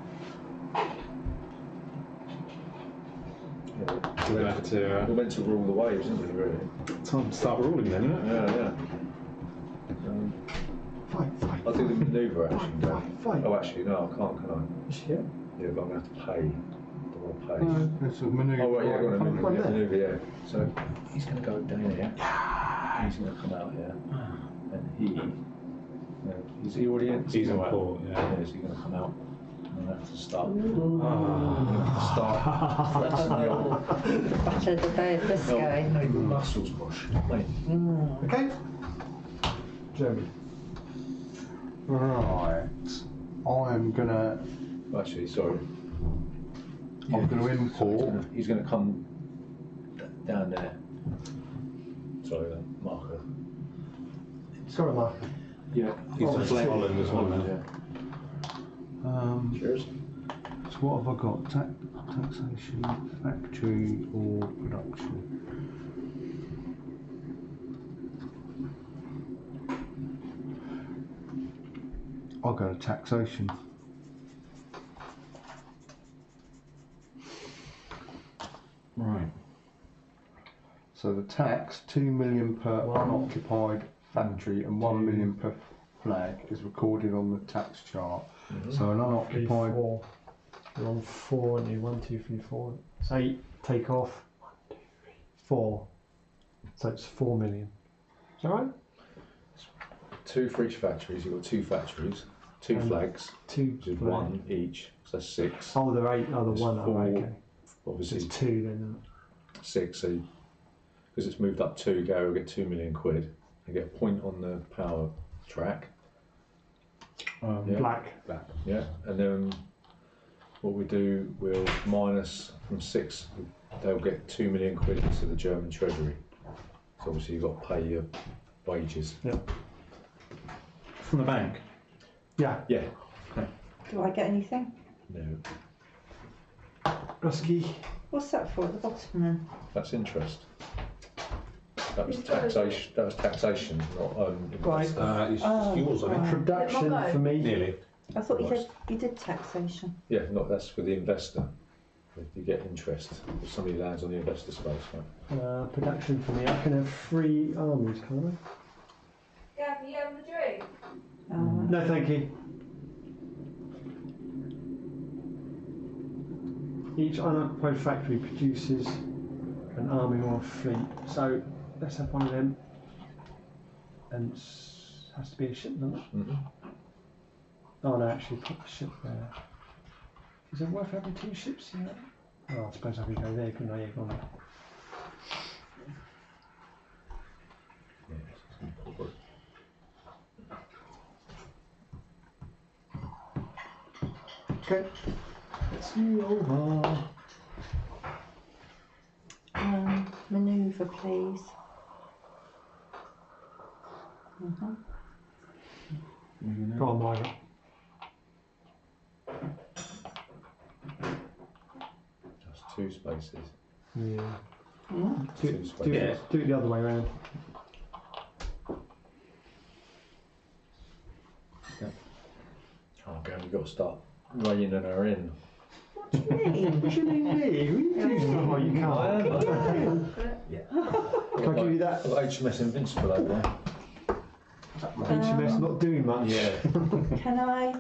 So we're going to have We're meant to rule the waves, isn't we, really? time to start ruling then, isn't it? Yeah. Fight. I'll do the manoeuvre actually. no. Fight. Oh, actually, no, I can't, can I? Yeah. Yeah, but I'm going to have to pay. Don't want to pay. No, it's a manoeuvre. Oh, right, yeah, go on, Come on, manoeuvre, yeah. So he's going to go down here. He's going to come out here. And is he already in? He's in port, yeah. Yeah, is he going to come out? I'm going to have to start. I'm going to have to start flexing the old. Batter the boat this going. No, your muscles, Bush. Mate. Okay. Jeremy. Right. I'm gonna. Actually, sorry. I'm gonna So import. he's going to come down there. Sorry, marker. It's got a marker. Yeah, Oh, it's a Holland as well. Cheers. So what have I got? Taxation, factory or production? I'll go to taxation. Right. So the tax, 2 million per unoccupied factory and 1 million per flag is recorded on the tax chart. So an 3, unoccupied 4. You're on 4, aren't you? 1, 2, 3, 4. It's 8. Take off. 1, 2, 3, 4. So it's 4 million. Is that right? 2 for each factories. You've got 2 factories, 2 And flags, 2. which is 1 each. So that's 6. Oh, they're 8. Oh, the It's 1. Oh, 4. okay. So Obviously it's 2 then. 6. So because it's moved up 2, Gary will get 2 million quid. You get a point on the power track. Yeah. Black. Yeah, and then what we do, we'll minus from 6. They'll get 2 million quid into the German treasury. So obviously you've got to pay your wages. From the bank. Yeah. Yeah. Do I get anything? No, Rusky. What's that for at the bottom then? that's interest. That was taxation. That was taxation, not Right. It's Oh, yours, I think. right. Production Let for me. Nearly. I thought you said you did taxation. Yeah, not that's for the investor. You get interest if somebody lands on the investor space, right? Production for me. I can have 3 armies, can't I? Gav, you having a drink? No, thank you. Each unoccupied factory produces an army or a fleet. So let's have one of them. And has to be a ship, doesn't it? Oh no, actually put the ship there. Is it worth having 2 ships here? Oh, I suppose I could go there, couldn't I? Yeah, go on then. Okay. Let's move over. Manoeuvre, please. Go on, Margaret. Just 2 spaces. Yeah. Yeah. Do, 2 do, spaces. do it the other way around. Oh, Gary, you've got to start reining her in. What do you mean? What do you mean me? What are you doing? Oh, you can't. Can I give you that? I've got HMS Invincible over there. HMS not doing much. Yeah. Can I?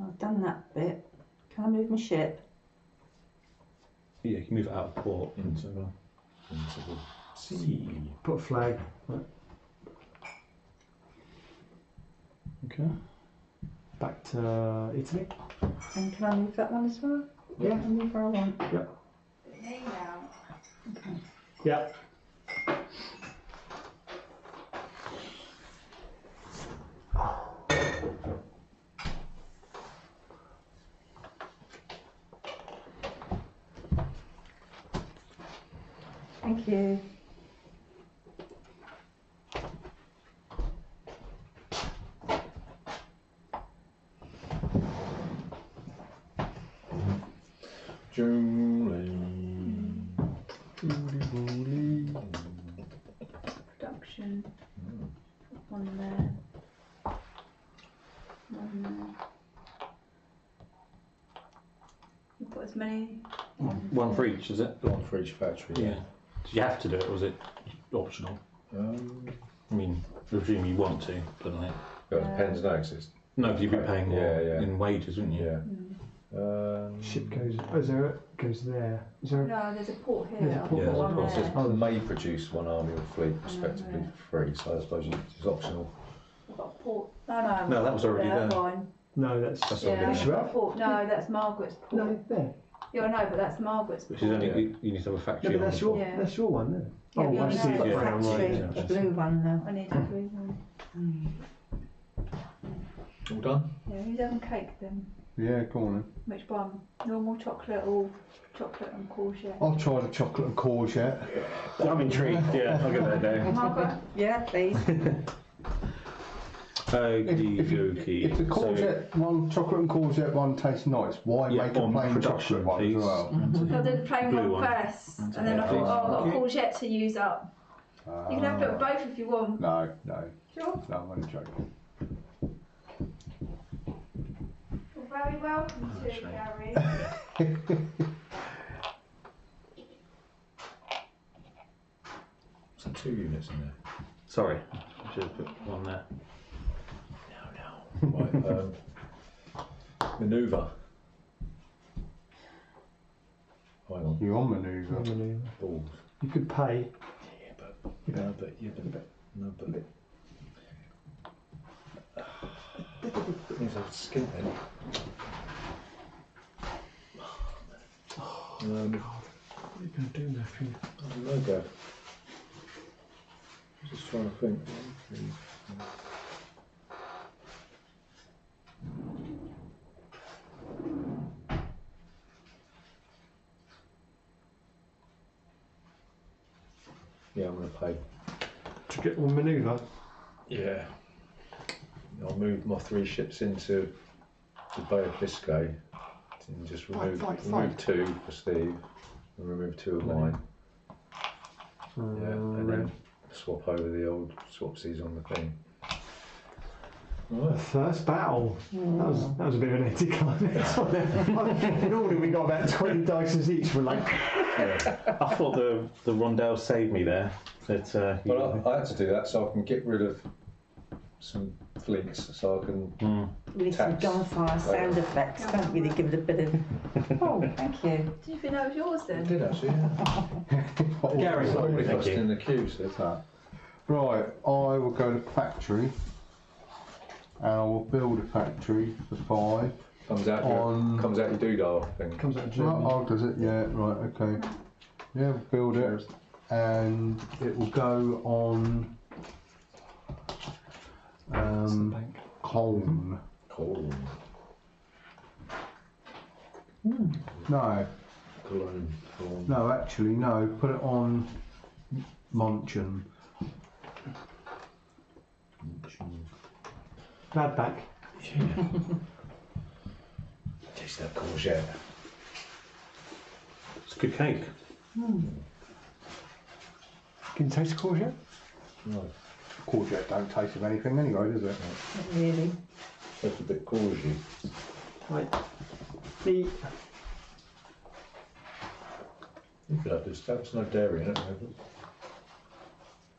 I've done that bit. Can I move my ship? Yeah, you can move it out of port into the sea. Put a flag. Right. Okay. Back to Italy. And can I move that one as well? Yeah. I can move where I want. Hey now. Okay. Yeah. Thank you. Production. One there. One there. You've got as many. One for each, is it? 1 for each factory. Yeah. Did you have to do it, or was it optional? I mean, presume you want to, but like. Well, it depends now, 'cause it's No, because you'd be paying more Yeah. in wages, wouldn't you? yeah. Ship goes. Oh, is there? Goes there. Is there? No, there's a port here. There's a I've port got Yeah, one it says there. may produce 1 army or fleet, respectively, yeah. for free. So I suppose it's optional. I've got a port. No, No, that was already there. Fine. No, that's. That's Yeah, already I've there. got a port. No, that's Margaret's port. No, there. Yeah, I know, but that's Margaret's port. Which is only, Yeah. you need to have a No, factory but on that's the your. Yeah. That's your one, then. Yeah, Oh, yeah, I no, see. I've got Yeah, a right, Factory, yeah. the blue one now. I need a blue one. All done? Yeah, who's having cake then? Yeah, go on then. Which one? Normal chocolate or chocolate and courgette? I'll try the chocolate and courgette. I'm intrigued. Yeah, I'll give that a go. Margaret? Yeah, please. If the courgette one, chocolate and courgette one tastes nice, why Yeah, make a on plain production, chocolate one as please. well? I did the plain Blue one one. first, and then I thought, oh, I've got a courgette to use up. You can have a bit of both if you want. No, Sure. I'm only joking. You're very welcome to it, Gary. So 2 units in there. Sorry, I should have put one there. Right, manoeuvre. Hang on. You on manoeuvre? Balls. You could pay. Yeah, but no, but means I've skinned it. What are you going to do, Matthew? I don't know, Gav. Just trying to think. Yeah, I'm going to pay. To get one manoeuvre? Yeah. I'll move my 3 ships into the Bay of Biscay and just remove, remove 2 for Steve and remove 2 of mine. Yeah, and then swap over the old swapsies on the thing. The first battle. That was a bit of an anticlimax. Normally we got about 20 dice each. We're like, Yeah. I thought the Rondelle saved me there. But Well, I had to do that so I can get rid of some fleets so I can. We need some Tax. gunfire sound effects, don't we? They give it a bit of. Oh, thank you. Did you think that was yours I then? did actually, yeah. Gary, Normally thank first you. in the queue, so That. Right, I will go to factory and I will build a factory for 5. comes out your doodah thing. comes out of Right, Germany. oh, does it? Yeah, right, okay. Yeah, we'll build it and it will go on Colne. Cool. No, Cologne. no, actually, no, put it on Monchen. Bad back. Taste that courgette. it's good cake. Can you taste the courgette? No, Courgette don't taste of anything anyway, does it? Not really. that's a bit courgette. Right. Eat. You could have this. There's no dairy in it.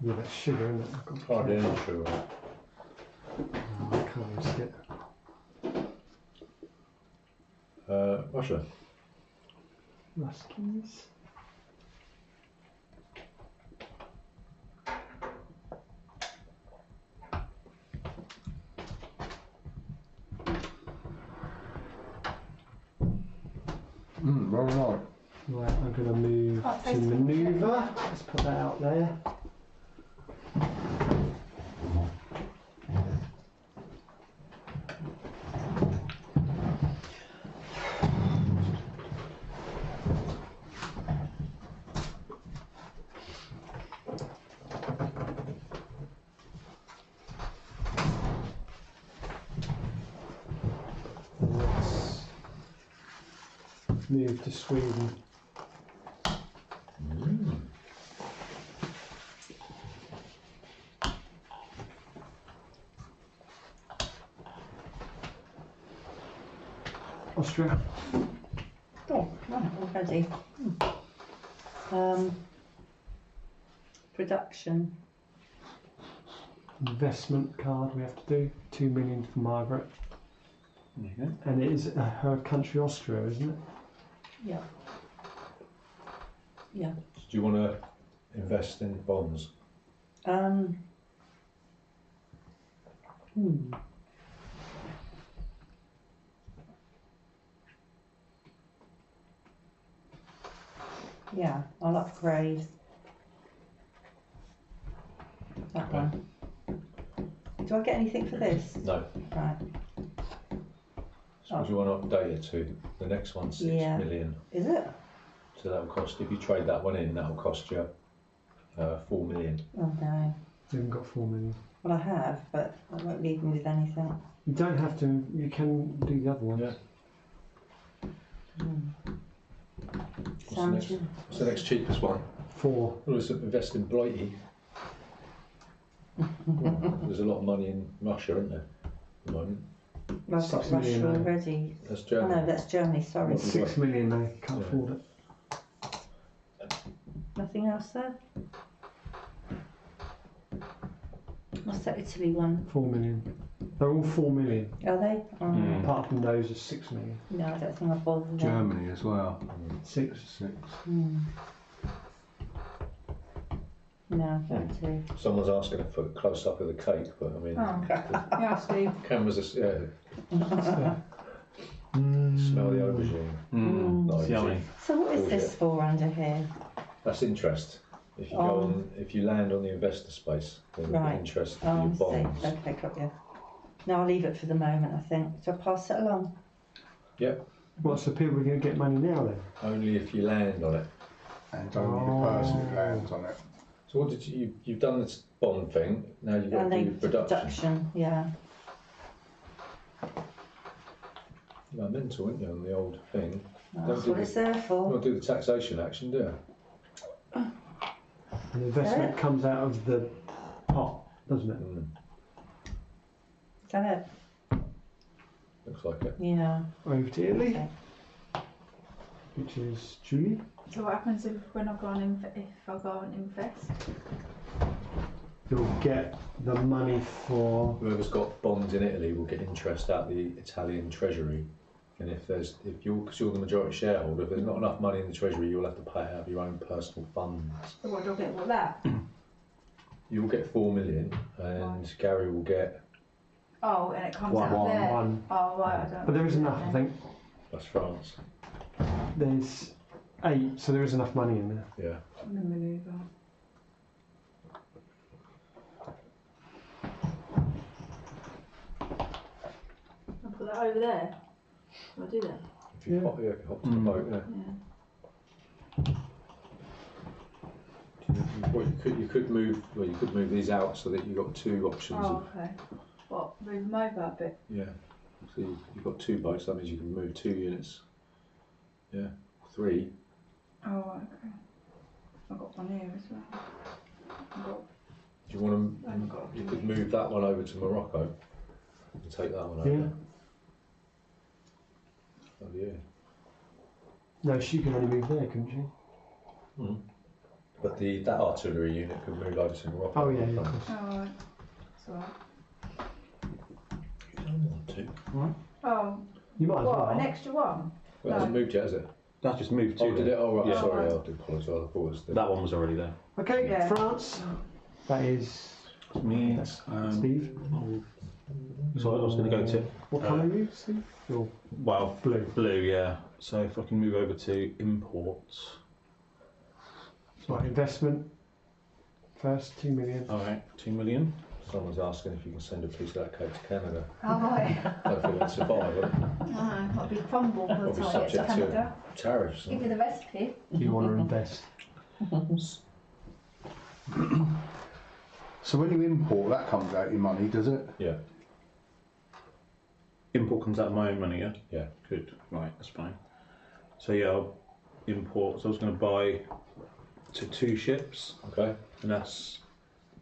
Yeah, that's sugar, isn't it? I've got Hardly any sugar. Oh, I can't risk it. Russia. Ruskies. Very nice. Right, I'm going to move Oh, to taste the manoeuvre. Let's put that out there. Let's move to Sweden. Austria. Oh, right, already. Production. Investment card we have to do. 2 million for Margaret. There you go. And it is her country, Austria, isn't it? Yeah. Yeah. Do you want to invest in bonds? Yeah, I'll upgrade that Okay. one. Do I get anything for this? No. Right. It's So do you want to update it to the next one, 6 Yeah. million? Is it? So that will cost, if you trade that one in, that will cost you 4 million. Oh no. You haven't got 4 million. Well, I have, but I won't leave them with anything. You don't have to. You can do the other ones. Yeah. Sandwich. What's the next cheapest one? 4. Well, it's invest in Blighty. There's a lot of money in Russia, isn't there, at the moment? Well, I've got 6 million, Russia though. already. That's Oh Germany. no, that's Germany, sorry. What- 6 million, they can't Yeah. afford it. Nothing else there? What's that Italy one? 4 million. They're all 4 million. Are they? Oh, Mm. Apart from those, are 6 million. no, I don't think I'll bother with that. Germany as well. 6. 6. Hmm. No, don't do. Someone's asking for a close up of the cake, but I mean, Oh. Yeah, Steve. cameras are, smell the aubergine. Mm. Not Yummy. aubergine. So what is Bullshit. this for under here? That's interest. If you go on, if you land on the investor space, then you get Right. interest for Oh, your I see. bonds. Okay, got you. No, I'll leave it for the moment, I think. So I'll pass it along. What, so people are going to get money now then? Only if you land on it. And only the person who lands on it. So what did you've done this bond thing, now you've got And to they do production. yeah. You're mental, aren't you, on the old thing? That's do what it's there You for. want to do the taxation action, do you? And the investment comes out of the pot, doesn't it? Is that it? Looks like it. Yeah. Over to Italy, Okay. which is Julie. So what happens if when I go and if I go and invest? You'll get the money for. Whoever's got bonds in Italy will get interest out the Italian treasury. And because you're the majority shareholder, if there's not enough money in the treasury, you'll have to pay out of your own personal funds. So what do I get with that? You'll get 4 million, and Gary will get. Oh, and it comes One. out there. One. Oh right, I don't. But there is enough, I think. That's France. There's 8, so there is enough money in there. Yeah. I'm gonna move on. I'll put that over there. Will I do that? If you Yeah. hop, hop to the boat, yeah. Yeah. Well, you could move. Well, you could move these out so that you've got 2 options. Oh, Of, okay. What? Move them over a bit. yeah. So you've got 2 boats. That means you can move 2 units. Yeah. 3. Oh, right, okay. I've got one here as well. I've got, Do you want I haven't got to? You could move that one over to Morocco and take that one over. Yeah. Oh yeah. No, she can only move there, couldn't she? But that artillery unit could move over to Morocco. Oh, yeah, of course. oh, right. That's alright. You don't want to. Oh, You might as what? well. An extra one? Well, it hasn't moved yet, has it? That's just moved to Oh, did it? Oh, right. Yeah. Sorry, I do apologise. I thought it was the... That one was already there. Okay, Yeah. France. That is Me, Steve. so I was going to go to, What colour are you, Steve? You're well, blue. blue, yeah. So if I can move over to imports. Right, investment. First, 2 million. All right, 2 million. Someone's asking if you can send a piece of that cake to Canada. Oh, right. Hopefully they'll survive, won't it? Oh, might be crumble by the Probably time I get to subject to Canada. tariffs. Give you the recipe. You want to invest. So when you import, that comes out your money, does it? Yeah. Import comes out of my own money, yeah? Yeah. Good, right, that's fine. So yeah, I'll import. So I was going to buy to 2 ships, Okay. and that's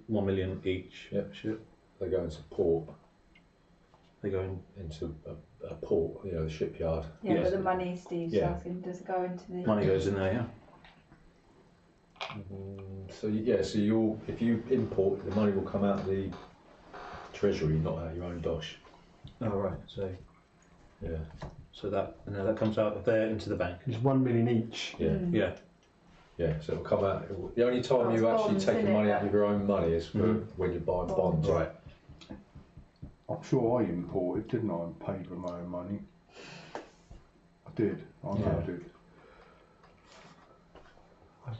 1 million each. Yep. Ship. They go into port, They go in. into a port, you know, the shipyard. Yeah, Yes. but the money Steve's Yeah. asking, does it go into the... Money goes in there, yeah. So yeah, so if you import, the money will come out of the treasury, not out of your own dosh. Oh right. So Yeah. that comes out of there into the bank. It's 1 million each. Yeah. Mm. Yeah. Yeah. So it'll come out. The only time Oh, it's you actually bonds, take the innit? money out of your own money is for when you buy bonds. Right. I'm sure I imported, didn't I, and paid with my own money. I did. I know Yeah. I did.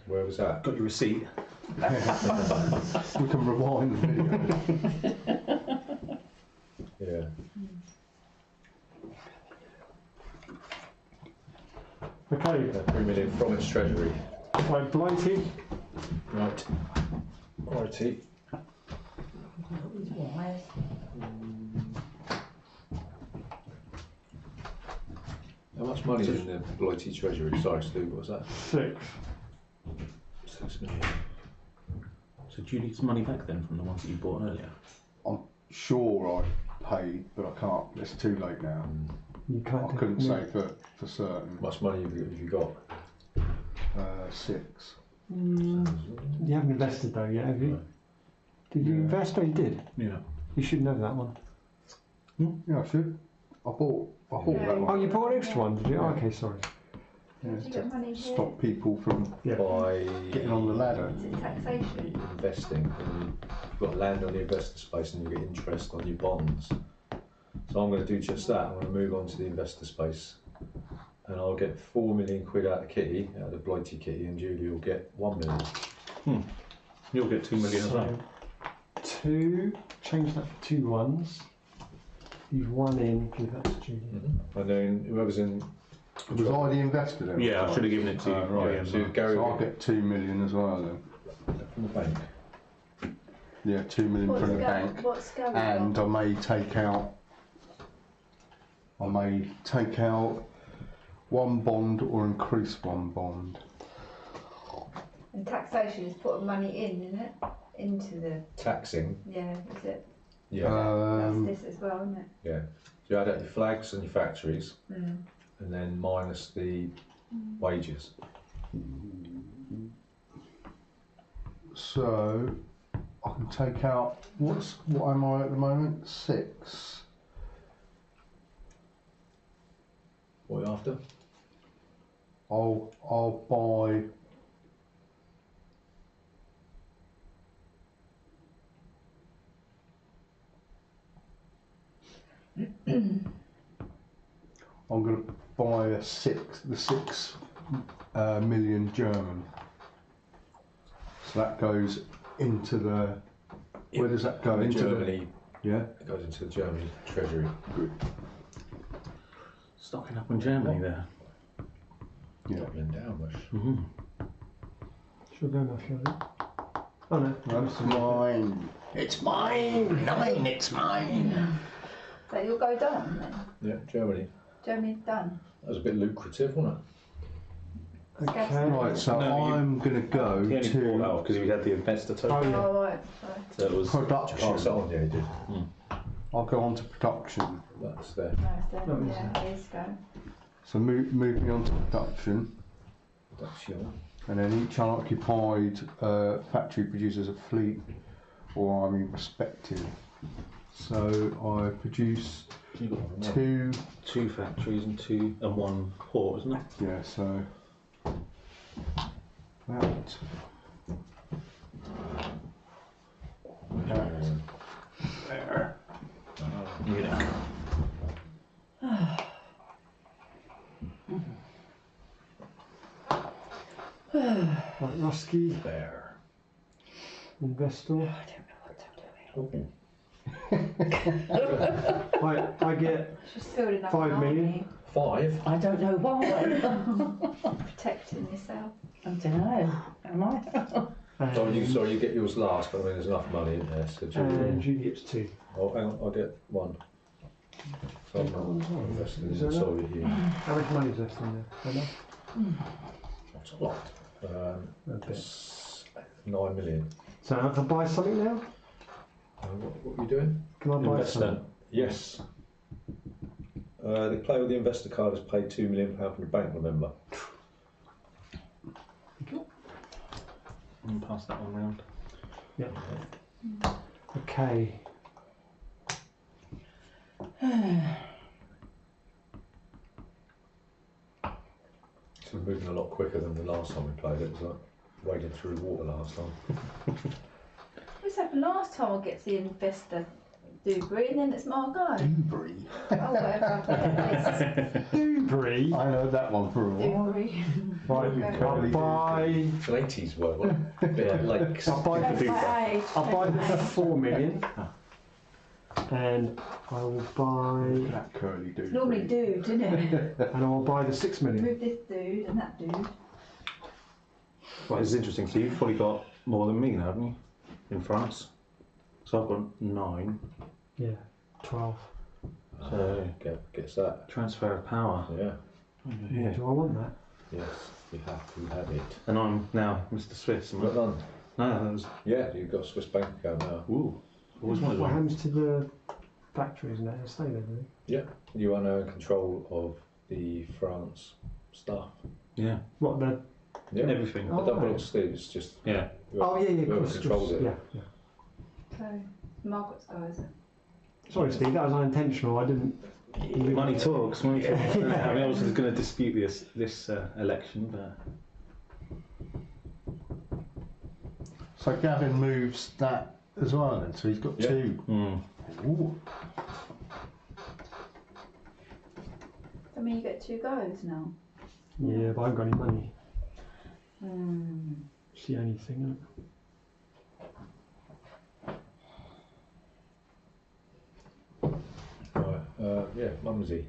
Where was that? Got your receipt. We can rewind the video. Yeah. million from its treasury. Right, Blighty. Right. Righty. These wires. How much money is in the Blighty treasury? Sorry, Stu, what was that? 6. 6 million. So do you need some money back then from the ones that you bought earlier? I'm sure I paid, but I can't. It's too late now. You can't. I couldn't say for certain. How much money have you got? 6. You haven't invested though yet, have you? Did you invest? Oh, you did. Yeah. You should know that one. Yeah, I should. I bought Yeah. that one. Oh, you bought an extra one, did you? Oh, okay, sorry. Yeah, Did you get money to here? stop people from Yeah. By getting on the ladder. Is it taxation? investing. And you've got land on the investor space and you get interest on your bonds. So I'm going to do just that. I'm going to move on to the investor space. And I'll get 4 million quid out of Kitty, out of the Blighty Kitty, and Julie will get 1 million. You'll get 2 million as well. So, 2, change that for 2 ones. Leave 1 in, give that to Julie. And then whoever's in. Was I the investor then? Yeah, I should have given it to you. Right, so Gary So will I'll get 2 million as well then. from the bank. Yeah, 2 million What's from the go- bank. What's going And on? I may take out 1 bond or increase 1 bond. And taxation is putting money in, isn't it? Into the, Taxing. yeah, is it? Yeah. That's this as well, isn't it? Yeah. So you add out your flags and your factories, Mm. and then minus the wages. So I can take out what am I at the moment? 6. What are you after? I'll buy I'm going to buy the 6 million German. So that goes into the. Where does that go? Into Germany. Yeah. It goes into the Germany treasury. Good. Stocking up on Germany there. Yeah. Doubling down much. Should go now, shall we? Oh no. That's mine. It's mine. Mine. It's mine. So you'll go done then? Yeah, Germany. Germany's done. That was a bit lucrative, wasn't Okay. Right. So No, I'm going to go He only bought to out because we had the investor Oh token. yeah. Oh, right. Sorry. So it was. it? production. Oh, so on, yeah, you did. I'll go on to production. That's there. No, it's done. That was Yeah, there you go. So moving on to production. That's your. And then each unoccupied factory produces a fleet or army respective. So I produce You got one. 2, 2 factories and 1 port, isn't it? yeah, so that. There. Yeah. Right, Rusky, There. investor. I don't know what I'm doing. Right, I get Just building up 5 an million. army, 5. I don't know why. protecting yourself. I don't know. Am I? Sorry, you get yours last, but I mean, there's enough money in there. So and Julie. Julie gets 2. Oh, hang on, I'll get 1. So I'm not investing Is in that sorry here. How much money is left in there? Enough? Not a lot. A bit. 9 million. So I can buy something now? What are you doing? Can I buy Investor. something? Yes. The player with the investor card has paid £2 million from the bank, remember? And pass that one round. Yeah. Okay. So we're moving a lot quicker than the last time we played it. It was like wading through water last time. What's happened last time? I get the investor Dewberry and then it's my go. Dewberry. Oh, whatever. Dewberry. I heard that one for a while. Dewberry. Right, I'll buy. It's an 80s word, wasn't it? A bit like lakes. I'll buy That's the. my age. I'll buy the That's my age. 4 million. And I will buy. That curly dude. It's normally dude, isn't it? And I will buy the 6 million. Move this dude and that dude. Well, it's interesting. So you've probably got more than me now, haven't you? In France. So I've got 9. Yeah, 12. So Gets that. transfer of power. Yeah. Yeah. Do I want that? Yes, you have to have it. And I'm now Mr. Swiss. You've got none. No, that was. Yeah, you've got a Swiss bank account now. Ooh. Always wanted What one. happens to the factories now? They stay there, do they? You are now in control of the France staff. Yeah. What, the... Yeah. Everything. It Oh, don't belong right. to Steve, it's just Yeah. Oh, yeah, of whoever course. controls it. Yeah, yeah. So, Margaret's guys. Sorry, Steve, that was unintentional. I didn't... Money talks. Money talks. I mean, I was going to dispute this election, but So Gavin moves that as well then, so he's got Yeah. 2. Ooh. I mean, you get 2 goes now. Yeah, but I haven't got any money. Hmm. It's the only thing, isn't it? Right, yeah, Mumsy.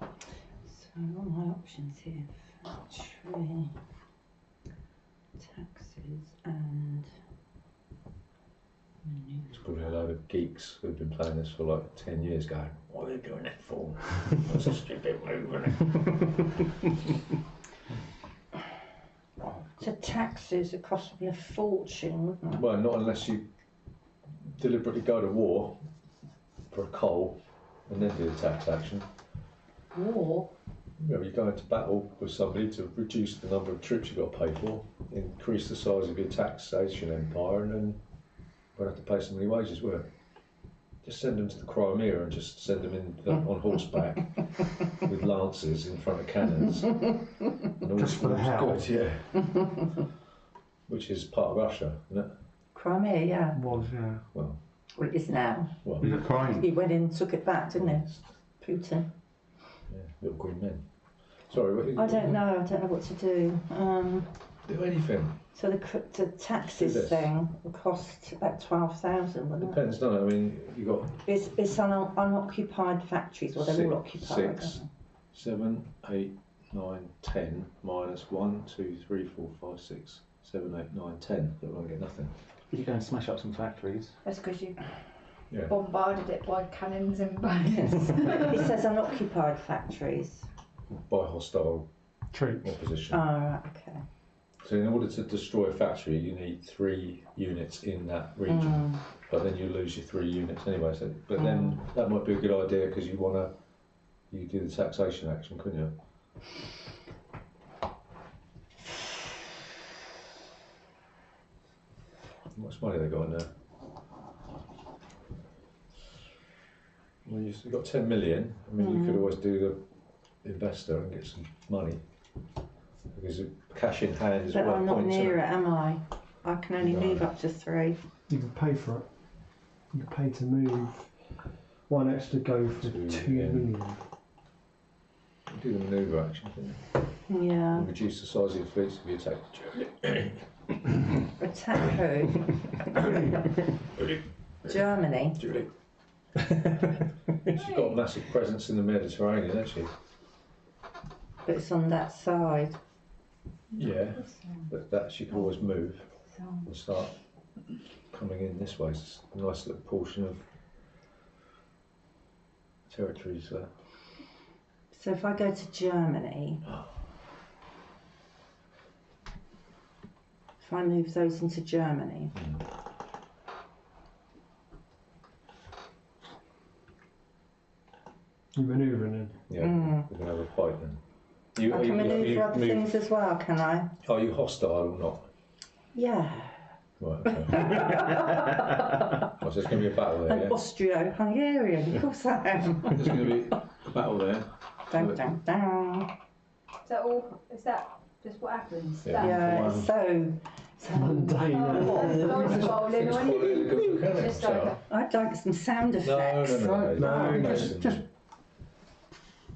So what are my options here? Factory, taxes and It's probably a load of geeks who've been playing this for like 10 years going, what are they doing that for? That's a stupid move, isn't it? so taxes would cost me a fortune, wouldn't it? Well, not unless you deliberately go to war for a coal and then do the taxation. War? You know, you go into battle with somebody to reduce the number of troops you've got to pay for, increase the size of your taxation empire, and then you won't have to pay so many wages, will it? Just send them to the Crimea and just send them in on horseback with lances in front of cannons. And all Just for the all's hell. good, yeah. Which is part of Russia, isn't it? Crimea, yeah. Was, yeah. Well, Well, it is now. well, Is it crime? He went in, took it back, didn't he? Putin. yeah, little green men. Sorry, I don't know what to do. Do anything. So the taxes Do this. thing will cost about 12,000, wouldn't it? Depends, doesn't it? I mean, you got It's unoccupied factories, well they're all occupied. 6, 7, 8, 9, 10 minus 1, 2, 3, 4, 5, 6, 7, 8, 9, 10. You're going to get nothing. you go and smash up some factories. That's because you Yeah. bombarded it by cannons and Yes. bombs. It says unoccupied factories. By hostile Troops. opposition. Oh, right, okay. So in order to destroy a factory, you need 3 units in that region. But then you lose your 3 units anyway. So, but then that might be a good idea because you do the taxation action, couldn't you? How much money they got in there? Well, you've got 10 million. I mean, you could always do the investor and get some money. Because cash in hand is But worth I'm not points, near isn't it, am I? I can only No. move up to 3. You can pay for it. You can pay to move. One extra go for 2 2 million. million. Do the manoeuvre action, couldn't you? Yeah. And reduce the size of your fleets if you attack Germany. Attack who? Germany. Julie. She's got a massive presence in the Mediterranean, hasn't she? But it's on that side. Yeah, but that she can always move and start coming in this way. It's a nice little portion of territories there. So if I go to Germany, if I move those into Germany, You're manoeuvring in. Yeah, we're going to have a fight then. You, I can manoeuvre other things as well, can I? Are you hostile or not? Yeah. Right, okay. Oh, so there's going to be a battle there, And yeah? Austro-Hungarian, of course I am. There's going to be a battle there. Dun, dun, dun. Is that all? Is that just what happens? Yeah. That- Yeah, it's so Mundane. Oh, dodge bowling It's or quite anything? a good mechanic, Just so- like a- I'd like some sound No, effects. No, just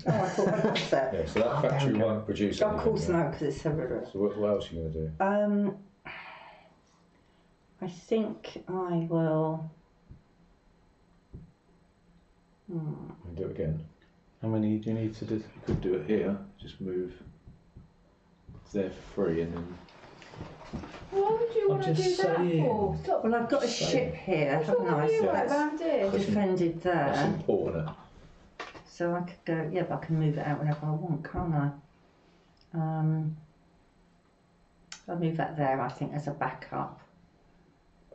Oh, I thought I'd have that. Yeah, so that factory won't produce Of anything. course yeah. no, because it's so rural. So what else are you going to do? I think I will. You do it again. How many do you need to do? You could do it here, just move. It's there for free and then. Why would you I'm want to do just that saying. for? Stop. Well, I've got a Same. ship here, What's haven't wrong I? with you So right that's round here? defended That's there. important. So I could go, yeah, but I can move it out whenever I want, can't I? I'll move that there, I think, as a backup.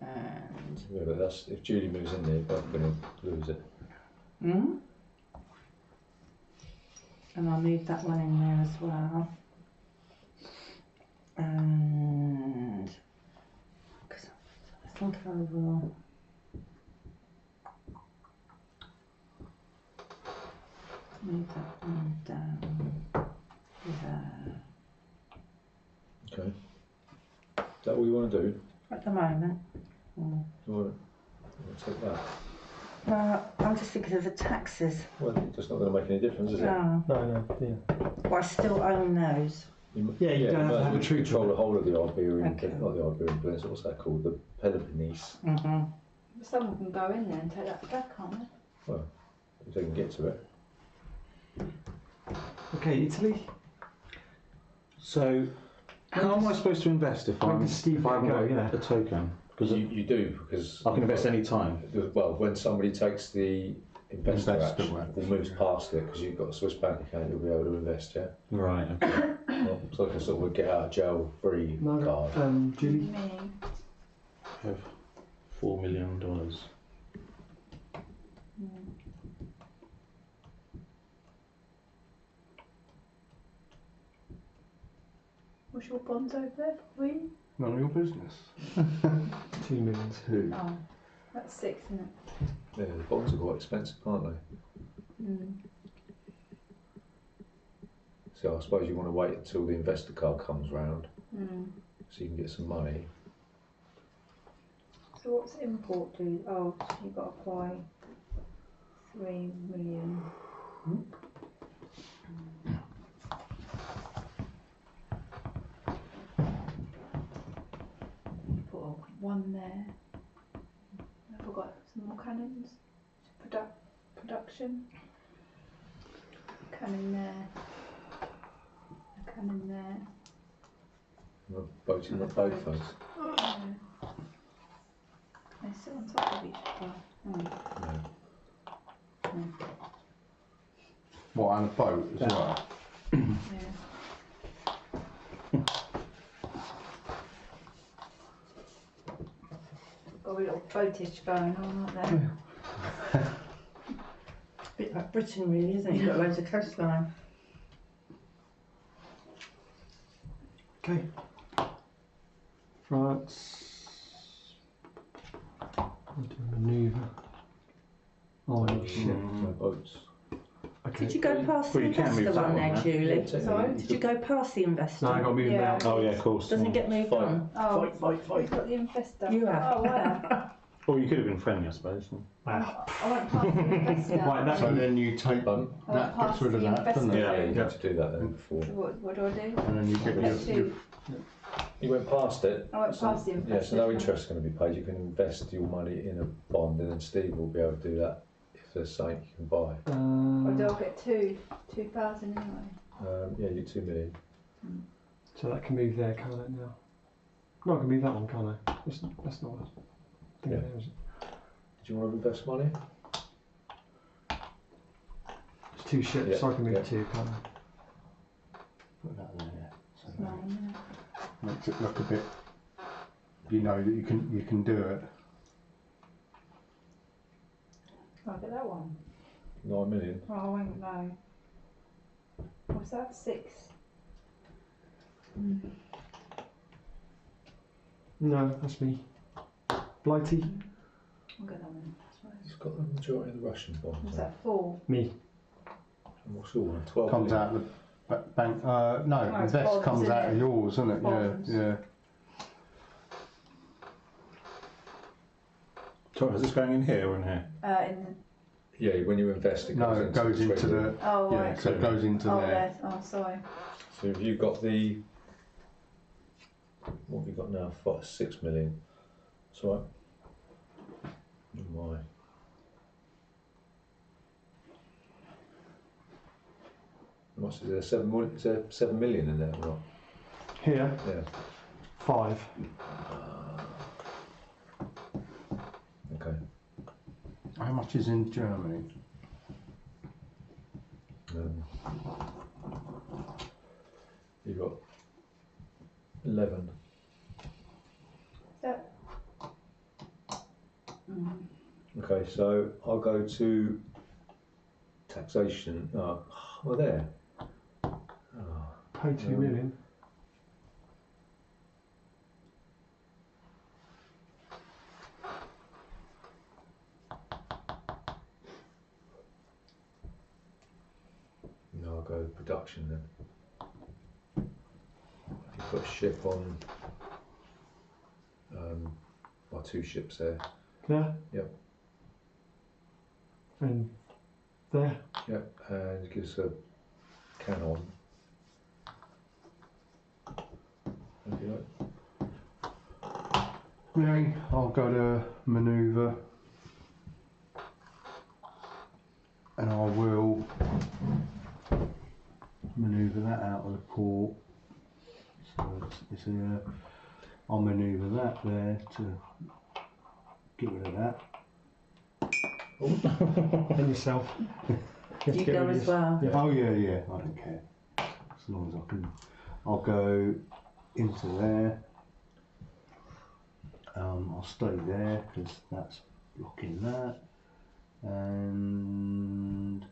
And Yeah, but that's if Julie moves in there, you're going to lose it. and I'll move that one in there as well. And because I think I will. Move that one down there. Okay. Is that all you want to do? At the moment. You want to take that? Well, I'm just thinking of the taxes. Well, it's not going to make any difference, is it? Oh, No, yeah. well, I still own those. Yeah, you don't have to have a true control the whole of the Iberian, Okay. not the Iberian Peninsula, what's that called? The Peloponnese. Someone can go in there and take that back, can't they? Well, if they can get to it. Okay, Italy. So, how am I supposed to invest if when I'm does Steve if I haven't go, got yeah. a token? Because You do, because I can invest any time. well, when somebody takes the investor Investor action action, or moves past it, because you've got a Swiss bank account, you'll be able to invest, yeah? Right. Okay. Well, it's like a sort of a get out of jail free No, card. Julie. Me. I have $4 million. What's your bonds over there for you? None of your business. 2 million. 2. Oh, that's 6, isn't it? Yeah, the bonds are quite expensive, aren't they? So I suppose you want to wait until the investor card comes round so you can get some money. So what's import do? Oh, so you've got to apply 3 million. Put a 1 there. I forgot some more cannons. Production. Cannon there. A cannon there. Both in the And boat the boat. funds. Yeah. They sit on top of each other. No. What, and a boat as well? Yeah. Got a little boatish going on, aren't there? A bit like Britain, really, isn't it? You've got loads of coastline. Okay. France. Manoeuvre. Oh, I need shit. No boats. Okay. Did you go past Well, the you can investor move that one one, there, yeah. Julie? Sorry? Did you go past the investor? No, I got to move Yeah. now. Oh yeah, of course. Doesn't it get moved Fight. on? Oh, Fight. you've got the investor. You have. Oh, wow. Or you could have been friendly, I suppose. Wow. I went past the investor. Right, that So then you take Fun. that, gets rid of that, doesn't Yeah. it? Yeah, you have to do that then before. What do I do? And then you get Let's your do. You went past it. I went past the investor. Yeah, so no interest is going to be paid. You can invest your money in a bond, and then Steve will be able to do that if there's something you can buy. Or do I get 2,000 anyway? Yeah, you 2 million. So that can move there, can't it now? No, I can move that one, can't I? That's not a thing Yeah. there, is it? Do you want to invest money? It's 2 ships, Yeah, so I can move yeah. 2, can't I? Put that there. So No, that no. makes it look a bit. You know that you can do it. Can I get that one? 9 million. Oh, I won't know. What's that? 6? No, that's me. Blighty, I'll get that one. I suppose. It's got the majority of the Russian bonds. What's on. that? 4? me. And what's your one? 12 Comes million. out the bank. No, No, it's invest bonds, comes isn't out it? of yours, isn't it? Bonds. Yeah. So is this going in here or in here? In Yeah, when you invest, it No, goes it goes into treasury. the. the. Oh, Yeah, right. so it goes into Oh, there. there. Oh, sorry. So have you got the? What have you got now? 6 million. That's all right. Why? What's there? 7 million? Is there 7 million in there or not? Here, Yeah. 5. Okay. How much is in Germany? You've got 11. So, Okay, so I'll go to taxation. Oh, well, there. Pay 2 million. No, I'll go production then. If you put a ship on, well, 2 ships there. Yeah? Yep. And there? Yep, and it gives a cannon. If you like. Yeah, I'll go to manoeuvre. And I will manoeuvre that out of the port. So it's I'll manoeuvre that there to get rid of that. And yourself. You go as well. Yeah. Oh yeah, I don't care. As long as I can. I'll go into there. I'll stay there because that's blocking that. And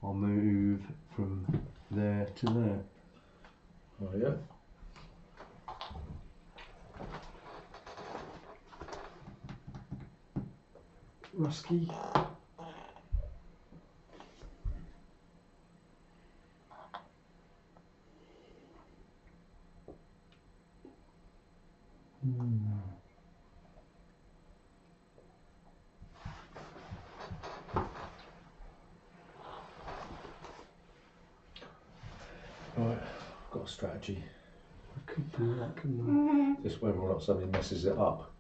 I'll move from there to there. Oh, yeah. Rusky. Right, got a strategy. I could do that, couldn't I? Just whether or not somebody messes it up.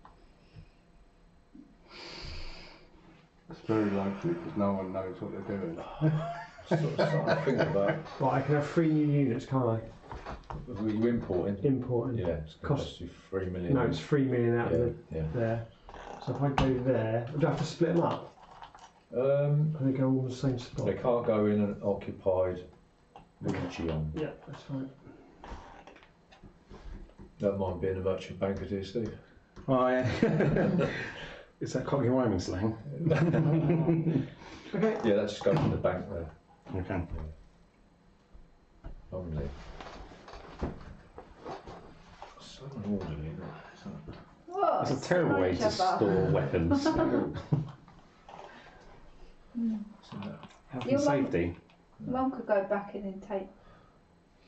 It's very likely because no one knows what they're doing. Sort of starting to think about Right, I can have 3 new units, can't I? were you importing? Importing. Yeah, it's going to Cost- cost you 3 million. No, it's 3 million out yeah, of yeah. there. So if I go there, do I have to split them up? Can they go all in the same spot? They can't go in an occupied region. Yeah, that's fine. Don't mind being a merchant banker, do you, Steve? Oh, yeah. Is that Cockney rhyming slang? Okay. Yeah, that just goes in the bank there. Okay. Only. So unorderly, isn't it? what? It's a terrible way to store weapons. Health and Your mum- safety. Mum could go back in and take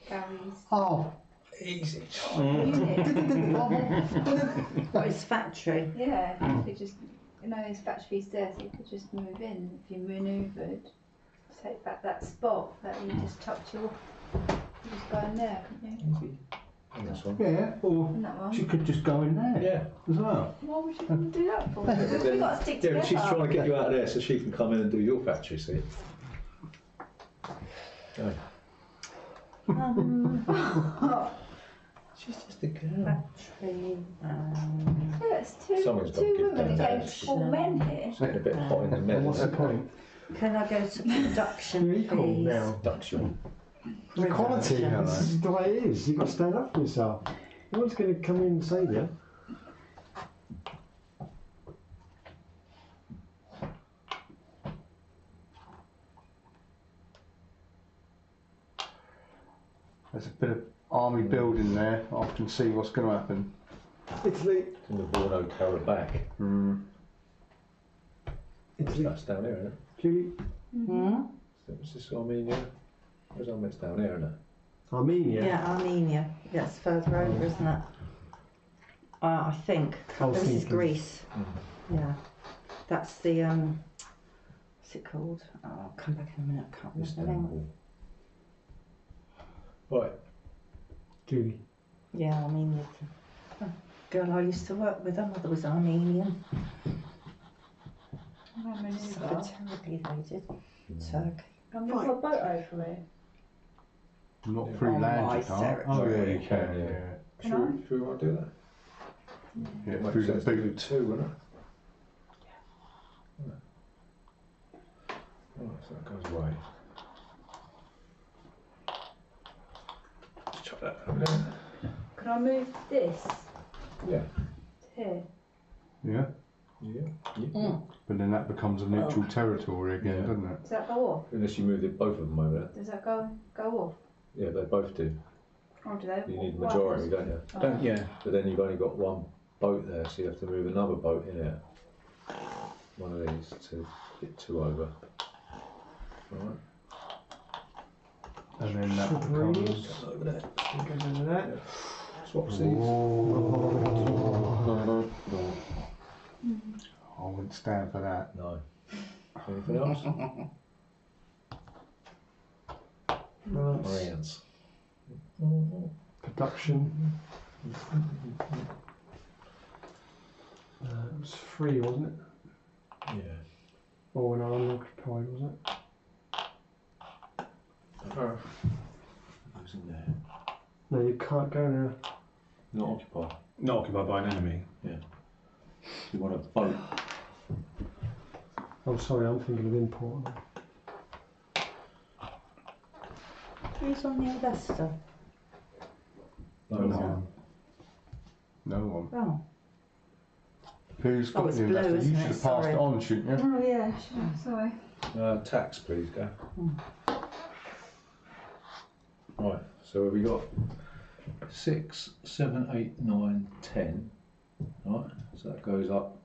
Gary's Oh, Easy. unit. What is factory? Yeah, you could just, his factory's there, so you could just move in if you manoeuvred. Take back that spot that you just tucked you off. You just go in there, couldn't you? Easy. And this one. yeah, or In that one. she could just go in there Yeah. as well. Why would you want to do that for? but We've then- got to stick Yeah, together. but she's trying to get you out of there so she can come in and do your factory, see? Go. She's just a girl. Factory. Yeah, it's Someone's got to two give women them against 4 men here. It's getting a bit hot in the middle. What's the point? Can I go to production, You're equal please? now. Production. Equality, this is the way it is. You've got to stand up for yourself. No one's going to come in and save you. There's a bit of army building there. I can see what's going to happen. Italy. It's in the Borno Karabakh. Italy. That's down here, isn't it? Julie. Hmm? Is this Armenia? Where's Armenia? It's down here, isn't it? Armenia. Yeah, Armenia. Yeah, it's further over, isn't it? I think. I was This is thinking. Greece. Yeah. That's the, what's it called? Oh, I'll come back in a minute. I can't remember the name. Istanbul. Right. Julie. Yeah, Armenia. The girl I used to work with, her mother was Armenian. Manoeuvre. Suffered terribly, they did. Turkey. Can we put a boat over it? Not Yeah. through On land my you can't. territory. Oh yeah, you Yeah, can. yeah. Yeah. Can Should we want to do that? Yeah, It makes through the sense to do boot. two, wouldn't it? Oh, so that goes away. Just chuck that over there. Can I move this Yeah. to here? Yeah. Yeah. Mm. But then that becomes a neutral territory again, Yeah. doesn't it? Does that go off? Unless you move both of them over there. Does that go off? Yeah, they both do. Or do they? You need Why? majority, don't you? Oh. Yeah. But then you've only got one boat there, so you have to move another boat in here. One of these to get two over. Alright. And then that Submarines. becomes. Over there. It goes over there. Swap seats. Oh, I wouldn't stand for that. No. Anything else? France. Marines. Production. It was free, wasn't it? Yeah. Or when unoccupied, wasn't it? Who's in there? No, you can't go now. Not occupied. Not occupied by an enemy. You want a boat? Oh, sorry, I'm thinking of import. Who's on the investor? No. one. No one. Oh. Who's got it's the blue, investor? isn't You it? should have passed Sorry. it on, shouldn't you? Oh yeah, sorry. Tax, please, go. Right, so have we got 6, 7, 8, 9, 10. Right, so that goes up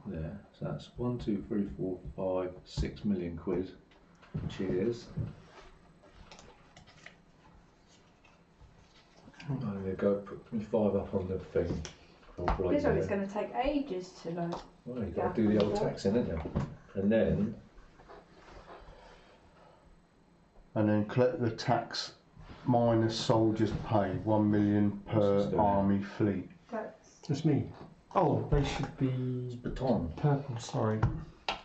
there. So that's 1, 2, 3, 4, 5, 6 million quid. Cheers. I'm going to go put me 5 up on the thing. This one is going to take ages to load. Well, you've got to do the old taxing, haven't you? And then, And then collect the tax minus soldiers' pay, 1 million What's per this doing? army fleet. That's Just me. Oh, they should be baton. purple, sorry. I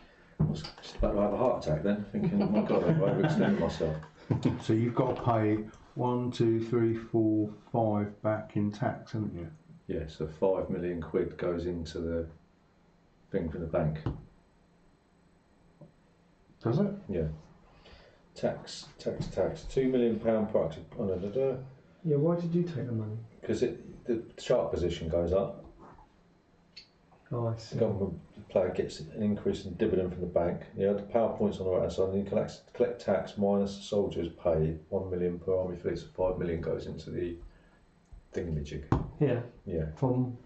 was just about to have a heart attack then, thinking, oh my god, I've overextended myself. So you've got to pay 1, 2, 3, 4, 5 back in tax, haven't you? Yeah, so 5 million quid goes into the thing from the bank. Does it? Yeah. Tax. 2 million pound product. Oh, no. Yeah, why did you take the money? Because the chart position goes up. Oh, I The see. government player gets an increase in dividend from the bank. You know, the PowerPoint's on the right hand side. And you collect tax minus soldiers pay 1 million per army fleet. So 5 million goes into the thingamajig. Yeah, Yeah, from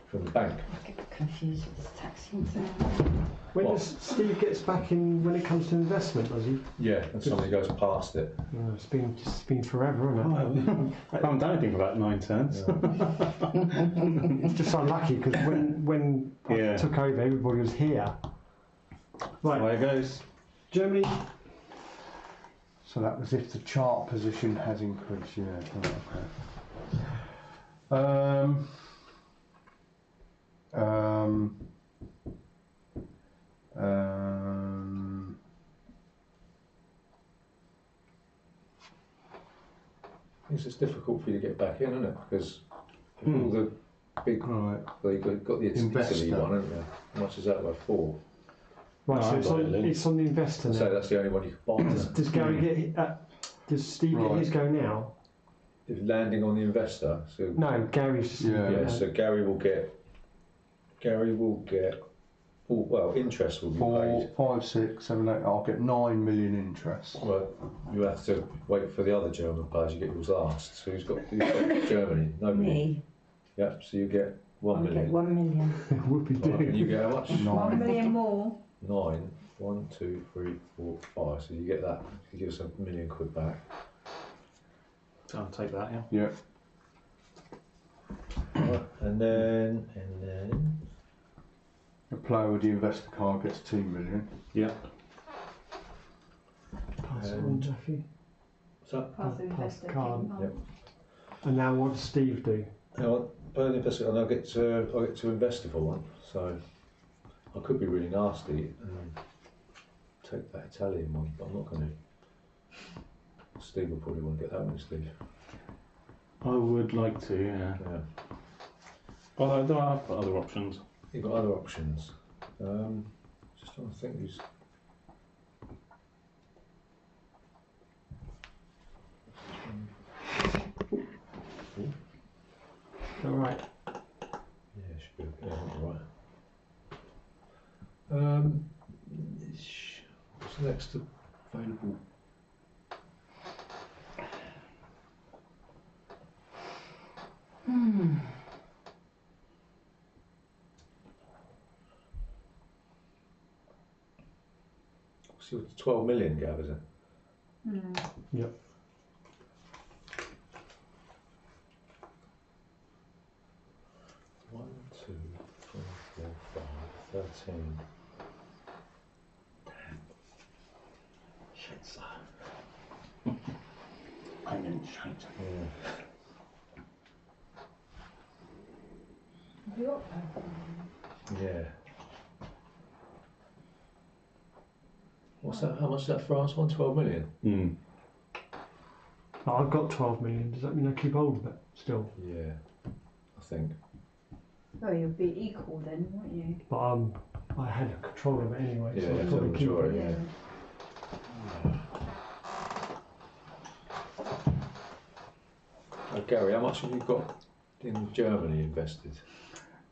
from the bank. I get confused with this taxing thing. when What? does Steve gets back in when it comes to investment? Does he? Yeah, and somebody goes past it. Oh, it's been forever, isn't I haven't done anything for about 9 turns. it? It's just unlucky because when I Yeah. took over, everybody was here. Right, There it goes. Germany. So that was if the chart position has increased, yeah. Right, okay. It's just difficult for you to get back in, isn't it? Because all the big, Right. well, you've got the Italy Investor. one, haven't you? How much is that worth? 4. Right, No, so I've it's got it, on, Lynn. it's on the investor So now. that's the only one you can buy. Does Gary get? Does Steve get Right. his go now? If landing on the investor, so No, Gary's just. Yeah. yeah, so Gary will get. Well, interest will be 4, paid. 5, 6, 7, 8. I'll get 9 million interest. Well, you have to wait for the other German players. You get yours last. So who's got Germany? Nobody. Me. Yep. So you get 1 I get million. 1 million. Whoopie Right, and do. you get how much? 1 million more. 9. 1, 2, 3, 4, 5. So you get that. You give us £1 million back. I'll take that, yeah. Yeah. Right, and then The player with the investor card gets 2 million. Yeah. Pass it on, Jeffy. so Pass the Pass investor. the card. keep Yep. And now what does Steve do? hang on, per the investor, and I get to invest for one. So I could be really nasty and take that Italian one, but I'm not going to. Steve will probably want to get that one, Steve. I would like to, yeah. Yeah. But I've got other options. You've got other options. Just trying to think who's. Alright. Yeah, should be. Yeah, all right. What's next available? See, what's 12 million, Gav, is it? Yep. One, two, three, four, five, 13. Shit, sir. I'm in shite. Yeah. Have you got purple? Yeah. What's that? How much is that France one? 12 million? Mm. Oh, I've got 12 million. Does that mean I keep hold of it still? Yeah, I think. Oh, you'll be equal then, won't you? But I had control of it anyway, Yeah, so I'll yeah, probably keep sure, it. yeah. Gary, how much have you got in Germany invested?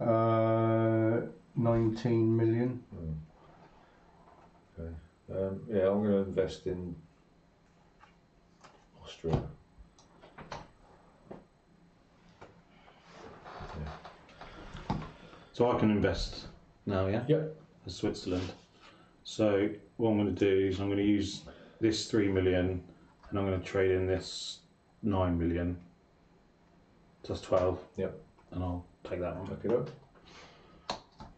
19 million. Okay. Yeah, I'm going to invest in Austria. So I can invest now, yeah? Yep. For Switzerland. So what I'm going to do is I'm going to use this 3 million and I'm going to trade in this 9 million. So that's 12. Yep. And I'll take that one. Look it up.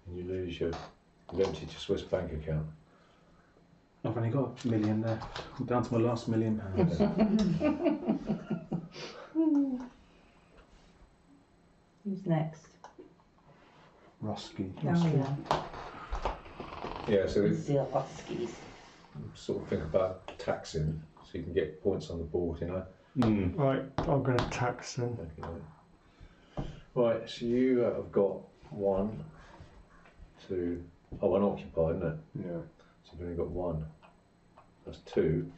And you lose you've emptied your Swiss bank account. I've only got a million left. I'm down to my last £1 million. Who's next? Rusky. Oh yeah. Yeah, so we Zilowski's. sort of think about taxing so you can get points on the board, you know. Mm. Right, I'm going to tax then. Right, so you have got 1, 2, oh, unoccupied, isn't it? Yeah. So you've only got 1. That's 2,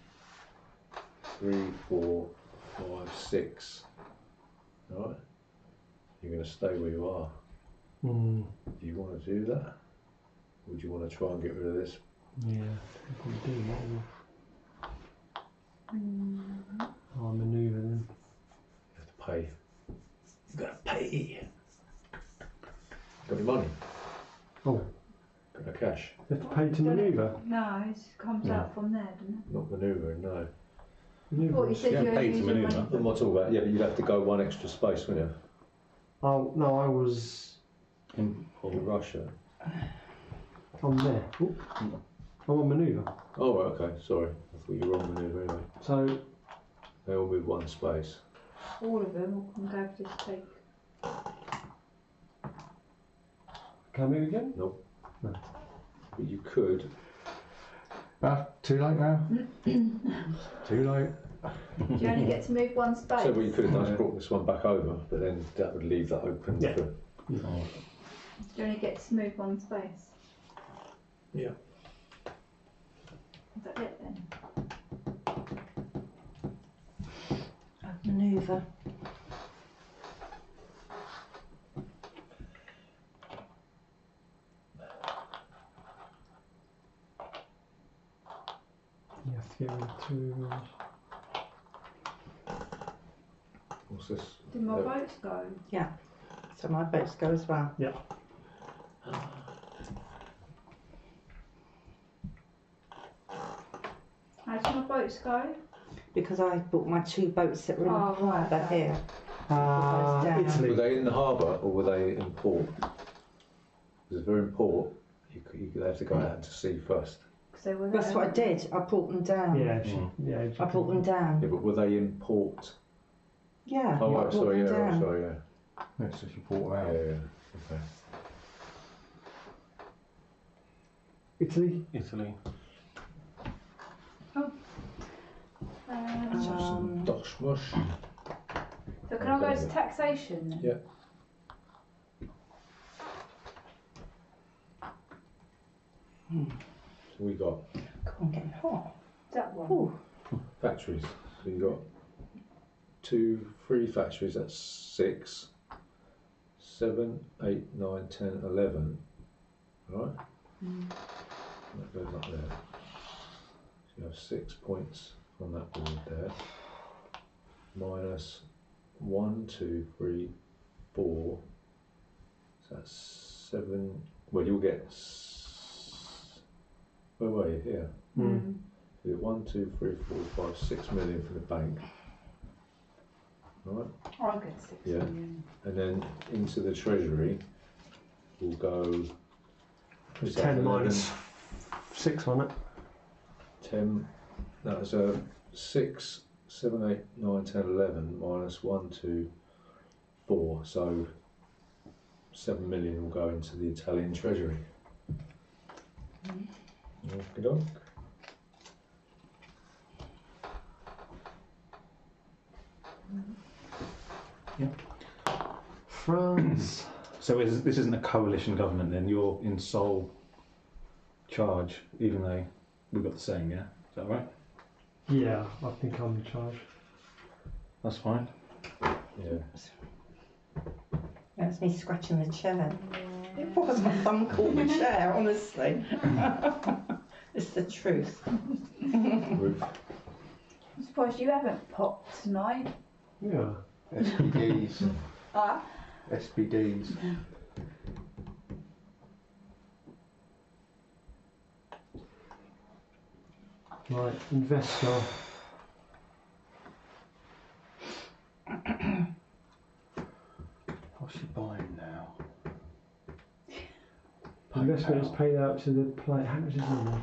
3, 4, 5, 6. Alright? You're going to stay where you are. Mm, Do you want to do that? Would you want to try and get rid of this? yeah, I think we do. I'll manoeuvre then. You have to pay. You've got to pay. Got any money? Oh, Got no cash? you have to pay to manoeuvre? No, it comes out from there, doesn't it? Not manoeuvring, no. I thought you Manoeuvre. said Yeah, you were pay to using manoeuvre. money. What am I talking about? Yeah, but you'd have to go one extra space, wouldn't Oh, no, I was you? In Russia. on there. Oh, I'm on manoeuvre. Oh, right, okay, sorry. I thought you were on manoeuvre anyway. So, They all move one space. All of them, or can go for this take? can I move again? Nope. No. But you could. Too late now. Too late. Do you only get to move one space? So what you could have done is brought this one back over, but then that would leave that open Yeah. for. Do you only get to move one space? Yeah. Is that it then? Manoeuvre. You have to get rid of 2 euros. What's this? Did my No. votes go? So my votes go as well. How did my votes go? Because I bought my 2 boats that were in the Oh, right, harbour okay. here. Italy. Were they in the harbour or were they in port? Because if they're in port, they have to go out to sea first. 'Cause they were That's there. what I did. I brought them down. Yeah, yeah. I brought them down. Yeah, but were they in port? Yeah. Oh, I right, brought sorry, them yeah, down. right, sorry, yeah. That's just report Yeah, out. yeah, okay. Italy. Italy. some dosh mush. So can I go to taxation then? Yeah. So we got God, I'm getting hot. That one. Ooh. factories. So you got 3 factories. That's 6, 7, 8, 9, 10, 11. Right. That goes up there. So you have 6 points on that board there. Minus 1, 2, 3, 4. So that's 7. Well, you'll get. Where were you? Here. Mm. So you get 1, 2, 3, 4, 5, 6 million from the bank. Right. I'll get 6 Yeah. million. And then into the treasury will go. There's 10 minus 6 on it. 10. No, it's a 6, 7, 8, 9, 10, 11 minus 1, 2, 4. So 7 million will go into the Italian treasury. Good on. France. So this isn't a coalition government then? You're in sole charge, even though we've got the same, yeah? Is that right? Yeah, I think I'm in charge. That's fine. Yeah. That's me scratching the chair. It was my thumb caught the chair, honestly. It's the truth. Roof. I'm surprised you haven't popped tonight. Yeah. SPDs. Ah. SPDs. Right, investor. What's she buying now? Investment is paid out to the player. How much is in there?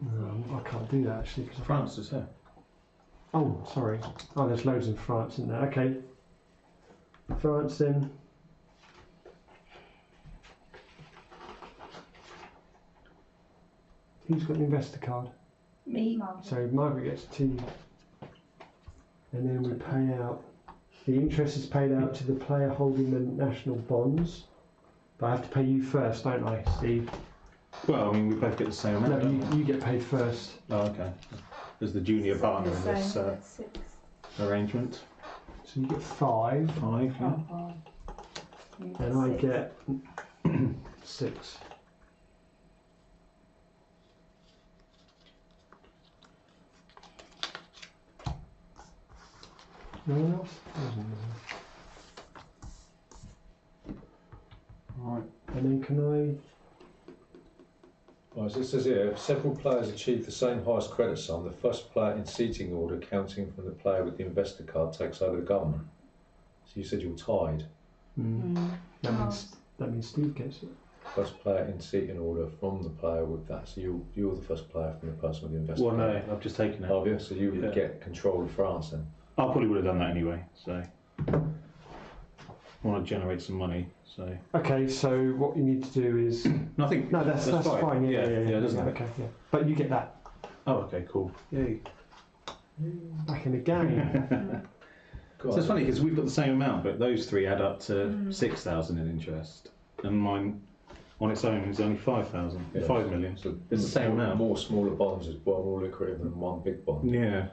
No, I can't do that actually. Cause France is here. Oh, sorry. Oh, there's loads in France in there. Okay. France then. Who's got the investor card? Me. So Margaret gets 2. And then we pay out. The interest is paid out to the player holding the national bonds. But I have to pay you first, don't I, Steve? Well, I mean, we both get the same amount. No, don't we? you get paid first. Oh, okay. As the junior partner in this That's 6. arrangement. So you get 5. 5, yeah. Oh, you And I 6. get 6. No one else? Right. And then can Right, so it says here, if several players achieve the same highest credit sum, the first player in seating order, counting from the player with the investor card, takes over the government. So you said you're tied. That means Steve gets it. First player in seating order from the player with that. So you're the first player from the person with the investor Well, no, card. I've just taken it. Oh, yeah, so you would Yeah. get control of France then. I probably would have done that anyway, so. I want to generate some money, so. Okay, so what you need to do is Nothing. no, that's fine. Yeah, doesn't it? Okay, yeah. But you get that Oh, okay, cool. Yay. back in the game. Go So it's on. funny because we've got the same amount, but those 3 add up to 6,000 in interest, and mine on its own is only 5,000, Yeah. 5 million. So It's the same amount. More smaller bonds is well more lucrative than one big bond. Yeah.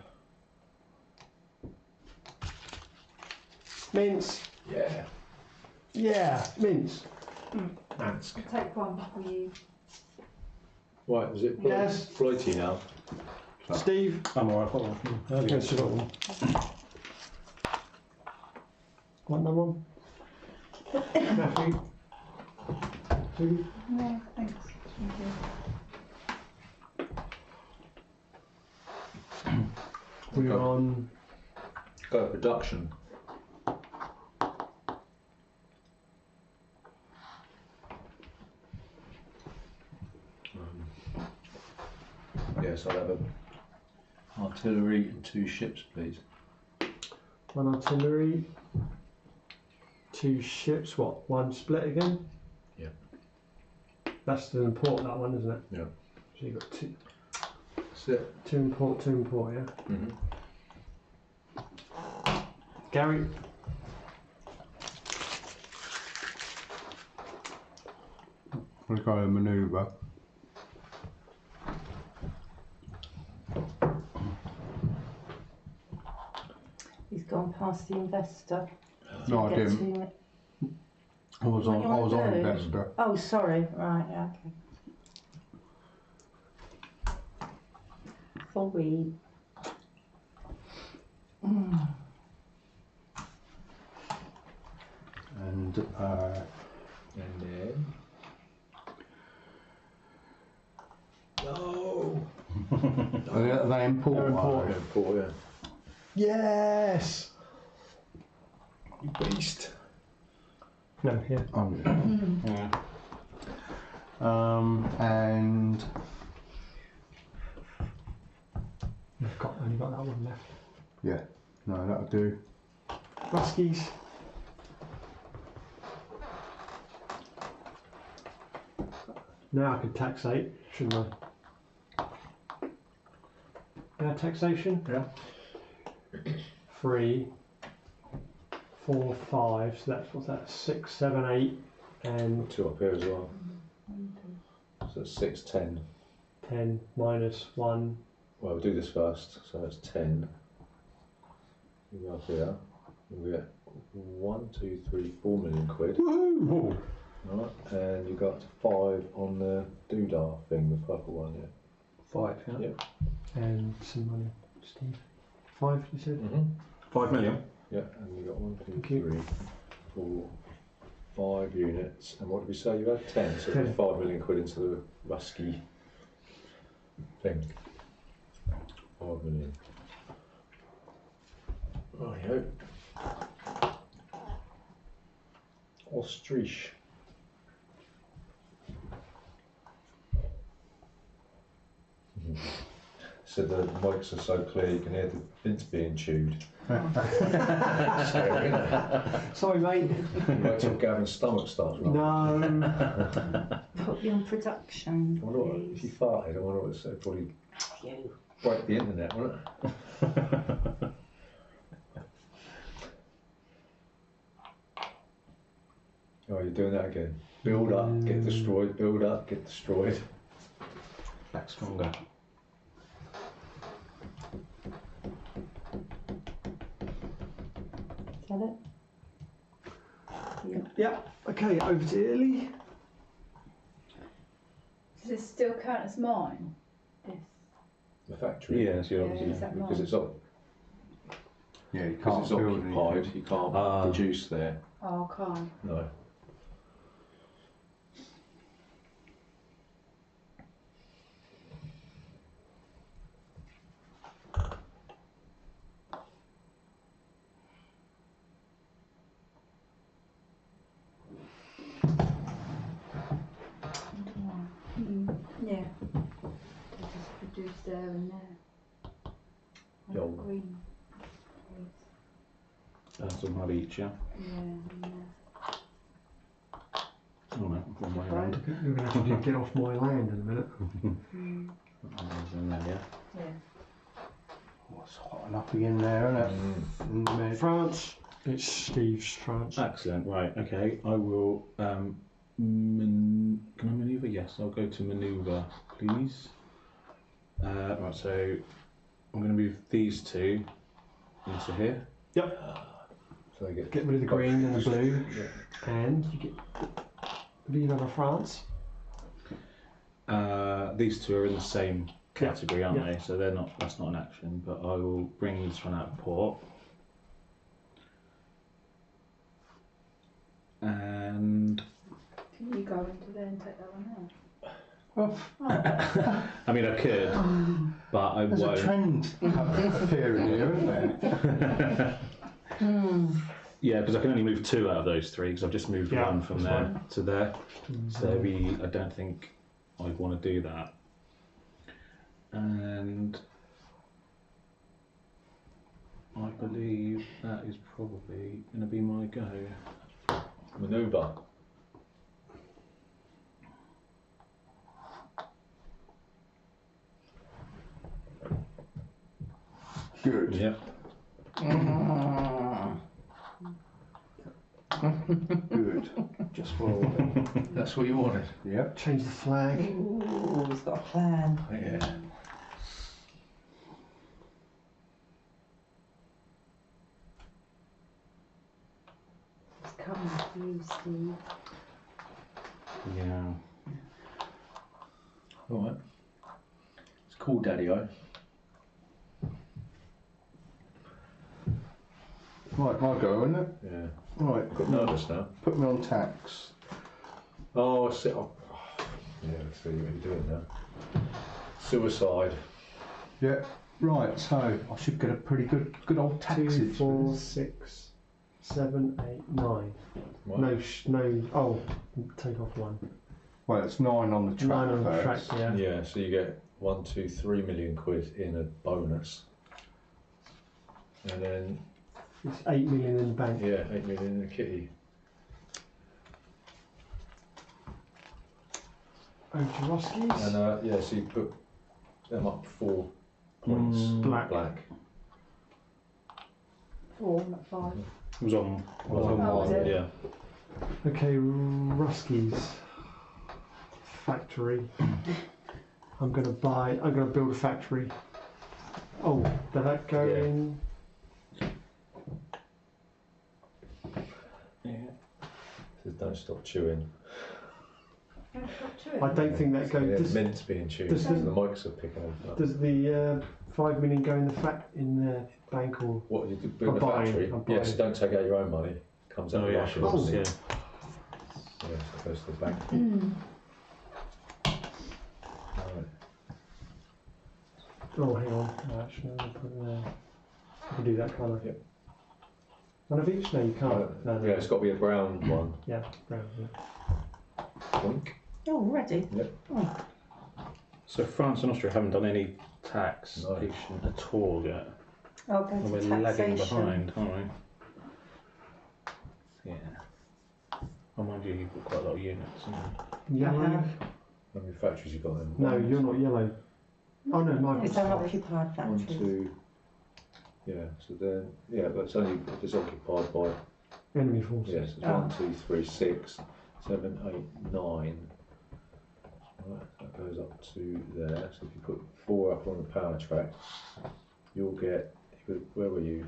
Mince. Yeah. Yeah, mince. Mansk. I'll take one for you. Right, is it Yes. floaty now? Steve. I'm alright, hold on. Okay, so one. Want another one? Matthew. Steve. No, thanks. We're on. Go production. Yes, I'll have a artillery and 2 ships, please. 1 artillery. 2 ships. What? 1 split again? Yeah. That's the import, that one, isn't it? Yeah. So you've got two, That's it. two import, yeah? Mm-hmm. Gary? We'll go a manoeuvre. He's gone past the investor. No, I Get didn't. to- I was What on. you I wanna was on do? investor. Oh, sorry. Right, yeah, okay. For we. And And then. No! are they import? They're are they? Import, yeah. Yes! You beast. No, here. Oh, yeah. And You've only got that one left. yeah, no, that'll do. Ruskies. Now I could taxate, shouldn't I? Yeah, taxation. Yeah. 3, 4, 5. So that's what's that? 6, 7, 8, and Two up here as well. So it's 6, 10. 10 minus 1. Well, we'll do this first. So it's 10. You go up here. You get 1, 2, 3, 4 million quid. Woohoo! Right. And you got 5 on the doodah thing, the purple one, yeah. 5, yeah. Yeah. And some money, Steve. 5, you said? Mm-hmm. 5 million. Yeah, and you got 1, 2, Thank you. 3, 4, 5 units. And what did we say? You had 10, so 10. 5 million quid into the Rusky thing. 5 million. Rightio. Ostrich. So the mics are so clear you can hear the bits being chewed. Scary, isn't it? Sorry, mate. Wait till Gavin's stomach starts rumbling. No. Put you on production, I wonder what, if you please. farted, I wonder what it's probably You. break the internet, wouldn't it? Oh, you're doing that again. Build up, get destroyed, build up, get destroyed. Back stronger. Is that it? Yeah. Yeah, okay, over to Italy. Does this still count as mine? This. The factory. Yeah, so you're Yeah, obviously. is that Because mine? it's up, Yeah, you because can't it's build occupied, anything. you can't Ah. produce there. Oh, I can't. No. Yeah. They just produce there and there. I've Yo. got green. That's a mud each, yeah. Yeah, yeah. Oh no, one way around. You're going to have to get off my land in a minute. Mm. And then, yeah. Yeah. Oh, it's hot enough in there, isn't it? In the mid. France. It's Steve's France. Excellent. Right. Okay. I will. Can I manoeuvre? Yes. I'll go to manoeuvre, please. Right. So I'm going to move these two into here. So they Get rid of the green and the blue, Yeah. and you get leave over France. These two are in the same category, aren't Yeah. they? So they're not. That's not an action. But I will bring this one out of port. And Can you go into there and take that one out? I mean, I could, but I There's a won't. trend appearing here, isn't there? Yeah, because I can only move two out of those three because I've just moved Yeah, one from that's there to there. So I don't think I'd want to do that. And I believe that is probably going to be my go. Manoeuvre. Good. Yep. Good. Just what I wanted. That's what you wanted. Yep. Change the flag. Ooh, he's got a plan. Yeah. It's coming to you, Steve. Yeah. All right. It's called Daddy-O. Right, my go, isn't it? Yeah. Right, Got nervous now. put me on tax. Oh, I see. Oh. Yeah, I see what you're doing now. Suicide. Yep. Right, so I should get a pretty good old 2, taxage. 4, 6, 7, 8, 9. Right. No. Oh, take off 1. Well, it's 9 on the track 9 on the track. first. Yeah. Yeah, so you get 1, 2, 3 million quid in a bonus. And then, It's 8 million in the bank. yeah, 8 million in a kitty. Over to Roskies. And yeah, so you put them up 4 points. Black. Black. 4, not 5. It was on. Was on Oh, was one, it? yeah. Okay, Ruskies factory. I'm gonna build a factory. Oh, did that go Yeah. in? Yeah. Says don't stop chewing. I don't think that Yeah, goes. it's meant to be in tune. does The the- mics are picking it up. Does the 5 million go in the bank or? What, you could build I'm a buying, factory? I'm Yes, buying. don't take out your own money. It comes out Oh of yeah. Russia. Of course, doesn't yeah. it? Yeah, so it goes to the bank. Right. Oh, hang on. No, actually, I'll put it there. I can do that colour. Yep. One of each? No, you can't. No. Yeah, it's got to be a brown one. Yeah, brown. Yeah. Boink. Oh, ready? So France and Austria haven't done any taxation at all yet. I'll go And to we're lagging taxation. behind, aren't we? Yeah. Oh, mind you, you've got quite a lot of units. Yellow? have. How many factories you got then? No, you're not yellow. Oh no, mine It's was an occupied 1, factory. 2. Yeah, so then, yeah, but it's only, it's occupied by, enemy forces. yes, it's Oh. 1, 2, 3, 6, 7, 8, 9. Right, that goes up to there. So if you put 4 up on the power track, you'll get, where were you?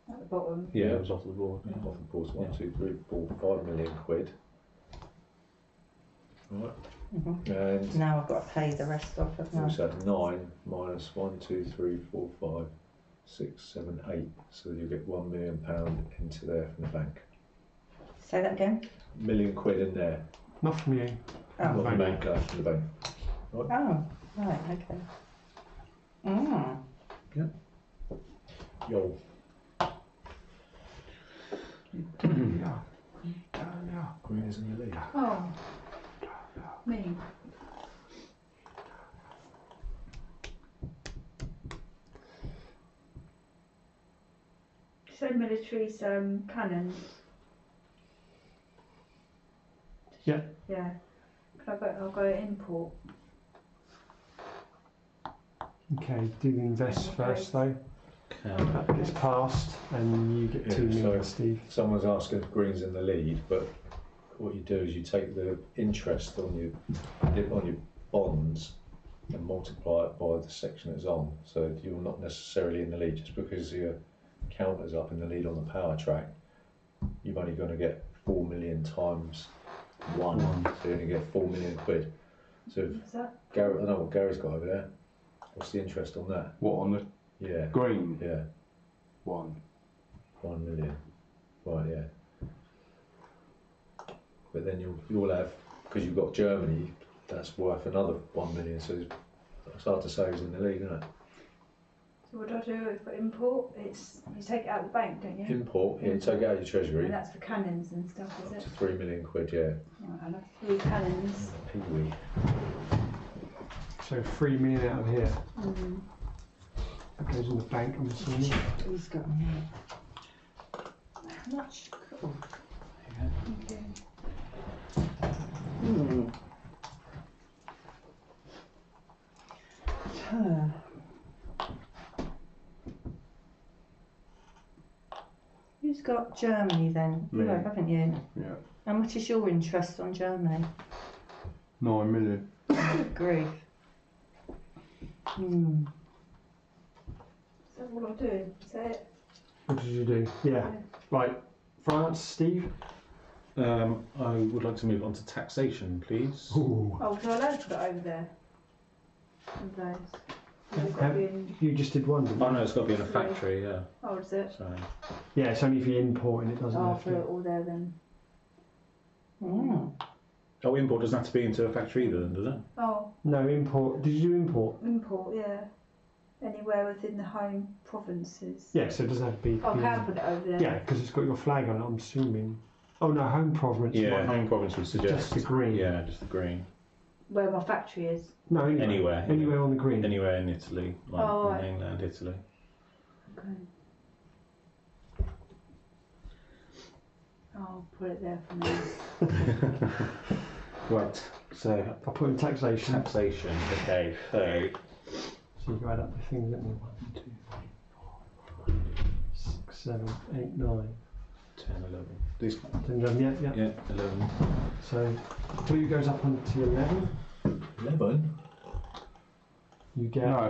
At the bottom. Yeah, it was off the board. Yeah. Off the board, 1, Yeah. 2, 3, 4, 5 million quid. Right, Mhm. and Now I've got to pay the rest off of you that. also have 9 minus 1, 2, 3, 4, 5, 6, 7, 8. So you get £1 million into there from the bank. Say that again? £1 million in there. Not from you. Oh, Not from the bank. bank, from the bank. oh, right, okay. Mm. Yo. Yeah. Green is in the lead. Oh. Me. So military's cannons. Yeah. Yeah. I'll go import. Okay, do the invest Okay. first though. Okay. That gets passed and you get Yeah, 2 million, so- Steve. Someone's asking if Green's in the lead, but what you do is you take the interest on your bonds and multiply it by the section it's on. So you're not necessarily in the lead just because your counter's up in the lead on the power track. You're only going to get 4 million times 1, so you only get 4 million quid. So if What's that? Gary, I know what Gary's got over there. What's the interest on that? What, on the Yeah, green yeah, one? 1 million. Right, yeah. But then you'll have, because you've got Germany, that's worth another 1 million. So it's hard to say who's in the lead, isn't it? So what do I do for import? It's you take it out of the bank, don't you? Import, yeah, you take it out of your treasury. And that's for cannons and stuff, is Up it? to 3 million quid, yeah. Right, I'll have 3 cannons. Pee-wee. So 3 million out of here. Mm. That goes in the bank, I'm assuming. Who's got me? How much? Cool. Okay. Hmm. got Germany then? You Me. have, haven't you? Yeah. How much is your interest on Germany? 9 million. Good grief. Hmm. So what I'll do, say it. What did you do? Yeah. Right. France, Steve. I would like to move on to taxation, please. Ooh. Oh, so I allowed to put it over there. Of those. Has it got to be in- You just did one, didn't you? Oh no, it's got to be in a factory, yeah. Oh, is it? So, Yeah, it's only if you're importing, it doesn't Oh, I'll have put it to. all there then. Mm. oh, import doesn't have to be into a factory either, then, does it? Oh, No, import. Did you do import? import, yeah. Anywhere within the home provinces. Yeah, so it doesn't have to be. Oh, I can put it over there. Yeah, because it's got your flag on it, I'm assuming. Oh no, home province. Yeah, might- home province would suggest. Just the green. Yeah, just the green. Where my factory is. No, anywhere. Anywhere. Anywhere on the green. Anywhere in Italy, like Oh, in right. mainland Italy. Okay. I'll put it there for now. Right, so I'll put in taxation. taxation, okay, so So you add up the things, don't you? 1, 2, 3, 4, 6, 7, 8, 9. 10, 11. These, 10, 11, yeah, yeah. yeah, 11. So blue goes up onto 11. 11? You get. No,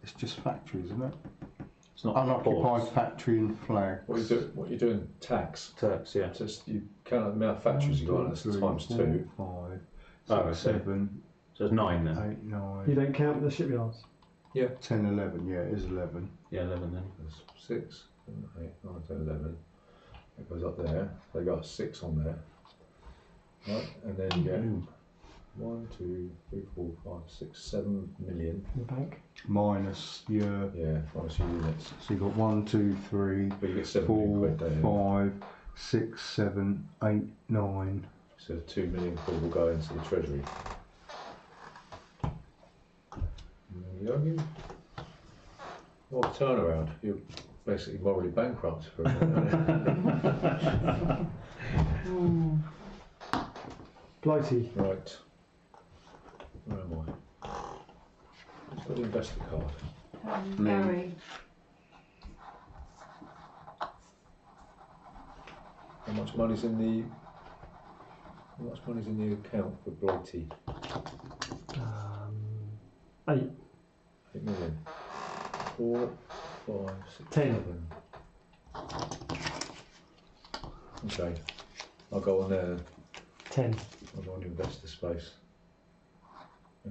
it's just factories, isn't it? It's not Unoccupied ports. factory and flag. What you doing? Tax. Turks, yeah. Just you count the amount of factories you got, and that's times 2. 5, Oh, 6, okay. 7, So it's 9 then. 8, 9, You don't count the shipyards. 10, 11. Yeah, it is 11. Yeah, 11 then. There's 6, 7, 8, 9, 10, 11. It goes up there. They got a 6 on there. Right, and then you get 1, 2, 3, 4, 5, 6, 7 million. In the bank. Minus your. Yeah, minus your units. So you got 1, 2, 3, But you get 7 million 4, quid there. 5, 6, 7, 8, 9. So 2 million quid will go into the treasury. What a turnaround. You're basically morally bankrupt for a minute. Mm. Blighty. Right. Where am I? Who's got the investor card? Me. Gary. How much money's in the account for Blighty? 8. 8 million. 4, 5, 6, 10. 7. Okay. I'll go on there. 10. I'll go on investor space.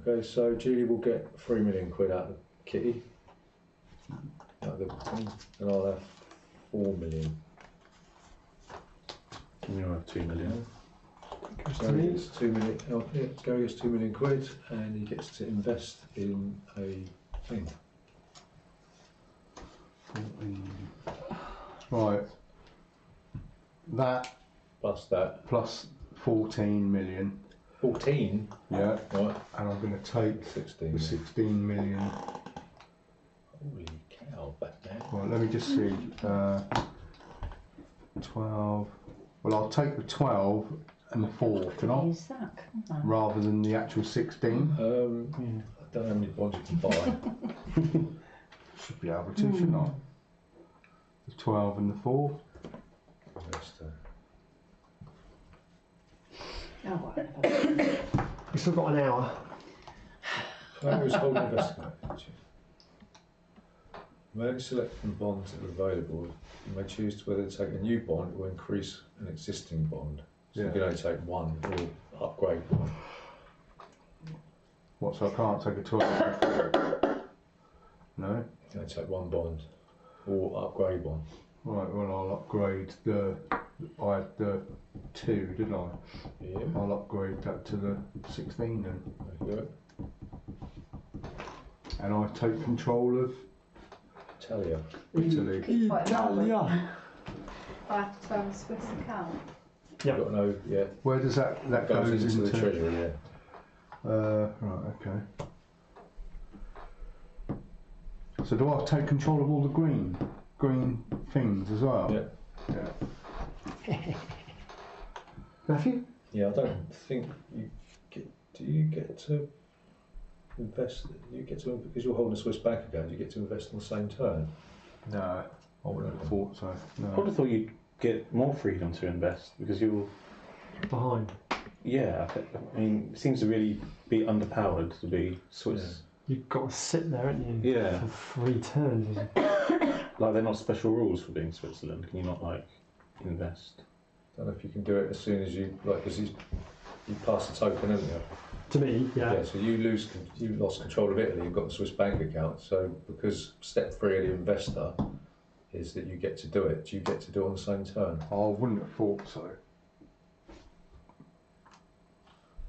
Okay, so Julie will get 3 million quid out of Kitty. Out of the thing, and I'll have 4 million. And you'll have 2 million. Goes to Gary me. gets 2 million. Oh, yeah, Gary gets 2 million quid, and he gets to invest in a thing. Right. That Plus that plus 14 million. 14. Yeah. Right. And I'm going to take 16. the 16 million. Holy cow! Back down. Right, let me just see. 12. Well, I'll take the 12 and the 4, can I? Use that, can't I? Rather than the actual 16. I don't know how many bonds you can buy. Should be able to, shouldn't I? The 12 and the 4. Investor. Oh, whatever. We've still got an hour. Players hold investor. May select from bonds that are available. You may choose to whether to take a new bond or increase an existing bond. So you Yeah. can only take one or upgrade one. What, so I can't take a 12? No? You can only take one bond or upgrade one. Right, well, I'll upgrade the. I had the 2, didn't I? Yeah. I'll upgrade that to the 16 then. There you go. And I take control of Italia. Italy. Keep fighting Italia. I have to have a Swiss account. Yep. Got no, yeah. Where does that Goes goes into the treasury, yeah. Right, okay. So do I take control of all the green things as well? Yeah. Yeah. Matthew? Yeah, I don't think you get. Do you get to invest? You get to, because you're holding a Swiss bank account. You get to invest on the same turn. No. I wouldn't I have thought so. I No. would have thought you'd get more freedom to invest because you'll. Behind. Yeah, I mean, it seems to really be underpowered to be Swiss. You've got to sit there, haven't you? Yeah. For 3 turns. Like, they're not special rules for being Switzerland. Can you not, like, invest? I don't know if you can do it as soon as you, like, because you pass the token, haven't you? To me, yeah. So you lost control of Italy, you've got the Swiss bank account, so because step 3 of the investor is that you get to do it, do you get to do it on the same turn? I wouldn't have thought so.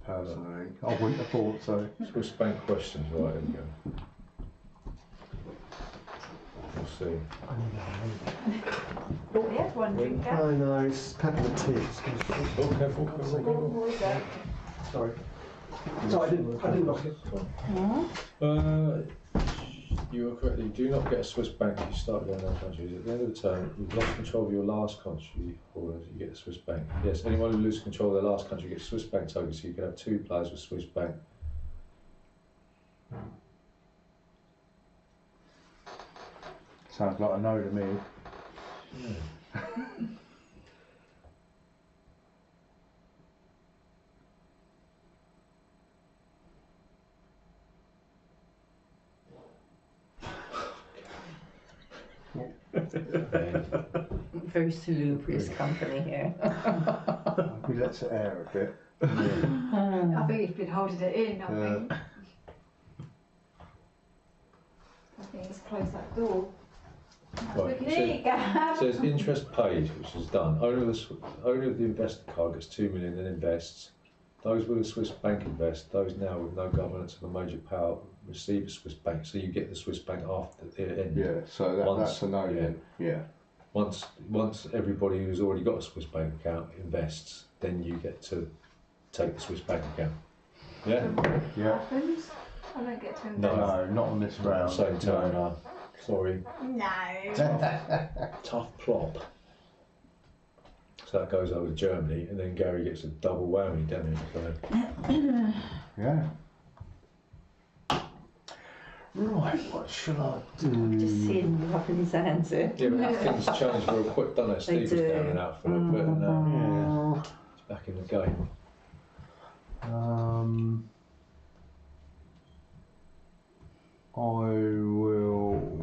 Personally, I wouldn't have thought so. Swiss bank questions, right, here we go. We'll see. Oh, we had one drink out. I know, it's peppermint tea. Oh, careful, careful. What was that? Sorry. No, I didn't knock it. You are correct. You do not get a Swiss bank if you start with another country. At the end of the turn, you've lost control of your last country, or you get a Swiss bank. Yes, anyone who loses control of their last country gets a Swiss bank token, so you can have 2 players with Swiss bank. Sounds like a no to me. Very salubrious company here. He lets it air a bit. I think he's been holding it in, I Yeah. think. I think he's closed that door. Right, We can eat, Gav. It says interest paid, which is done. Owner of the investor card gets 2 million and invests. Those with a Swiss bank invest. Those now with no governance of a major power receive a Swiss bank. So you get the Swiss bank after the end. Yeah, so that's a no then. Yeah. Once everybody who's already got a Swiss bank account invests, then you get to take the Swiss bank account. Yeah? Yeah. Happens. I don't get to invest. No. No, not on this round. Same turn. No. Sorry. No. Tough plop. So that goes over to Germany, and then Gary gets a double whammy, doesn't he? So, Yeah. Right, what shall I do? Just seeing him rubbing his hands in. yeah, but things change real quick, don't they? Steve was do. down and out for a little bit, and now Yeah. he's back in the game. I will.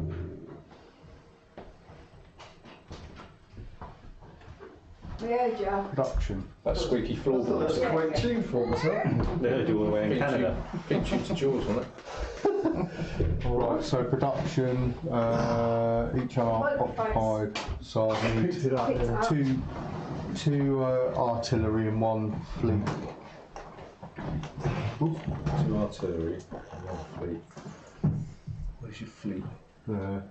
We heard you. Production. That squeaky floorboard. That's a great tune for us, that. They heard you all the way in Canada. Pinch you to Jaws, wasn't it? Right, so production, each unoccupied side needs Picked it up. Picked it Yeah. up. two artillery and 1 fleet. 2 artillery and 1 fleet. Where's your fleet? There.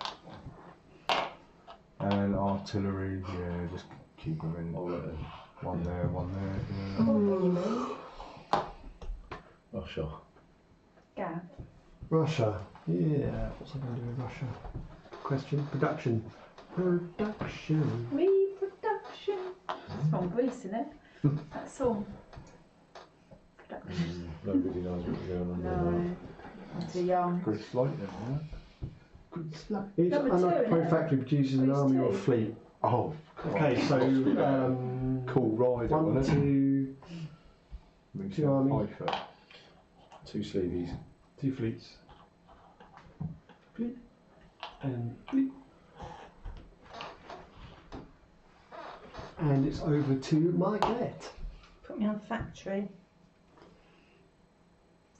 And artillery, yeah, just keep them in. Oh, right then. One there, one there. Oh, sure. Gav. Russia. Yeah. What's I going to do with Russia? Question. Production. Production. Reproduction. It's from Greece, isn't it? That song. Production. Nobody knows what you're going on there. No. I'm too young. Good flight then, yeah? Each Number 2, unoccupied innit? factory produces an Please army do. or fleet. Oh, Okay, so cool rider, 1, wasn't it? 2, Makes two it a armies. fifer. 2 sleeveys. 2 fleets. Fleet. And fleet. And it's over to Margaret. Put me on factory.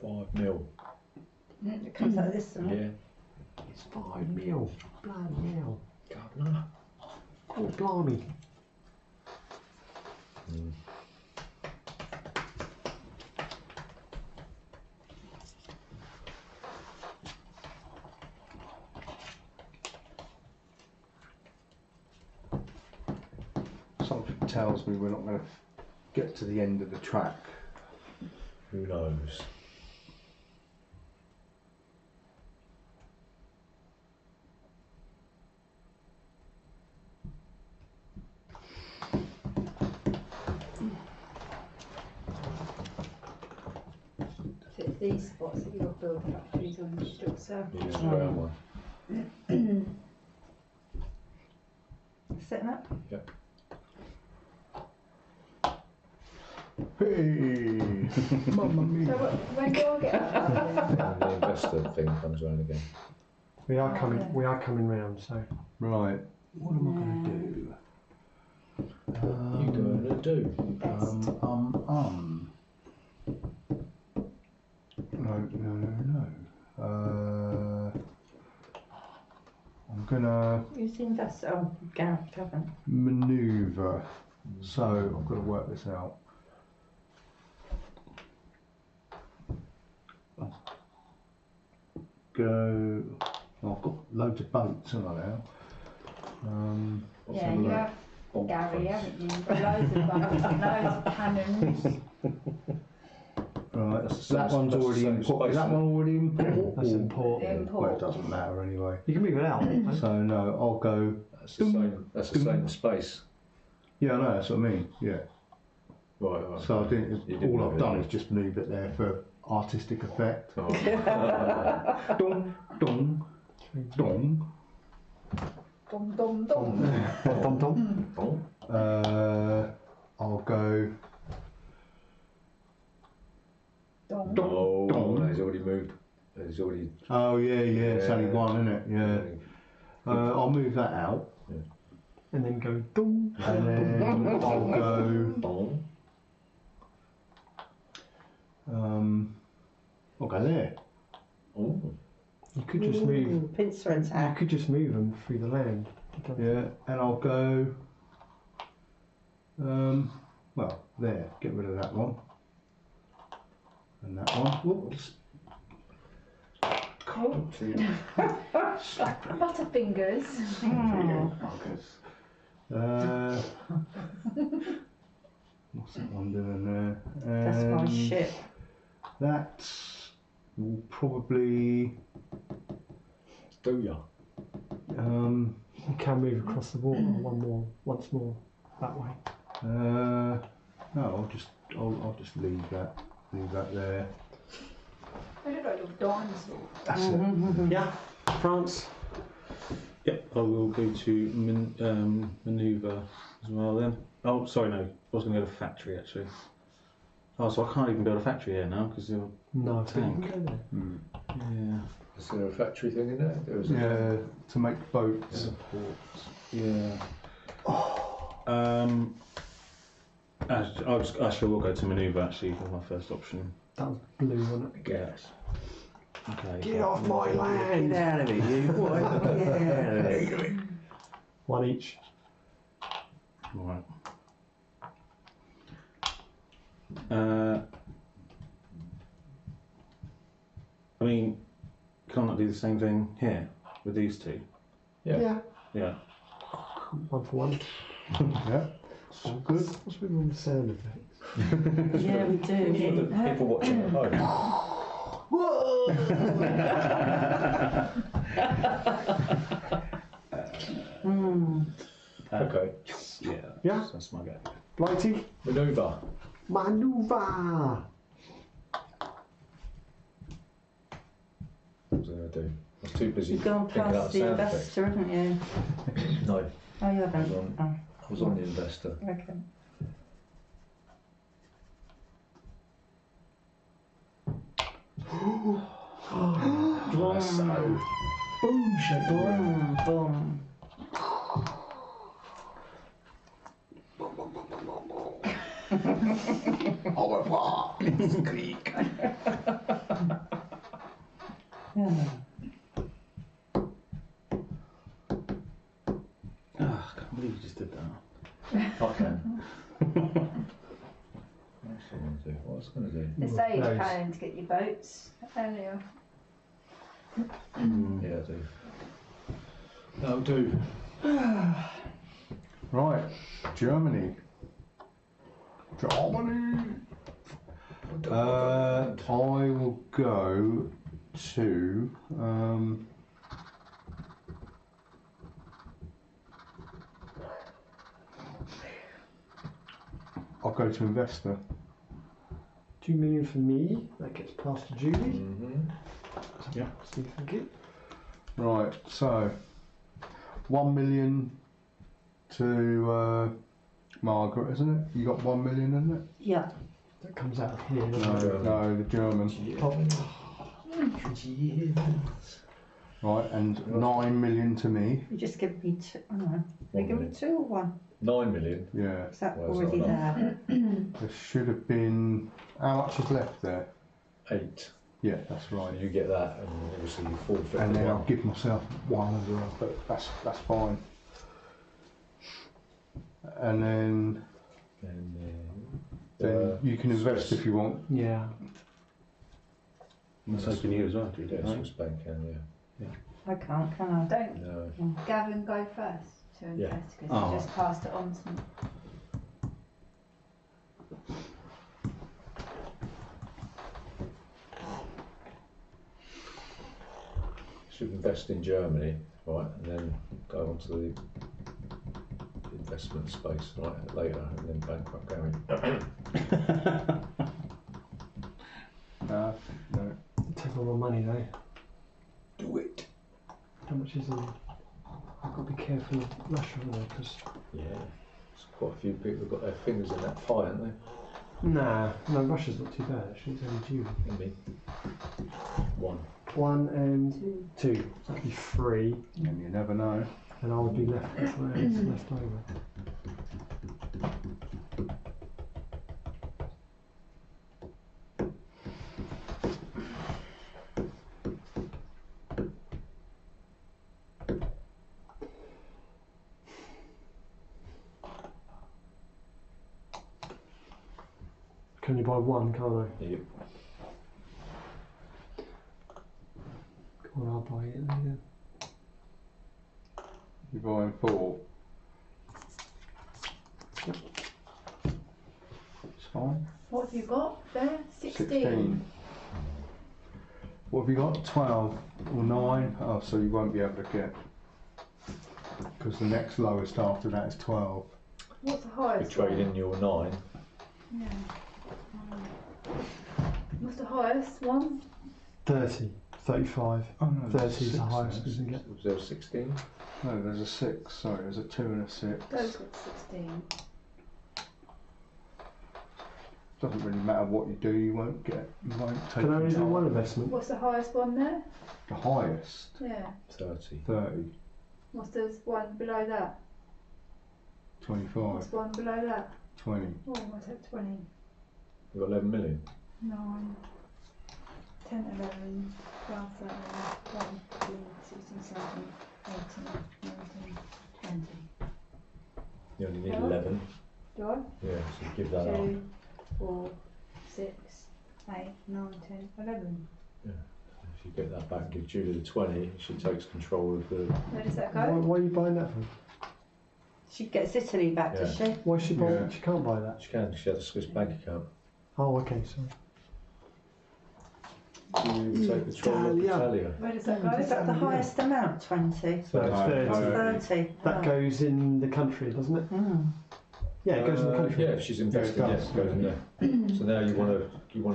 5 mil. It comes out of this, doesn't it? Yeah. It's 5 mil. Bloody hell. Governor. Oh, blimey. Something tells me we're not going to get to the end of the track. Who knows? So it's these spots that you'll build factories on, you should also. You just round one. sitting up. Hey, mamma So mia. when do I get up? And the investor thing comes around again. We are Oh, coming. okay. We are coming round. So Right, what am I going to do? You going to do? Best. No. I'm gonna Who's the investor? Oh, Gareth Kevin. manoeuvre. So I've got to work this out. Go. Oh, I've got loads of boats, haven't I now? Let's Yeah, have a you look. have Gary, haven't you? You've got loads of boats, loads of cannons. Right, That's the that same- one's that's the already same in port. space, Is that isn't one it? already in port? that's Or- important. The Well, it import. doesn't matter anyway. You can move it out. So no, I'll go. That's the same. That's the same space. Yeah, I know. That's what I mean. Yeah. Right. So I think You didn't all move I've it, done no. is just move it there for artistic effect. Oh. Dong, dong, dong. Dum dum dum. Dum dum. I'll go. Dum. Oh, Dong. he's already moved. He's already. Oh yeah, it's only Yeah. one, isn't it? Yeah. I'll move that out, And then go dum. and then I'll go. Bong. I'll go there. Oh. You could just move. Pincer You attack. could just move them through the land. Yeah, and I'll go. Well, there. Get rid of that one. And that one. Whoops. Butterfingers. What's that one doing there? That's my ship. That will probably. Do ya? You can move across the water once more that way. No, I'll just leave that there. They look like little dinosaurs. That's it. Yeah. France. Yep, I will go to manoeuvre as well then. Oh, sorry, no. I was going to go to factory actually. Oh, so I can't even build a factory here now because you're. No, Tank. go there. Yeah. Is there a factory thing in there? There is. Yeah, to make boats. Yeah. Actually, we'll go to manoeuvre actually for my first option. That was blue, wasn't it? Yes. Okay. Get off my land! Get out of it, you. What? Get out of it. One each. Right. I mean, can't I do the same thing here with these two? Yeah. Yeah. One for one. Yeah, all good. What's with all the sound effects? Yeah, we For do. the people watching at home. Okay. Yeah. Yeah. That's my go. Blighty. Manoeuvre. Maneuver. What was I going to do? I was too busy You've gone thinking out past the sound effects. investor, haven't you? No, Oh, you I was haven't? on, Oh, I was on the investor. okay. So, boom, shake. Boom, boom. Au revoir. Creek. Yeah. I can't believe you just did that. I can. What was I going to do? The sage Nice. cannon to get your boats earlier. Yeah, I do. That'll do. Right, Germany. Germany. I will go to. I'll go to investor. 2 million for me. That gets passed to Julie. Mm-hmm. Yeah. See, thank you. Right, so 1 million to Margaret, isn't it? You got 1 million, isn't it? Yeah. That comes out of here. No, doesn't it? no, the German. Right, and 9 million to me. You just give me two. Oh no. You give me 2 or 1? 9 million. Yeah. Is that Well, it's already not there? There should have been. How much is left there? 8. Yeah, that's right. You get that, and obviously you forfeit And the then I'll one. give myself 1 as well, but that's fine. And then And you can invest if you want. Yeah. I'm taking you as well, do you? yeah, Right? Swiss bank can, I can't, can I? Don't yeah. No. Gavin go first to Yeah. invest because Oh. he just passed it on to me. Should invest in Germany, right, and then go on to the investment space, right, later, and then bankrupt Gary. No. Take all my money though. Do it. How much is in? I've got to be careful of Russia, haven't I? Because Yeah. There's quite a few people have got their fingers in that pie, haven't they? no, Russia's not too bad actually. It's only due. Maybe. 1. 1 and 2. So that'd be 3, And you never know. and I'll be left with what's left over. I can only buy 1, can't I? Yep. Come on, I'll buy it then. You're buying 4. It's fine. What have you got there? 16. 16. What have you got? 12 or 9? Oh, so you won't be able to get. Because the next lowest after that is 12. What's the You highest? trade one? in your 9. Yeah. What's the highest one? 30, 35. Oh no, 30 is the highest we can get. Was there 16? No, there's a 6. Sorry, there's a 2 and a 6. Those got 16. Doesn't really matter what you do, you won't get. You won't take. Can I only do control. one investment? What's the highest one there? The highest, Yeah. 30. 30, What's the one below that? 25, What's the one below that? 20. Oh, I take 20. You got 11 million. 9, 10, 11, 12, 13, 14, 15, 16, 17, 18, 19, 20. You only need Yeah. 11. Do I? Yeah, so you give that up. 2, 4, 6, 8, 9, 10, 11. If you get that back, give Julie the 20, she takes control of the. Where does that Why, go? why are you buying that from? She gets Italy back, does she? Why is she buy? Yeah. She can't buy that. She can, she has a Swiss bank account. Oh, okay, sorry. You take control of Italia. Italia. Where does that go? Is that the highest amount? 20? No, it's No, 30. no. 30? That Oh. goes in the country, doesn't it? Mm. Yeah, it goes in the country. Yeah, if she's invested, Yeah, it yes, does. it goes in there. So now you want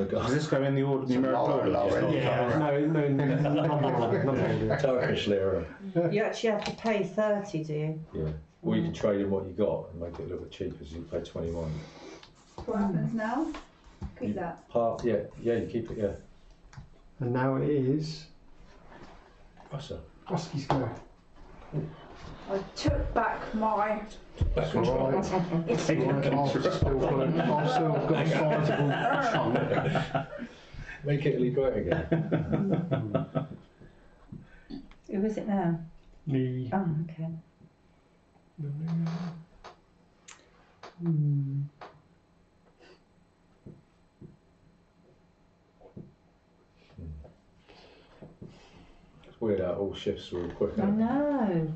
to go. Does this go in the order, It's a numeric lower, order? lower. Just not Yeah, current? no, number order. Turkish lira. You actually have to pay 30, do you? Yeah. Or you can trade in what you got and make it a little bit cheaper, so you pay 21. What happens now? Keep that. Half, yeah, you keep it, yeah. And now it is Russia. Ruski's go. I took back my. Alright, I've still got a sizable chunk. Make Italy great again. Who is it now? Me. Oh, okay. It's weird how it all shifts real quick. I Isn't it? know.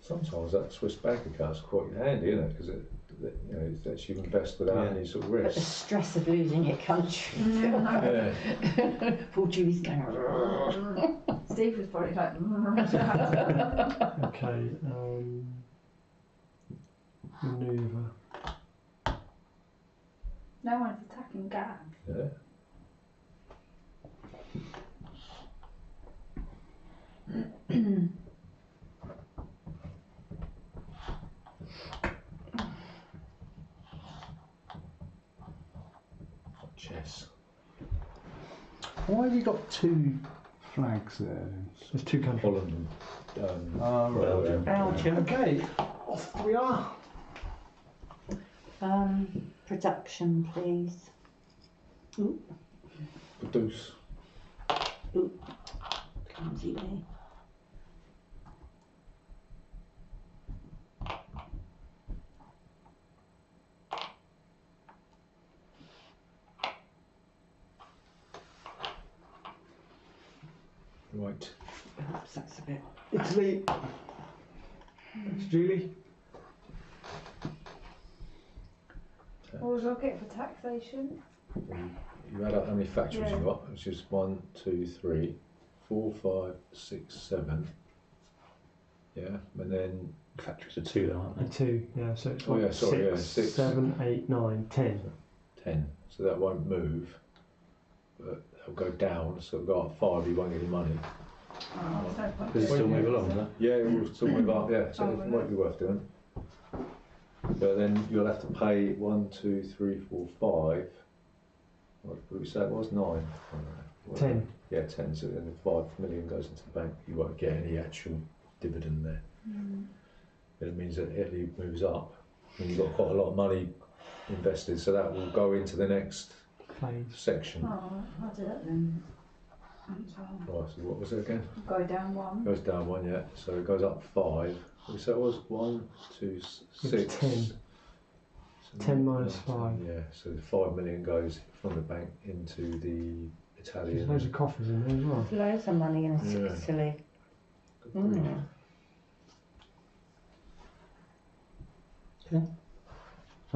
Sometimes that Swiss bank account's quite handy, isn't it? Because it lets you invest without Yeah. any sort of But the risk. stress of losing your country. Yeah. Poor Julie's going. Steve was probably like. Okay. Maneuver. No one's attacking Gav. Yeah. Why have you got two flags there then? There's two countries. Holland and Belgium. Belgium. Okay, off we are. Production, please. Produce. Clumsy me. Right. Perhaps that's a bit. Italy. That's Julie. What was I get for taxation? You add up how many factories Yeah. you got, which is 1, 2, 3, 4, 5, 6, 7. Yeah, and then Factories are 2 though, aren't they? Two, yeah, so it's Oh, yeah, sorry, yeah, 6, six. 7, 8, 9, 10. 10. So that won't move, but it'll go down. So it'll go up 5. You won't get any money. Oh, there's no point Does it still doing move it, along, is does it? it? Yeah, it will still move up. Yeah, so Oh, it will might be worth doing. But then you'll have to pay 1, 2, 3, 4, 5. What did we say it was? 9. 10. Yeah, 10. So then the 5 million goes into the bank. You won't get any actual dividend there. But it means that Italy moves up, and you've got quite a lot of money invested. So that will go into the next Phase. section. Oh, I'll do that then. So Right. So what was it again? go down one. Goes down 1, yeah. So it goes up 5. So it was 1, 2, 6. 10. So 10 minus 5. Yeah. So the 5 million goes from the bank into the There's Italian. loads of coffers in there as well. There's loads of money in Yeah. Sicily. Mm. So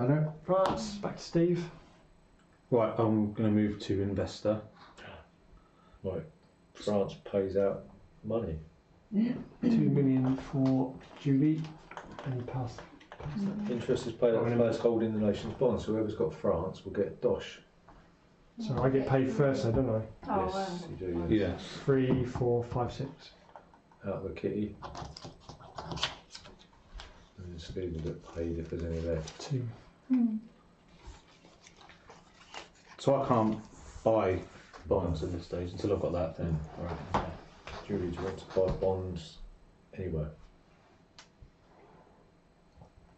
no? France, back to Steve. Right, I'm going to move to investor. Right. France pays out money. 2 million for Julie. And you pass that. Interest is paid out for players holding the nation's bonds. So whoever's got France will get dosh. So I get paid first, though, don't I? Oh, Yes, wow. you do. Yes. 3, 4, 5, 6. Out of the kitty. And then Steve will get paid if there's any left. 2. So I can't buy bonds at this stage until I've got that then. Right. Okay. Julie, do you want to buy bonds anywhere?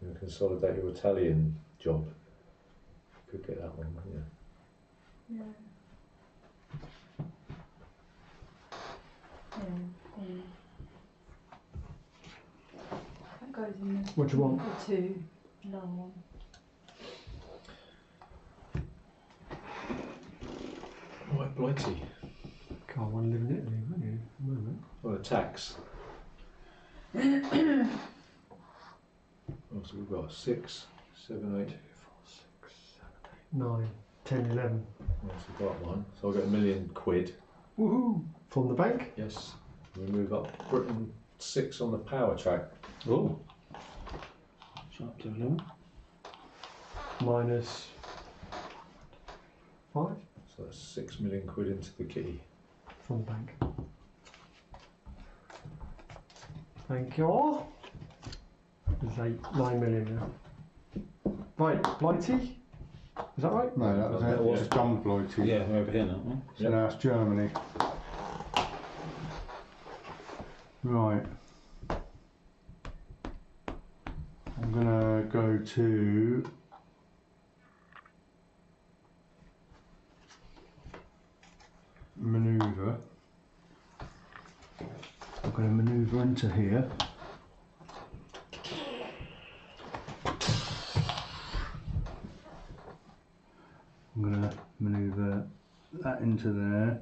You can consolidate your Italian job. You could get that one, couldn't you? Yeah. Yeah. That goes in the, What do you want? the 2. Lower one. Right, Blighty. Can't want to live in Italy, wouldn't you? At the moment. Well, a tax. Oh, so we've got 6, 7, 8. 9, 10, 11. Well, so we've got one. So I'll get £1 million. Woohoo! From the bank. Yes. We move up Britain 6 on the power track. Oh. Sharp to 11. Minus 5 So that's £6 million into the kitty. from the bank. Thank you. There's 9 million now. Right, Blighty? Is that right? No, that was it. Yeah. It's John Blighty. Yeah, we're over here now, aren't we? So now it's Germany. Right. I'm gonna go to manoeuvre. I'm gonna manoeuvre into here. I'm gonna manoeuvre that into there,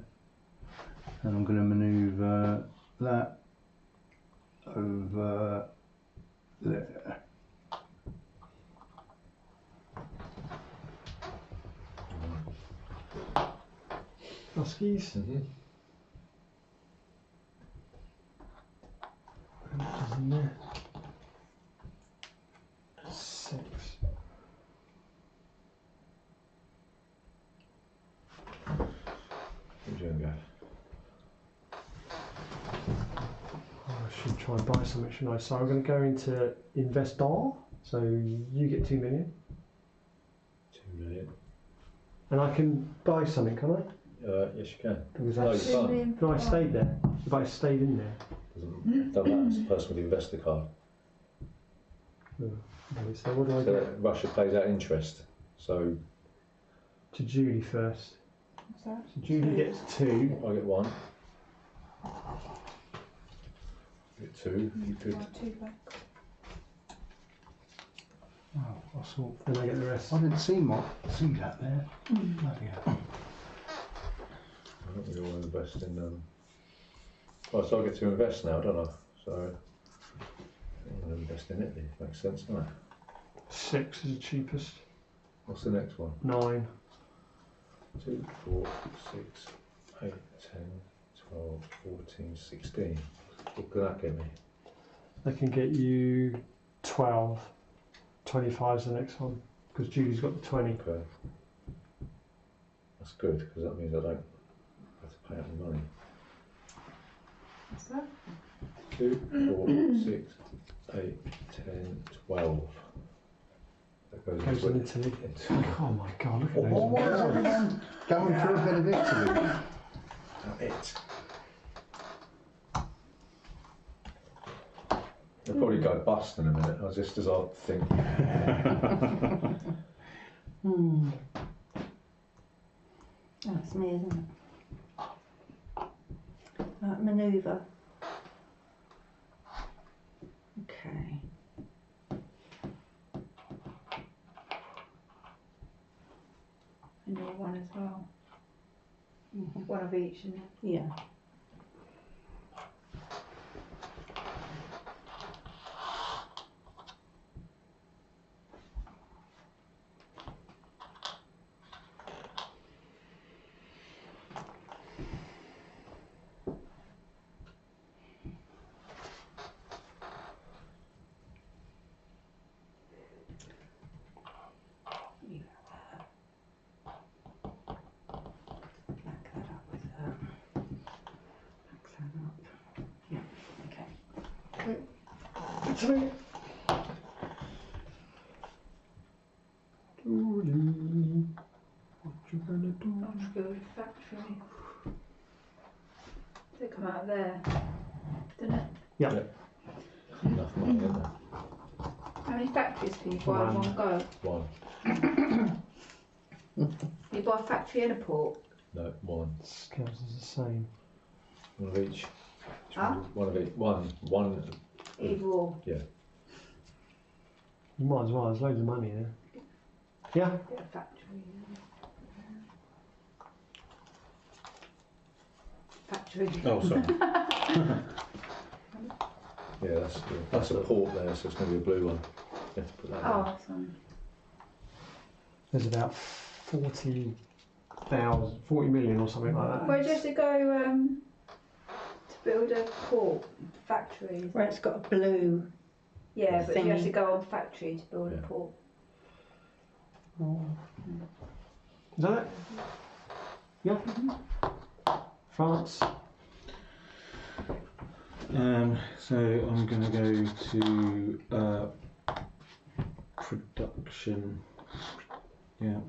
and I'm gonna manoeuvre that over there. Huskies. Mm-hmm. How much is in there? 6. Who's going to go? Oh, I should try and buy something, shouldn't I? So I'm going to go into investor. So you get 2 million. 2 million. And I can buy something, can I? Yes, you can. Because No, that's, you can't. no, I stayed there. If I stayed in there. Doesn't matter. It's the person with the investor card. Okay, so what do I So get? Russia pays out interest. So To Julie first. What's that? So Julie gets 2. I get 1. You get 2. You could. Want 2 back? Oh, I saw. Then I get the rest. I didn't see that there. Bloody hell. I don't really want to invest in. Oh, so I get to invest now, don't I? So I'm going to invest in Italy. Makes sense, doesn't it? 6 is the cheapest. What's the next one? 9. 2, 4, 6, 8, 10, 12, 14, 16. What could that get me? They can get you 12. 25 is the next one. Because Julie's got the 20. Okay. That's good, because that means I don't have to pay out the money. What's that? 2, 4, 6, 8, 10, 12. That Goes in Italy. into Oh my god, look at What was those. everyone going for a bit of Italy? it. They'll probably go bust in a minute, just as I think. That's me, isn't it? Manoeuvre. Okay. And you 1 as well. 1 of each, isn't it? Yeah. Back that up with that. Back that up. Yeah, okay. Italy. Julie, what you gonna do? I'll just go with factory. They come out of there, didn't it? Enough money, isn't there? How many factories can you buy in 1 go? 1. You buy a factory and a port. No, 1. Scales is the same. 1 of each. Huh? 1 of each. 1. Either or. You might as well, there's loads of money there. Yeah? Get a factory. Factory. Oh, sorry. Yeah, that's a port there, so it's going to be a blue one. You have to put that Oh, in. sorry. There's about 40 million or something like that. Where do you have to go to build a port factory? Where it's got a blue. Yeah, but you have thingy. to go on factory to build a Yeah. port. Is that it? Yeah? France. So I'm going to go to production. Yeah.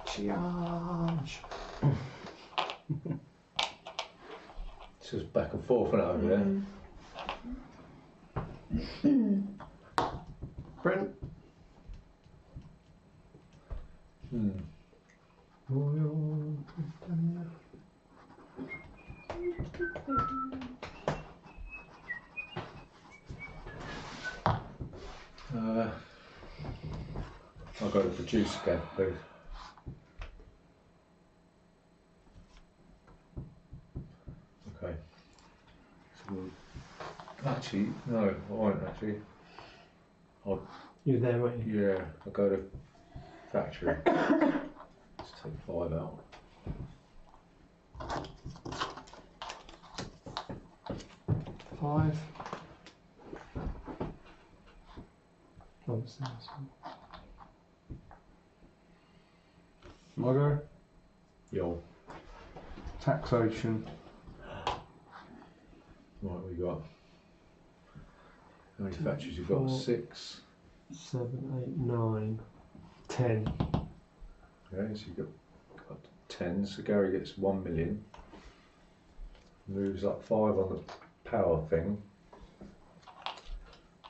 Charge. It's just back and forth and over there. Brent. Royal Britannia. I'll go to produce again, please. Okay. So actually, no, I won't actually. You're there, weren't you? Yeah, I'll go to factory. Let's take 5 out. Five. Oh, it's this one. My go. Yo. Taxation. Right, we got. How many 2, factories you've got? 4. 6. 7, 8, 9, 10. Okay, so you've got 10, so Gary gets 1 million. Moves up 5 on the power thing.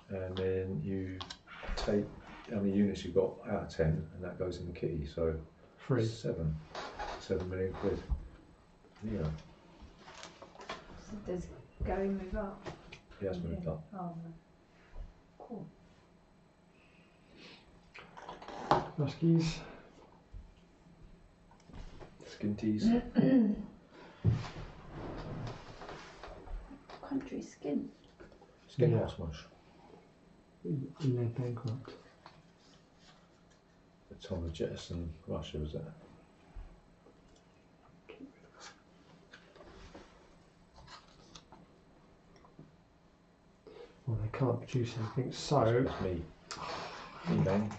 And then you take how many units you've got out of 10, and that goes in the kitty, so 3. 7 million quid. Yeah, So does Gary move up? he has moved up. Oh, no. Cool. Ruskies. Skinties. Country skin. Skin Yeah. horse mush. He went bankrupt. The time of Jettison Russia was that? Well, they can't produce anything, so That's me. Me, man.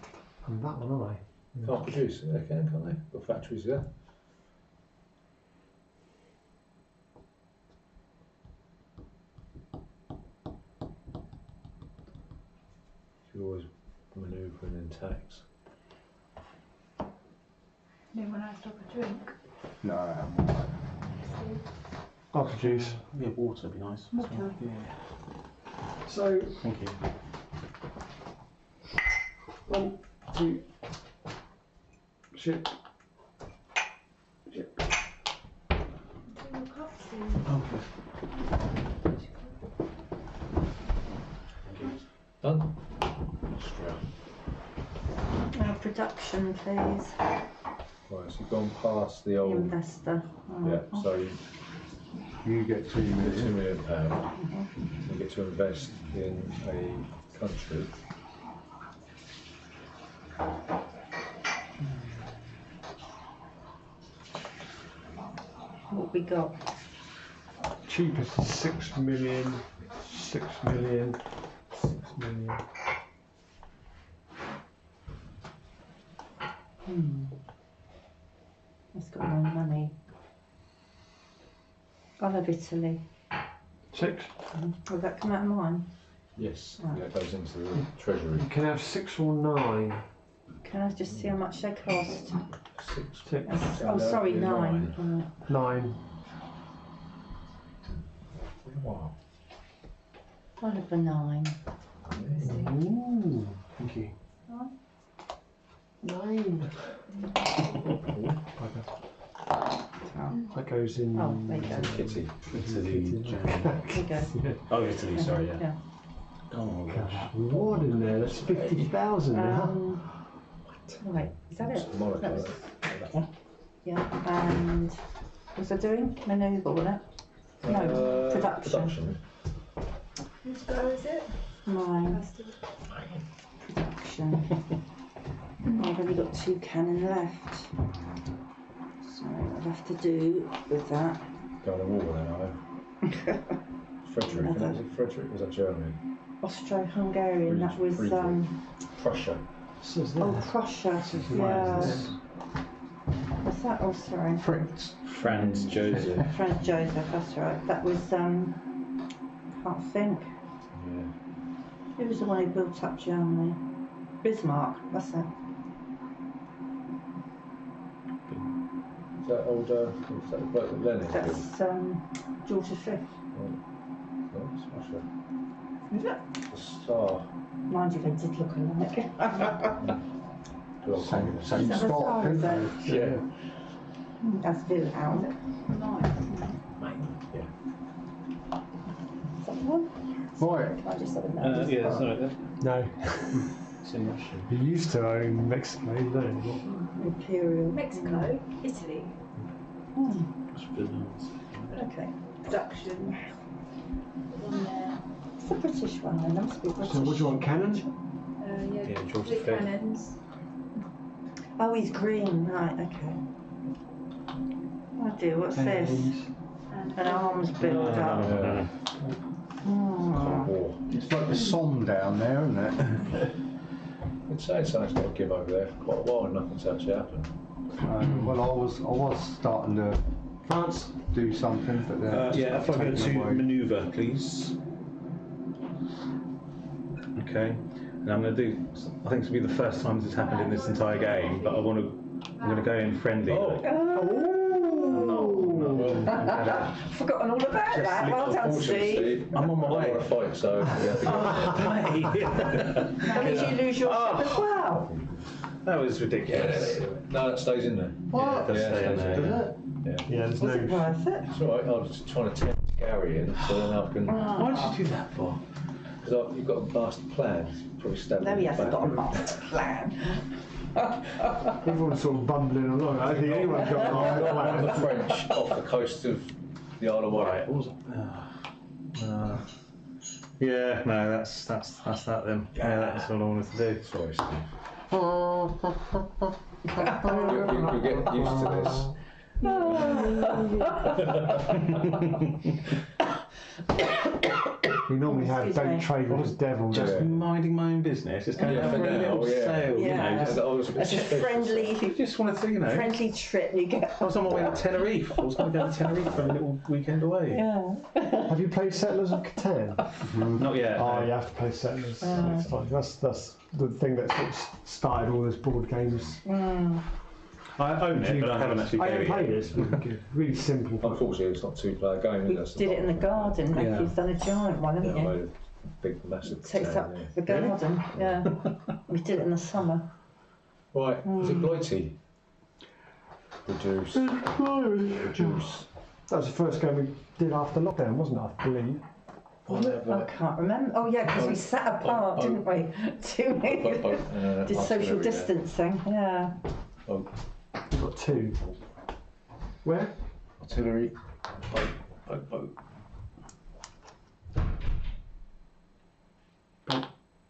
and that one I. Can't produce. They can, can't they? Got factories there. You're always manoeuvring in tax. Anyone else have a drink? No, I haven't. I'll produce. Yeah, water would be nice. Water. So Thank you. 1, 2. Ship. Ship. Done? Production, please. Right, so you've gone past the The old. investor. Yeah, so You get 2 you get £2 million. million. You get to invest in a country. What we got? Cheapest is 6 million. 6 million. 6 million. It's got no money. I love Italy. 6. Will that come out of mine? Yes, Oh. that goes into the treasury. You can have 6 or 9. Can I just see how much they cost? 6. 6. Oh, sorry, Yeah, 9. 9. Wow. I'll have a 9. Ooh. Thank you. 9. That goes in. Oh, there you go. Kitty. Italy, Germany. There you go. Oh, Italy, sorry, yeah. Yeah. Oh, gosh. Reward in there. That's 50,000 now. Right, is that it? Monaco. That was- That one. Yeah, and what's I doing? Manoeuvre, wasn't it? No, production. Production. Whose go is it? Mine. Bastard. Production. I've only got 2 cannon left. So I'll have to do with that. Going to war then, are they? Frederick, Another. was it Frederick? Was that Germany? Austro-Hungarian, that was, Friedrich. Prussia. Says oh, there. Prussia, Says yeah. mine. What's that? Oh, sorry. Prince. Franz Joseph. Franz Joseph, that's right. That was, can't think. Yeah. Who was the one who built up Germany? Bismarck, that's it. Is that old, is that the bloke that Lenin killed? That's, George V. No, it's Russia. Is it? The Star. Mind you, they did look alike. Good old Same communist. Is that the spot, star, is isn't it? it? Yeah. That's Wilhelm. Nine. Yeah. Is that the one? Right. I just said it now. Yeah, that's right there. No. It's in Russian. He used to own Mexico, you don't anymore. Imperial. Mexico, Italy, It's Finland. Okay. production. One there. It's a British one then, that must be British. So what do you want, cannon? Yeah, Yeah, George three V. cannons. Oh, he's green, right, okay. Oh dear, what's this? And An arms build up. Yeah. Oh. War. It's like the Somme down there, isn't it? I'd say something's got to give over there for quite a while and nothing's actually happened. Well, I was starting to France. do something, but then Yeah, if I go taken to away. manoeuvre, please. Okay. And I'm going to do. I think this will be the first time this has happened in this entire game, but I'm going to go in friendly. Forgotten all about that. Well done, Steve. I'm on my way. A fight, so That means you lose your ship as well. That was ridiculous. No, that stays in there. Yeah, it does stay in there. Does Yeah. it? Yeah. there's Was it no. worth it? It's alright, I was just trying to tempt Gary in, so then I can. Why did you do that for? Because you've got a master plan. Probably stab No, him he in the hasn't back. got a master plan. Everyone's sort of bumbling along. I don't think anyone's got a I've got one of master the plan. French off the coast of the Isle of Wight. Right. Yeah, no, that's that then. Yeah, that's all I wanted to do. Sorry, Steve. You'll get used to this. We normally have Excuse don't me. trade with the devil. Just Yeah. minding my own business, just going Yeah, out for for a now, little yeah. sail, Yeah. you know. Just, I was a bit It's a suspicious. friendly, just wanted to, you know. friendly trip you get. I was on my way to Tenerife. I was going to go to Tenerife for a little weekend away. Yeah. Have you played Settlers of Catan? Not yet. Oh, no. you have to play Settlers. It's fine. That's the thing that sort of started all those board games. I own it, but I haven't actually I played haven't it. played it. It's really good. Really simple. Unfortunately, it's not a two-player game. We That's did it in the garden. Yeah. Matthew's done a giant one, Yeah, haven't I you? made a big, massive Takes town up there. the garden. Yeah. We did it in the summer. Right, is it blighty? Reduce. Reduce. That was the first game we did after lockdown, wasn't it? I believe. I can't remember. Oh yeah, because we sat apart, didn't we? Too many. Did social distancing. Yeah. We've got two. Where? Artillery.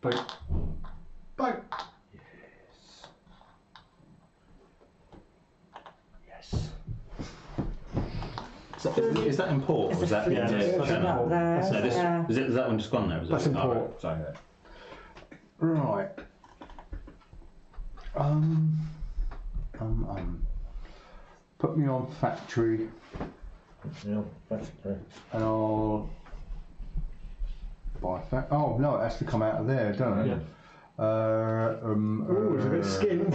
Boat. Boat. Yes. Is that in port? Or is that Yeah, in it's the channel? up there. No, this, Yeah. is that one just gone now? Is That's it? in Oh, port. Sorry. Right. Put me on factory Yeah, factory. and I'll buy Oh no, it has to come out of there, doesn't it? Yeah. Oh, it's a bit skinned.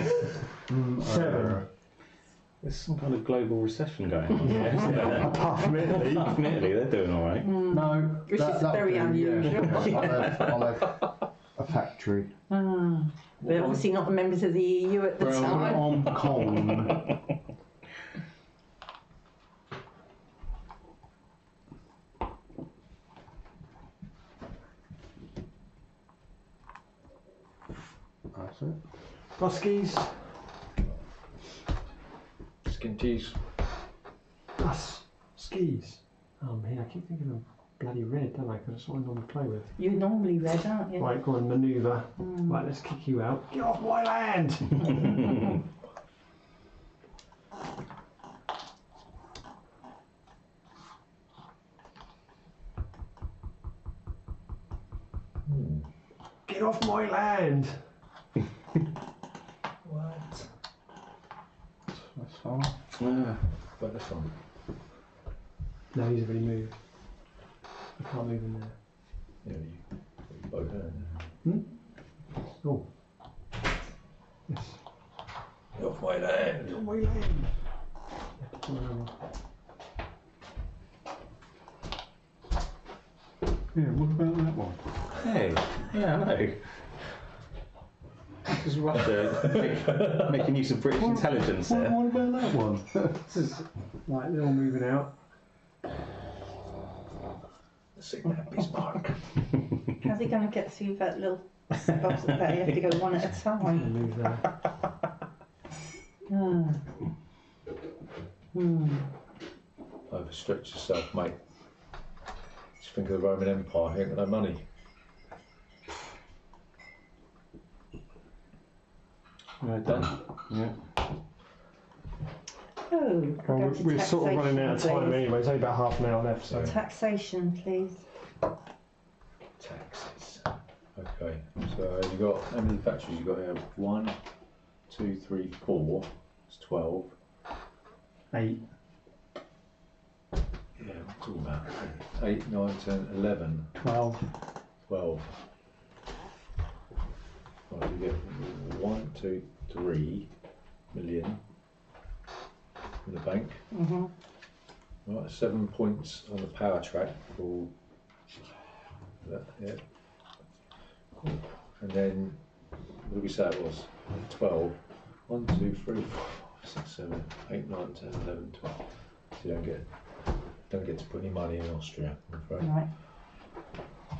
7. There's some kind of global recession going on. Yeah, isn't there? Apart from Italy. In Italy, they're doing all right. No, Which is that'll very do, unusual. Yeah. I'll have a factory. We're obviously not members of the EU at the Well, time. Hong Kong. That's it. Buskies. Skin cheese. Skis. Oh man, I keep thinking of bloody red, don't I? Because that's what I normally play with. You're normally red, aren't you? Right, go on, manoeuvre. Right, let's kick you out. Get off my land! Get off my land! What? That's fine. Yeah. But this one. No, he's already moved. I can't move him there. Yeah, you both there. Oh. Yes. Get off my land. On my land! Yeah, what about that one? Hey, yeah, I know. This is Russia making use of British intelligence What, there. what about that one? This is like they're all moving out. See that Bismarck. How's he going to get through that little box there? You have to go one at a time. Move there. Overstretch yourself, mate. Just think of the Roman Empire, you ain't got no money. Right, done. Yeah. Oh, Well, go to we're sort of running out of taxation, time please. anyway. It's only about half an hour left, so. Taxation, please. Taxes. Okay, so you got, how many factories you got here? 1, 2, 3, 4. It's 12. 8. Yeah, I'm talking about 8, 9, 10, 11, 12. 12. Right, you get 1, 2, 3 million in the bank. Right, 7 points on the power track for that, yeah. Cool. And then, what did we say it was? 12. 1, 2, 3, 4, 5, 6, 7, 8, 9, 10, 11, 12. So you don't get to put any money in Austria, I'm afraid. Right.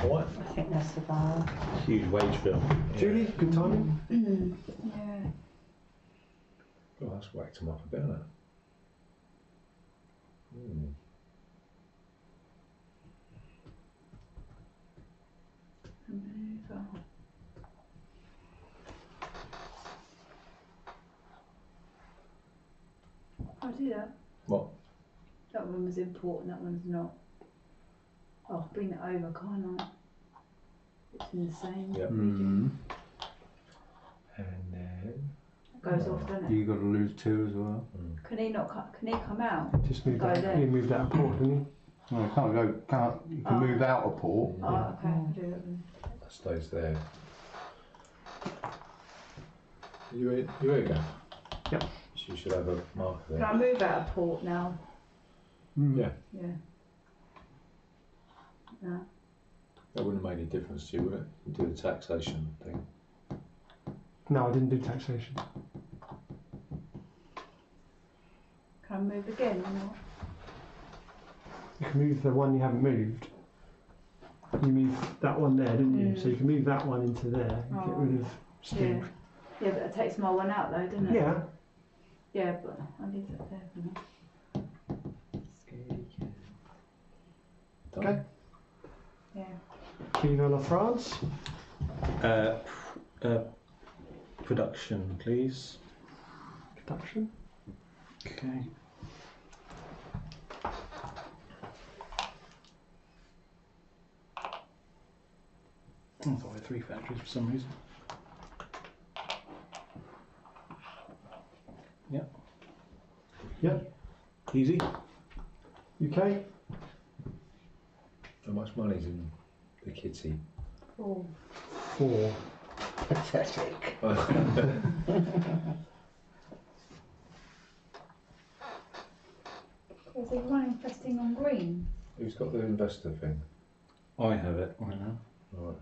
Alright. I think that's the bar. Huge wage bill. Julie, good timing. Yeah. Oh, that's whacked him up a bit, hasn't it? Manoeuvre. I'll do that. What? That one was important, that one's not. I'll bring it over, can't I? It's in the same Yep. region. And then... It goes off, doesn't it? You got to lose 2 as well. Can he come out? Just moved Go out. there. He moved out of port, didn't No, you can't go. You can move out of port. Oh, okay, I'll do that then. That stays there. You here, Gav? Yep. So you should have a marker Can there. I move out of port now? he? Yeah. Yeah. No. That wouldn't have made any difference to you, would it? You do the taxation thing. No, I didn't do taxation. Can I move again or not? You can move the one you haven't moved. You moved that one there, didn't you? So you can move that one into there and get rid of Steve. Yeah, but it takes my one out though, doesn't it? Yeah. Yeah, but I'll leave that there for now. Okay. Yeah. Vive la France. Production, please. Production. Okay. I thought I had 3 factories for some reason. Yep. Yep. Easy. UK. How much money's in the kitty? 4. 4. Pathetic. Is everyone investing on green? Who's got the investor thing? I have it right now. Right.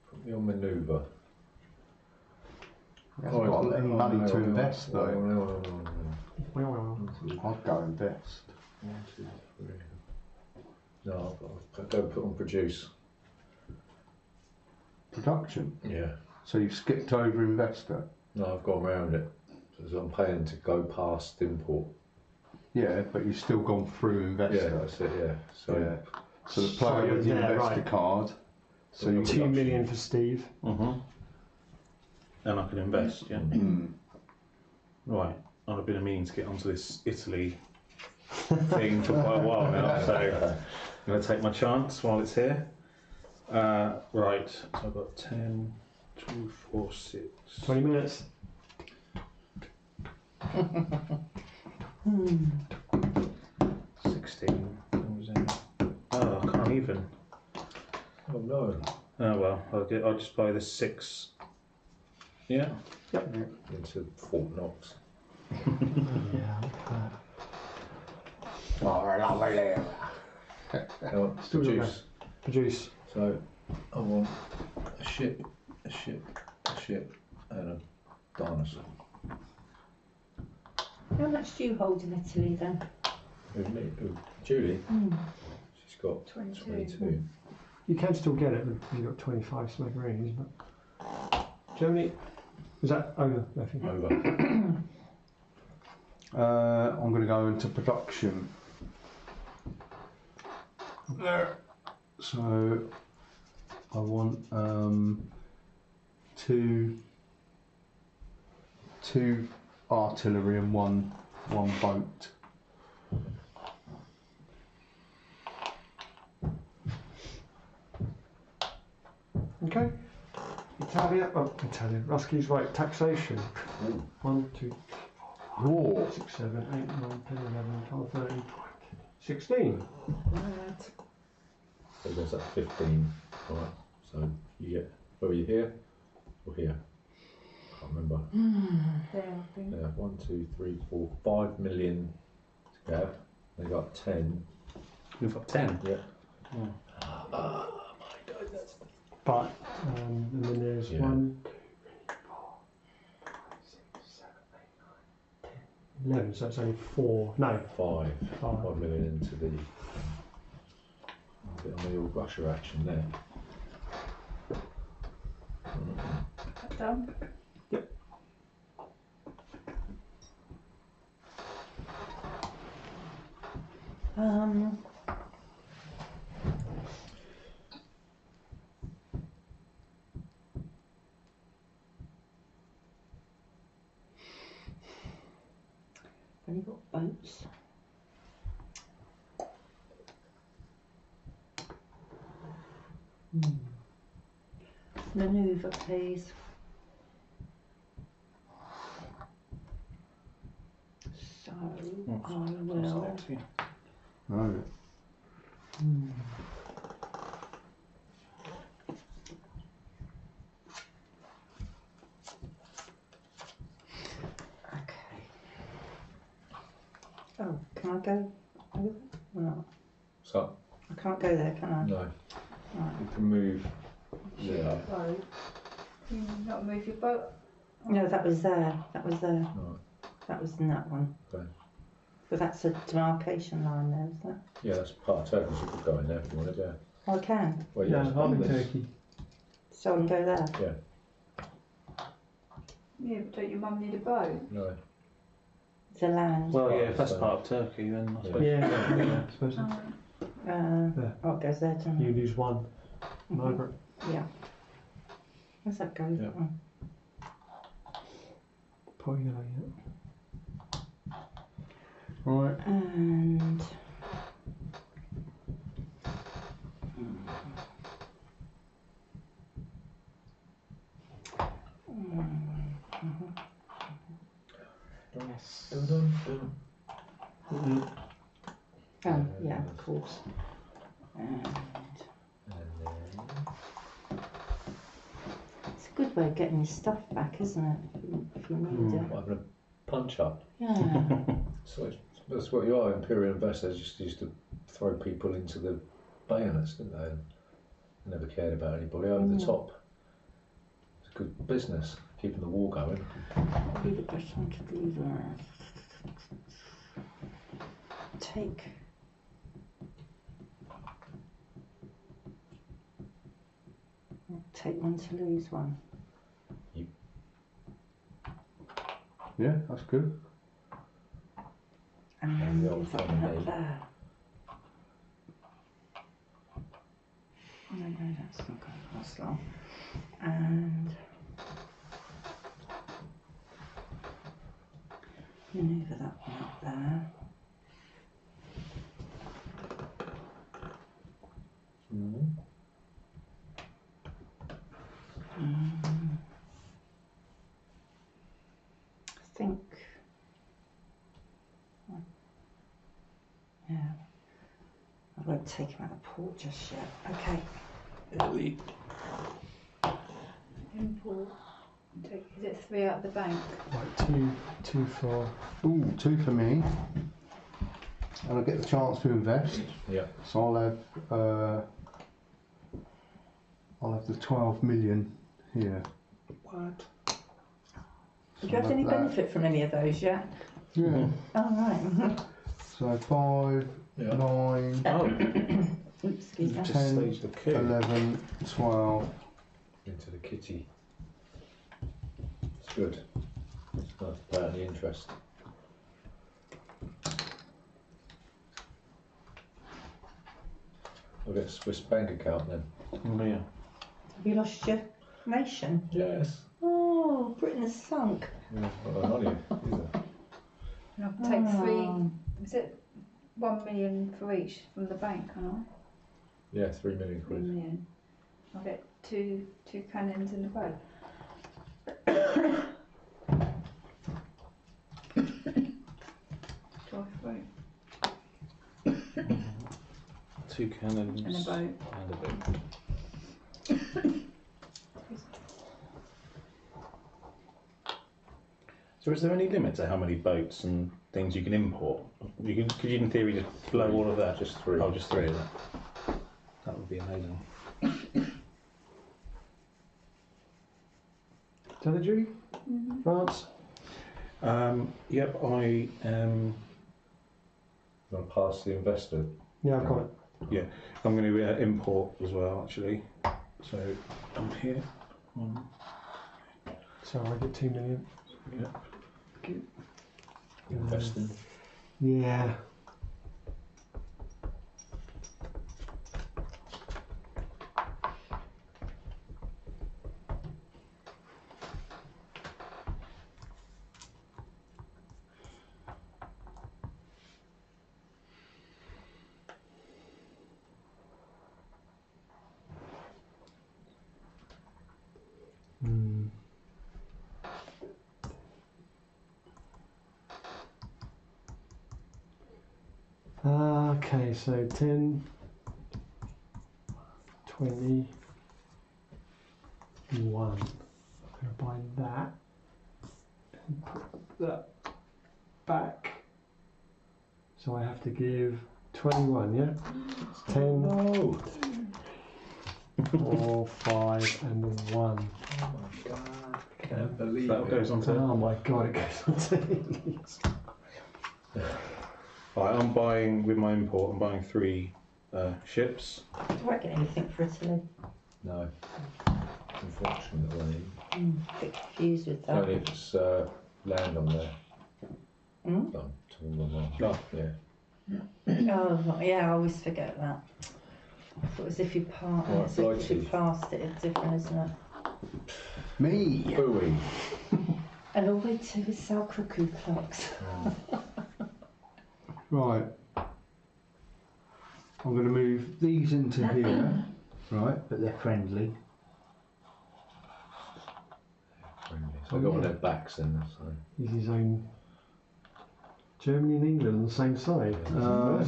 Put me on manoeuvre. You haven't got any money to invest though. Well, I'd go invest. 1, 2, 3. No, I'll go put on produce. Production. Yeah. So you've skipped over investor. No, I've gone round it. So I'm paying to go past import. Yeah, but you've still gone through investor. Yeah, that's it, yeah. So, Yeah. So the Sorry, player with the yeah, investor right. card. So you 2 million for Steve. And I can invest, yeah. Right. I've been meaning to get onto this Italy thing for quite a while now, so I'm going to take my chance while it's here. Right, so I've got 10, 2, 4, 6. 20 minutes. 16. Oh, I can't even. oh no. Oh well, I'll just buy the 6. Yeah. Into Fort Knox. Yeah. Now, Still produce. Produce. So I want a ship, a ship, a ship, and a dinosaur. How much do you hold in Italy then? Who, me? Who? Julie? She's got 22. 22. You can still get it. You've got 25 smugglerines, but Germany. Is that over? I think. Over. I'm going to go into production. There. So I want 2 artillery and one boat. Okay. Italia. Ruski's right. Taxation. 1, 2, 3, 4, 5, 6, 7, 8, 9, 10, 11, 12, 13, 16. So it goes up to 15. Right. So you get, where are you, here or here? Can't remember. There, I think. Yeah, 1, 2, 3, 4, 5 million to go. They got 10. You've got 10. Yeah. Oh. Oh my God, that's. But, and then there's Yeah. 1, 2, 3, 4, 5, 6, 7, 8, 9, 10, 11. So it's only 4. No, 5 5. million into the. A bit on the old Russia action there. Done. Only got boats. Manoeuvre, please. So I will. Select, yeah. Right. Okay. Oh, can I go over or not? So, I can't go there, can I? no, Right. you can move. Yeah. Boat. Can you not move your boat? No, that was there. That was there. Right. That was in that one. Okay. But that's a demarcation line there, is that? Yeah, that's part of Turkey. You could go in there if you wanted. Yeah. Oh, I can. Well, Yeah, it's I'm part in of this. Turkey. So I can go there. Yeah. Yeah, but don't your mum need a boat? No. The land. Well, yeah, if that's So- part of Turkey, then I suppose. Yeah, I suppose so. Oh, it goes there, doesn't You it? lose 1. Mhm. Over it. Yeah. Where's that go? Yeah. Oh. Probably gonna, yeah. Right. And Yes. oh, yeah, of course. And it's a good way of getting your stuff back, isn't it? If you need it. Having a punch up. Yeah. So that's what you are. Imperial investors just used to throw people into the bayonets, didn't they? And never cared about anybody over the top. It's a good business, keeping the war going. Probably the best one to do that. Take. Take one to lose one. Yeah, that's good. And then the old move up fun and up made. there. No, that's not going to last long. And manoeuvre that one up there. I think, yeah, I won't take him out of port just yet. Okay. Import. Is it 3 out of the bank? Right, two for. Ooh, 2 for me. And I get the chance to invest. Yeah. So I'll have the 12 million here. What? So Do you have I'll any have that. benefit from any of those yet? Yeah. Oh, right. So 5, Yeah. 9, Oh, Oops, excuse me. just 10, staged the coup. 11, 12. Into the kitty. It's good. It's nice to pay out the interest. I'll get a Swiss bank account then. Oh, yeah. Have you lost your nation? Yes. Oh, Britain has sunk. Yeah, not on you, either. And I'll take Oh. 3. Is it 1 million for each from the bank, can't I? Yeah, 3 million 3 quid. million. I'll get two cannons in the boat. Drive through. 2 cannons And a boat. and a boat. So is there any limit to how many boats and things you can import? Could you in theory just blow all of that? Just 3. Oh, just 3 of that. That would be amazing. Telegy? France? Yep, I am. I'm going to pass the investor. Yeah, I've got it. I'm going to import as well, actually. So I'm here. So I get 2 million. Yep. Investing. Yeah. Okay, so 10, 20, 1. I'm going to buy that and put that back. So I have to give 21, yeah? 10, No! 4, 5, and 1. Oh my god. I can't believe That it. goes on to. Oh my god, it goes on to Right, I'm buying with my import. I'm buying 3 ships. Do I get anything for Italy? No. Unfortunately. A bit confused with that. Only if it's land on there. Hmm? I'm talking about Oh. yeah. Oh, yeah, I always forget that. I thought it was if you passed, Right, it's if you blighty. passed it, it's different, isn't it? Me! Booey. And all we do is sell cuckoo clocks. Right. I'm going to move these into here, right, but they're friendly. So I got on their backs then, so. He's his own. Germany and England on the same side. Yeah,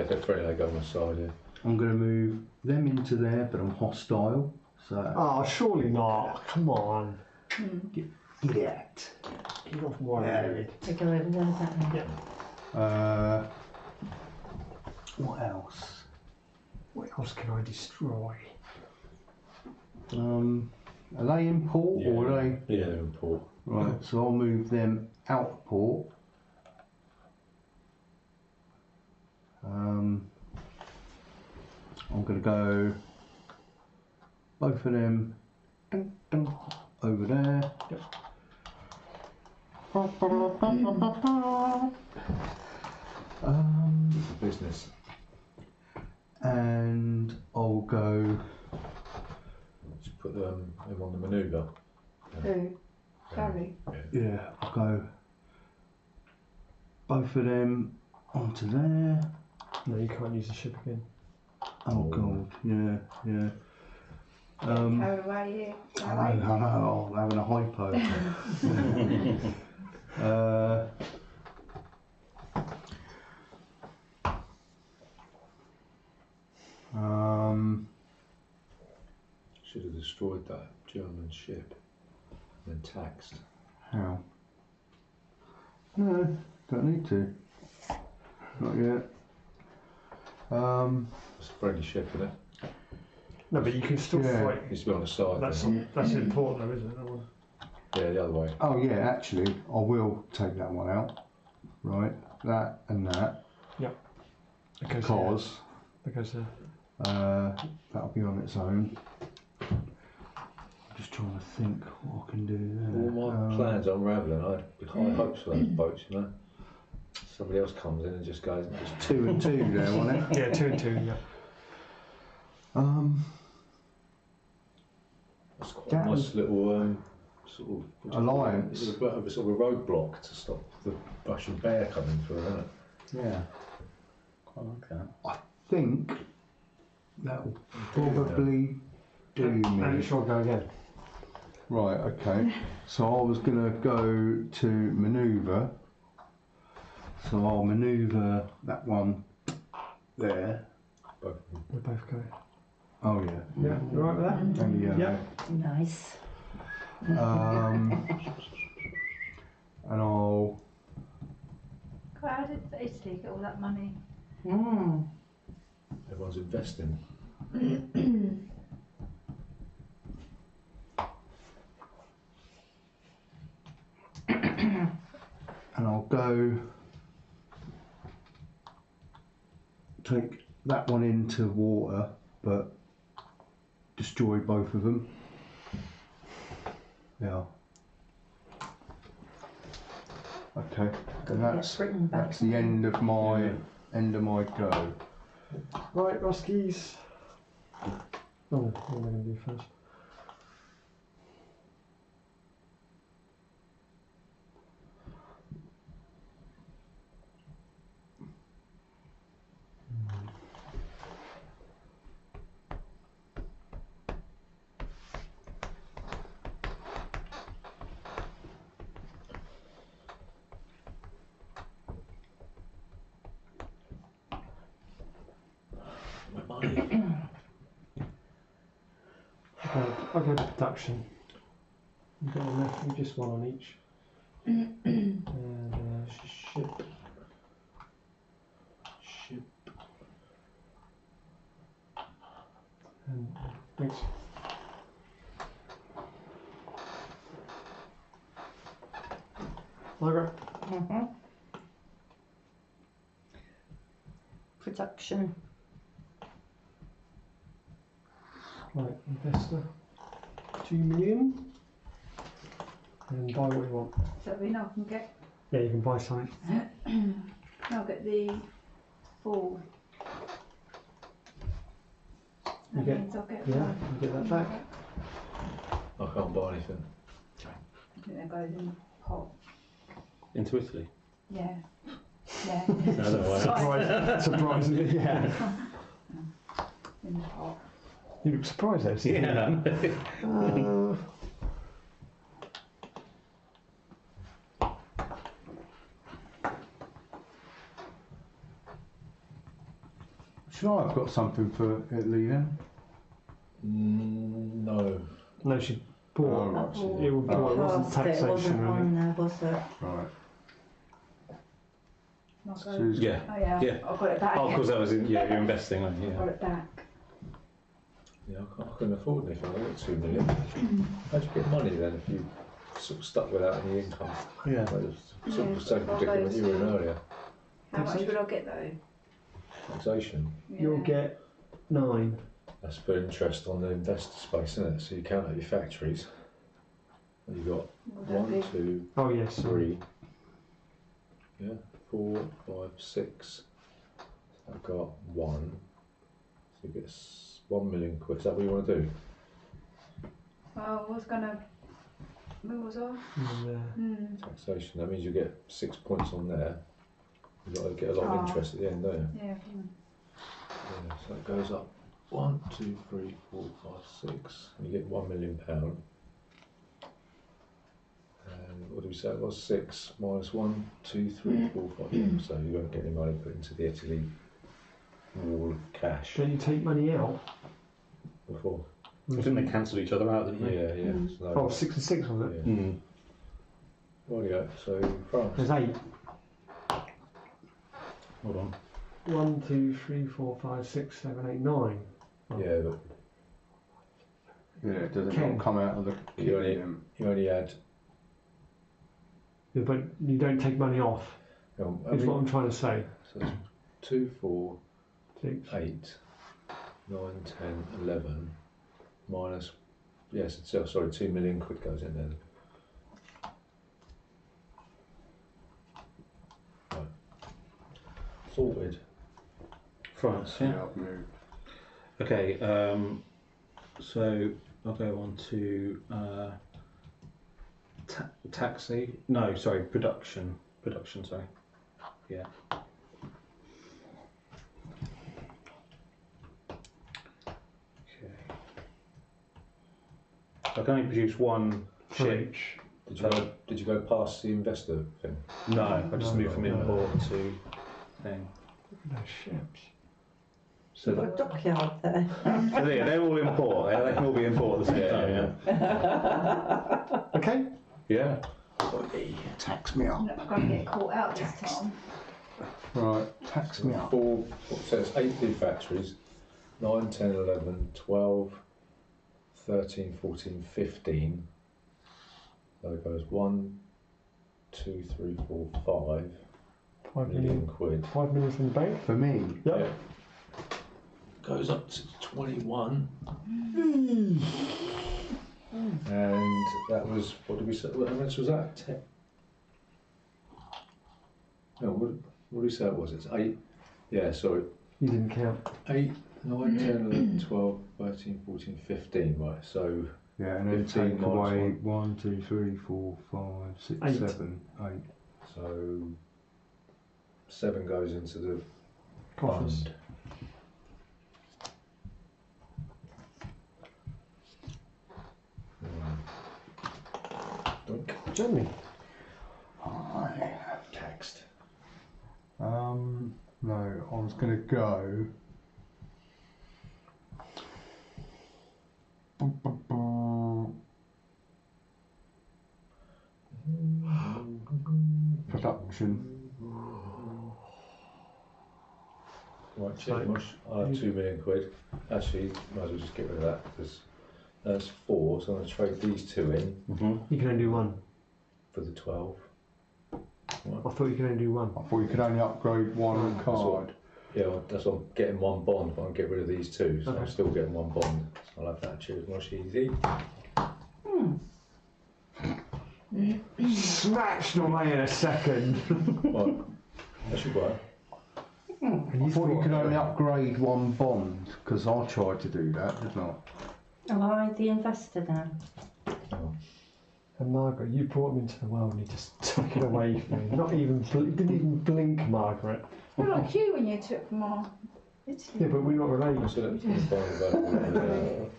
they're friendly, they go on the side, yeah. I'm going to move them into there, but I'm hostile. So Oh, surely not. Come on. get Get off worried. They go over there, don't they? what else? What else can I destroy? Are they in port or are they? Yeah, they're in port. Right, so I'll move them out of port. I'm going to go both of them dun, dun, over there. Business. And I'll go. Just put them on the manoeuvre. Who? Harry. Yeah, I'll go both of them onto there. No, you can't use the ship again. Oh god, yeah. Carry away here. I know, I'm having a hypo. Should have destroyed that German ship and then taxed. How? No, don't need to. Not yet. It's a friendly ship, isn't it? No, but you can still Yeah. fight. Needs to be on the side. That's then. important though, isn't it? That one? Yeah, the other way. Oh yeah, actually, I will take that one out. Right, that and that. Because Because that'll be on its own. I'm just trying to think what I can do there. All my plans are unravelling. I had high hopes for those boats, you know. Somebody else comes in and just goes, It's 2 and 2 there, wasn't it? yeah, 2 and 2. Yeah. that's quite That a nice was- little sort of Alliance. It's a bit of a sort of a roadblock to stop the Russian bear coming through, isn't it? Yeah. Quite like that. I think that'll probably do And me. it shall go again. Right, okay. So I was going to go to manoeuvre. So I'll manoeuvre that one there. Both of them. We both go. Oh yeah. Yeah, you alright with that? And yellow. Yep. Nice. And I'll God, how did Italy get all that money? Mm. Everyone's investing. go take that one into water, but destroy both of them. Yeah. Okay, and that's the end of my go. Right, Ruskies. Oh, what am I going to do first? I'll go to production. You've got enough, you just one on each. And ship. And thanks. Margaret. Production. Right, investor. 2 million. And buy what you want. So we know I can get. Yeah, you can buy something. I'll get the 4. You That get- means I'll get Yeah, one. you get that back. I can't buy anything. I think that goes in the pot. Into Italy? Yeah. Yeah. I don't know why. Surprisingly, yeah. In the pot. You look surprised there, Steve. Yeah. Should I have got something for Italy then? No. No, she bought. Oh, right, she It did. was bought, it wasn't Cost, it taxation wasn't or on anything. there, was it? Right. I'll go. Susan. Yeah. Oh yeah. Yeah. I've got it back. Oh, because that was in, yeah, you're investing, aren't you? I've got it back. Yeah, I couldn't afford anything. I got 2 million. How'd you get money then if you sort of stuck without any income? Yeah. That was sort of the Yeah, same well, predicament those you were in two. earlier. How much would I get though? Taxation. You'll get 9. That's for interest on the investor space, isn't it? So you count out your factories. And you've got Would that 1, be? 2, Oh yes. 3, 4, 5, 6. I've got 1. So you get 1 million quid. Is that what you want to do? Well, I was gonna. Where was I? Taxation. That means you get 6 points on there. You've got to get a lot of Oh. interest at the end, don't you? Yeah. Yeah, so it goes up 1, 2, 3, 4, 5, 6, and you get £1 million. And what do we say it was? 6 minus 1, 2, 3, 4, 5. So you won't get any money put into the Italy wall of cash Don't you take money out? before. I think they cancelled each other out, didn't they? Yeah, yeah. So, Oh, 6 and 6 was it? yeah. Mm. Rightio, so France. There's 8. Hold on. 1, 2, 3, 4, 5, 6, 7, 8, 9. Yeah, but Yeah, does it Ken. not come out of the You only- kitchen? you only add. Yeah, but you don't take money off. I Is mean, what I'm trying to say. so it's 2, 4, 6. 8, 9, 10, 11, minus, yes, it's, sorry, 2 million quid goes in there. Right. Sorted. France, Yeah, yeah. I've moved. Okay, so I'll go on to taxi. No, sorry, production. Production, sorry. Yeah. Okay. I can only produce one For ship. each. Did you go past the investor thing? No, I just No, moved from no. import to thing. No ships. So You've got a dockyard there. They're all import. They can all be import at the same time. Yeah. Okay. Yeah. Tax me up. I'm not going to get caught out this time. Right, tax me up. So it's 8 food factories, 9, 10, 11, 12, 13, 14, 15. So it goes 1, 2, 3, 4, 5 5 million million. quid. 5 million from the bank. For me. Yep. Yeah. Goes up to 21. And that was, what did we say? How much was that? 10? No, what did we say it was? It's 8. Yeah, sorry. You didn't count. 8, 9, 10, 11, 12, 13, 14, 15, right, so Yeah, and then 15 take minus away 1, 2, 3, 4, 5, 6, 8. 7, 8. so 7 goes into the Coffers. fund. Dunk. Germany. Taxed. No, I was going to go. Production. Right, So- check mush. I have 2 million quid. Actually, might as well just get rid of that because that's 4, so I'm going to trade these 2 in You can only do one. for the 12. I thought you could only do one. I thought you could only upgrade one card. Yeah, well, that's what I'm getting 1 bond, but I'll get rid of these 2, so I'm Okay. still getting 1 bond. So I'll have that choose much easy. Smashed away in a second. Right, that should work. I thought you could only upgrade one bond, because I tried to do that, didn't I? Am I the investor now? And Margaret, you brought him into the world and he just took it away from you. Not even, didn't even blink, Margaret. You're like you when you took more. Yeah, but we're not related. So that's the bond available.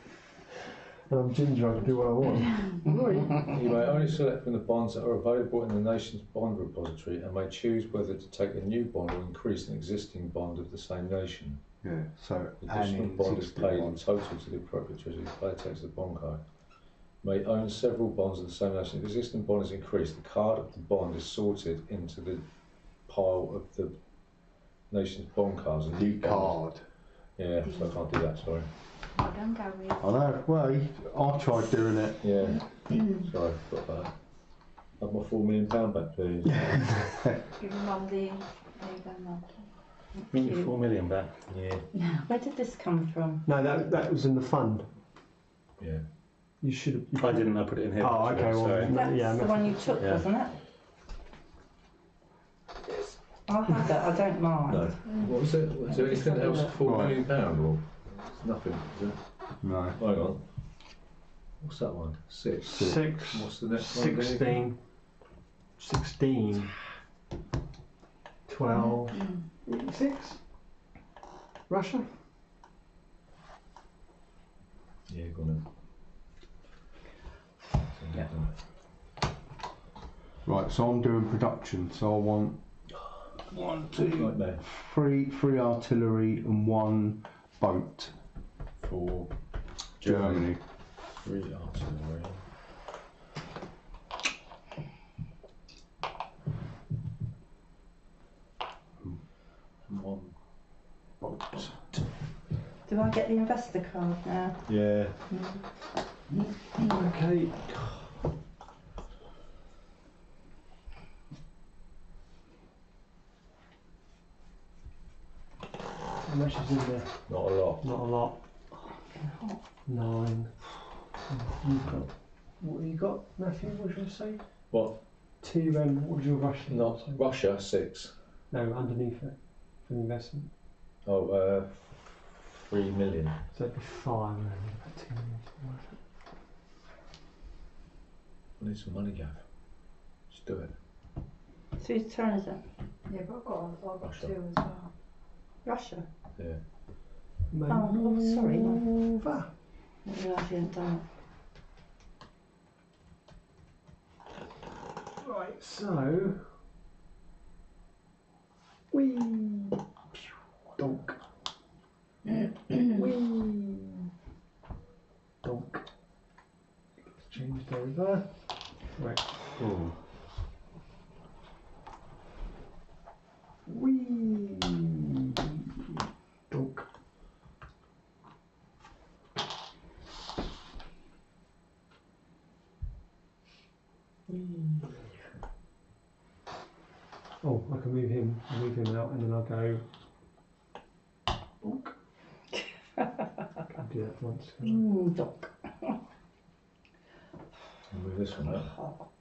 And I'm ginger, I can do what I want. Right. You may only select from the bonds that are available in the nation's bond repository and may choose whether to take a new bond or increase an existing bond of the same nation. Yeah, so The additional an bond is existing paid in one. total to the appropriate treasury to pay tax to the bond card. May own several bonds of the same nation. If the existing bond is increased, the card of the bond is sorted into the pile of the nation's bond cards. A new bond. Card. Yeah, so I can't do that, sorry. I don't go with. I know, well, I tried doing it. Yeah, sorry, got that. Have my £4 million back, please. Give him one there. There you go, Mum. Give me 4 million back. Yeah. Where did this come from? No, that was in the fund. Yeah. You should have. I didn't. I put it in here. Oh, actually, okay, well, sorry. That's yeah, the one you took, Yeah. wasn't it? I'll have it, I don't mind. No. What was it? Was there anything else for £4 million or it's nothing? Is it? No. Hang on. What's that one? 6. 6, What's the next one? 16, 16, 12, 6. Russia? Yeah, go on then. Yeah. Right, so I'm doing production, so I want 1, 2, Nightmare 3 artillery and 1 boat. for Germany. 3 artillery. And 1 boat. Do I get the investor card now? Yeah. Okay. How much is in there? Not a lot. Not a lot. 9. You've got. What have you got, Matthew? What should I say? What? TRM, what was your Russian? Not say? Russia, 6. No, underneath it for the investment. Oh, 3 million. So it'd be 5 and then about 2 million. I need some money, Gav. Just do it. So whose turn is it? Yeah, but I've got Russia. 2 as well. Russia? Yeah. Oh, sorry. No. Maneuver. I didn't realise you hadn't done Right, so. Whee! Donk. Mm. Oh. Whee! Donk. Oh, I can move him out, and then I'll go. Bonk. Can't do that once. Doc. Move this one up.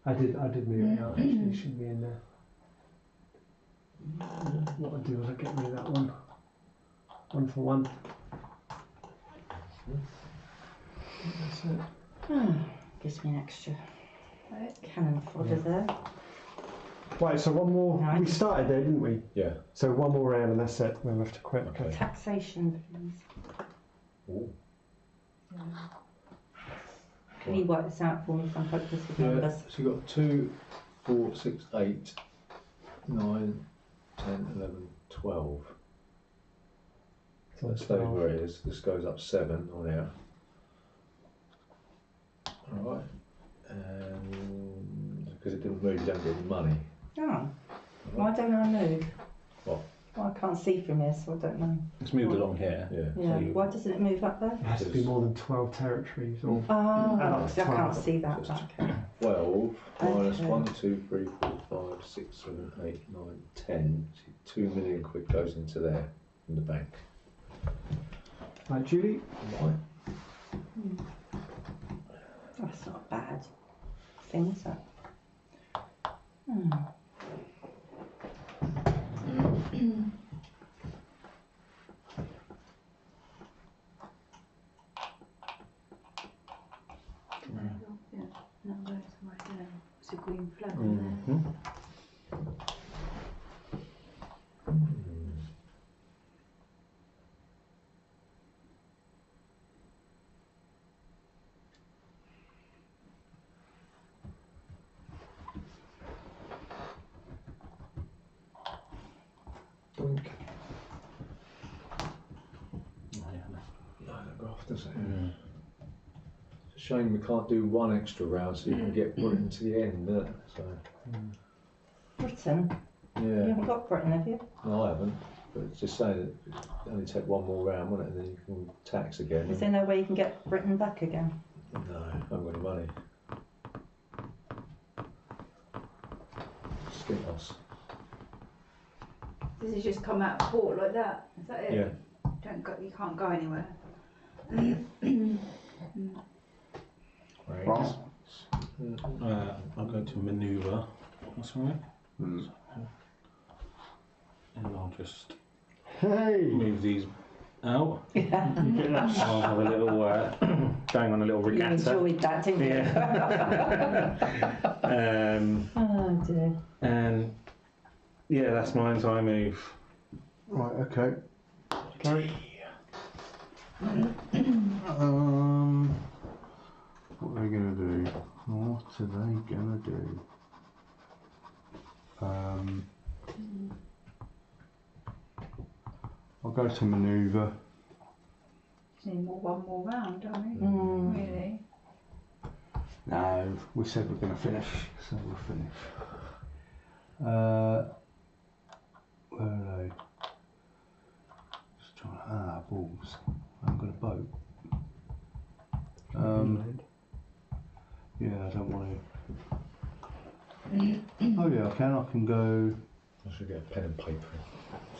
I did move it out. Actually, it shouldn't be in there. What I do is I get rid of that one. 1 for 1. That's it. Gives me an extra Right. cannon fodder there. Right, so one more. Right. We started there, didn't we? Yeah. So one more round, and that's it. We'll have to quit. Okay. Taxation, please. Ooh. Can you work this out for me? So I'm hopeless with Yeah, numbers. so you've got 2, 4, 6, 8, 9, 10, 11, 12. So That stays where it is. This goes up 7 on here. Alright. And because it didn't move, you don't get any money. Oh, why don't I move? What? Well, I can't see from here, so I don't know. It's moved along here. Yeah. Yeah. So you- Why doesn't it move up there? It has to be more than 12 territories, or Oh, Adults, see, I can't 12. see that. Okay. 12 minus Okay. 1, 2, 3, 4, 5, 6, 7, 8, 9, 10. So 2 million quid goes into there in the bank. right, Julie. Right. That's not a bad thing, is it? Yeah, no, there's right there. It's a green flag on there. Mhm. Doink. Oh, yeah, no. No, that graph does it. Mm. It's a shame we can't do one extra round so you can get Britain to the end, isn't it? So, Britain? You yeah. haven't got Britain, have you? No, I haven't. But it's just saying that it only take one more round, won't it? And then you can tax again. Is there no way you can get Britain back again? No, I haven't got any money. Skint loss. Does it just come out of port like that? Is that it? Yeah. You can't go anywhere. Right. I'll go to manoeuvre. That's all right. Mm. And I'll just Hey! move these out. You get that? I'll have a little going on a little You regatta. enjoyed that, didn't you? Yeah. Oh dear. And yeah, that's mine. So I move. Right, okay. Gary. What are they going to do? What are they going to do? I'll go to manoeuvre. Just need one more round, don't we? Mm. Really? No, we said we're going to finish, so we'll finish. Where are they? Just trying. Balls. I haven't got a boat. Yeah, I don't want to. Oh yeah, I can go. I should get a pen and paper.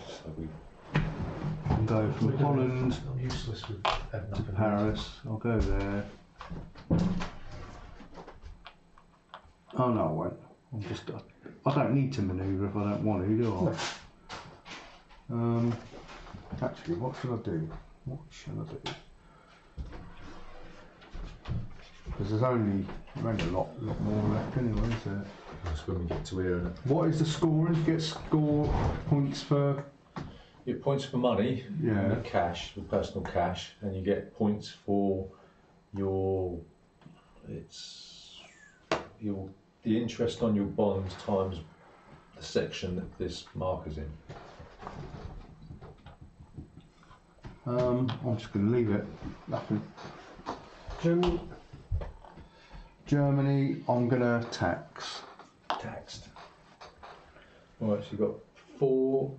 So we I can go from Holland I'm useless with adding to up and Paris. I'll go there. Oh no, I won't. I don't need to manoeuvre if I don't want to, do I? Actually, what should I do? What shall I do? Because there's only a lot more left anyway, is there? That's when we get to here. What is the scoring? Get score points for. You get points for money, Yeah. and cash, for personal cash, and you get points for your the interest on your bonds times the section that this marker's in. I'm just going to leave it. Nothing. Germany. Germany, I'm gonna tax. Taxed. Right, so you've got 4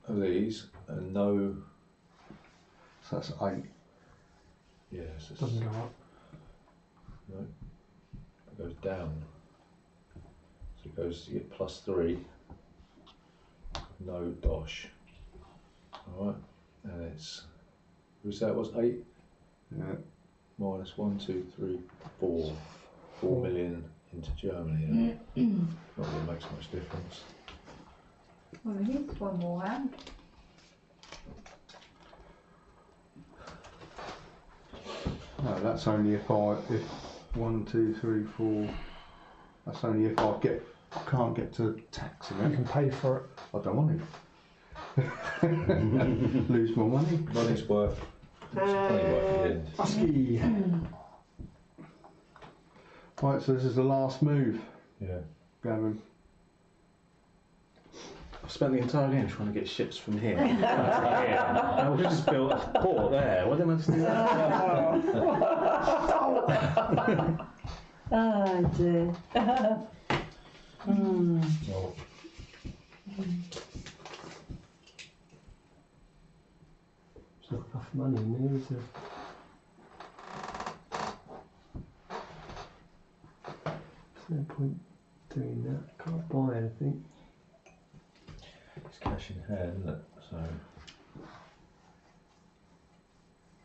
of these and no. So that's 8. Yeah, so it's, Doesn't go up. no, it goes down. So it goes, you get +3, no dosh. Alright, and it's, we say it was 8 Yeah. minus 1, 2, 3, 4. 4 million into Germany. Yeah. Not really makes much difference. Well, we need one more hand. No, that's only if 1, 2, 3, 4. That's only if I can't get to tax You again. can pay for it. I don't want to. Lose more money. Money's worth, it's plenty worth at the end. Husky. Right, so this is the last move, Yeah. Gavin. I've spent the entire game trying to get ships from here. to here. I just built a port there. Why didn't I just do that? Oh dear. Well, There's not enough money in there, is there? There's no point doing that. Can't buy anything. it's cash in hand, isn't it? So,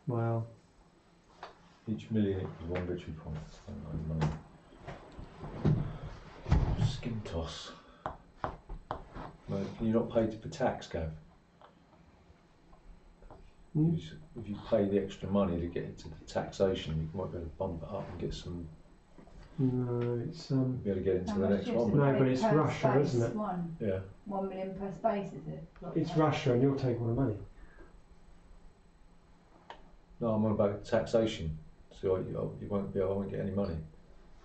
Well, each million equals 1 victory point. So no money. Skin toss. No, you're not paid for tax, Gav. Hmm? If you pay the extra money to get into the taxation, you might be able to bump it up and get some. no, it's Be able to get into How the much next is it? one. No, but it's Per Russia, space, isn't it? One. Yeah. 1 million per space, is it? It's Russia, and you'll take all the money. No, I'm on about taxation. So you won't be. I won't get any money.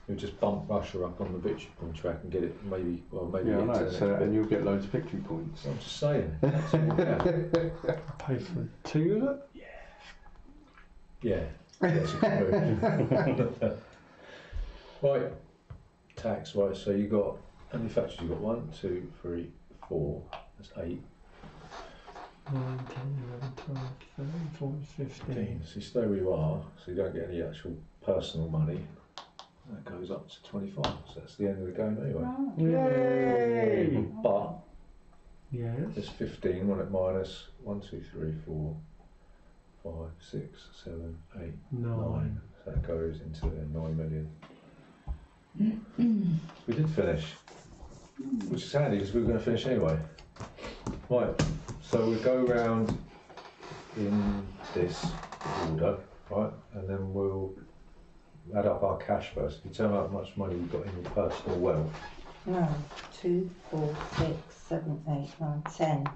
You'll just bump Russia up on the victory point track and get it. Maybe. Maybe. Yeah, I get to know. the So, next and bit. you'll get loads of victory points. I'm just saying. That's all, yeah. Pay for 2 of it? Yeah. That's a good move. Right. Tax. Right. So you got how many factories? You got 1, 2, 3, 4. That's 8. 9, 10, 11, 12, 13, 14, 15. 15. So you stay where you are. So you don't get any actual personal money. That goes up to 25. So that's the end of the game anyway. Oh. Yay! But Yes. there's 15 when it minus 1, 2, 3, 4, 5, 6, 7, 8, 9. So that goes into the 9 million. We did finish, which is handy because we were going to finish anyway. Right, so we go round in this order, right, and then we'll add up our cash first. If you tell me how much money you've got in your personal wealth. No, 2, 4, 6, 7, 8, 9, 10.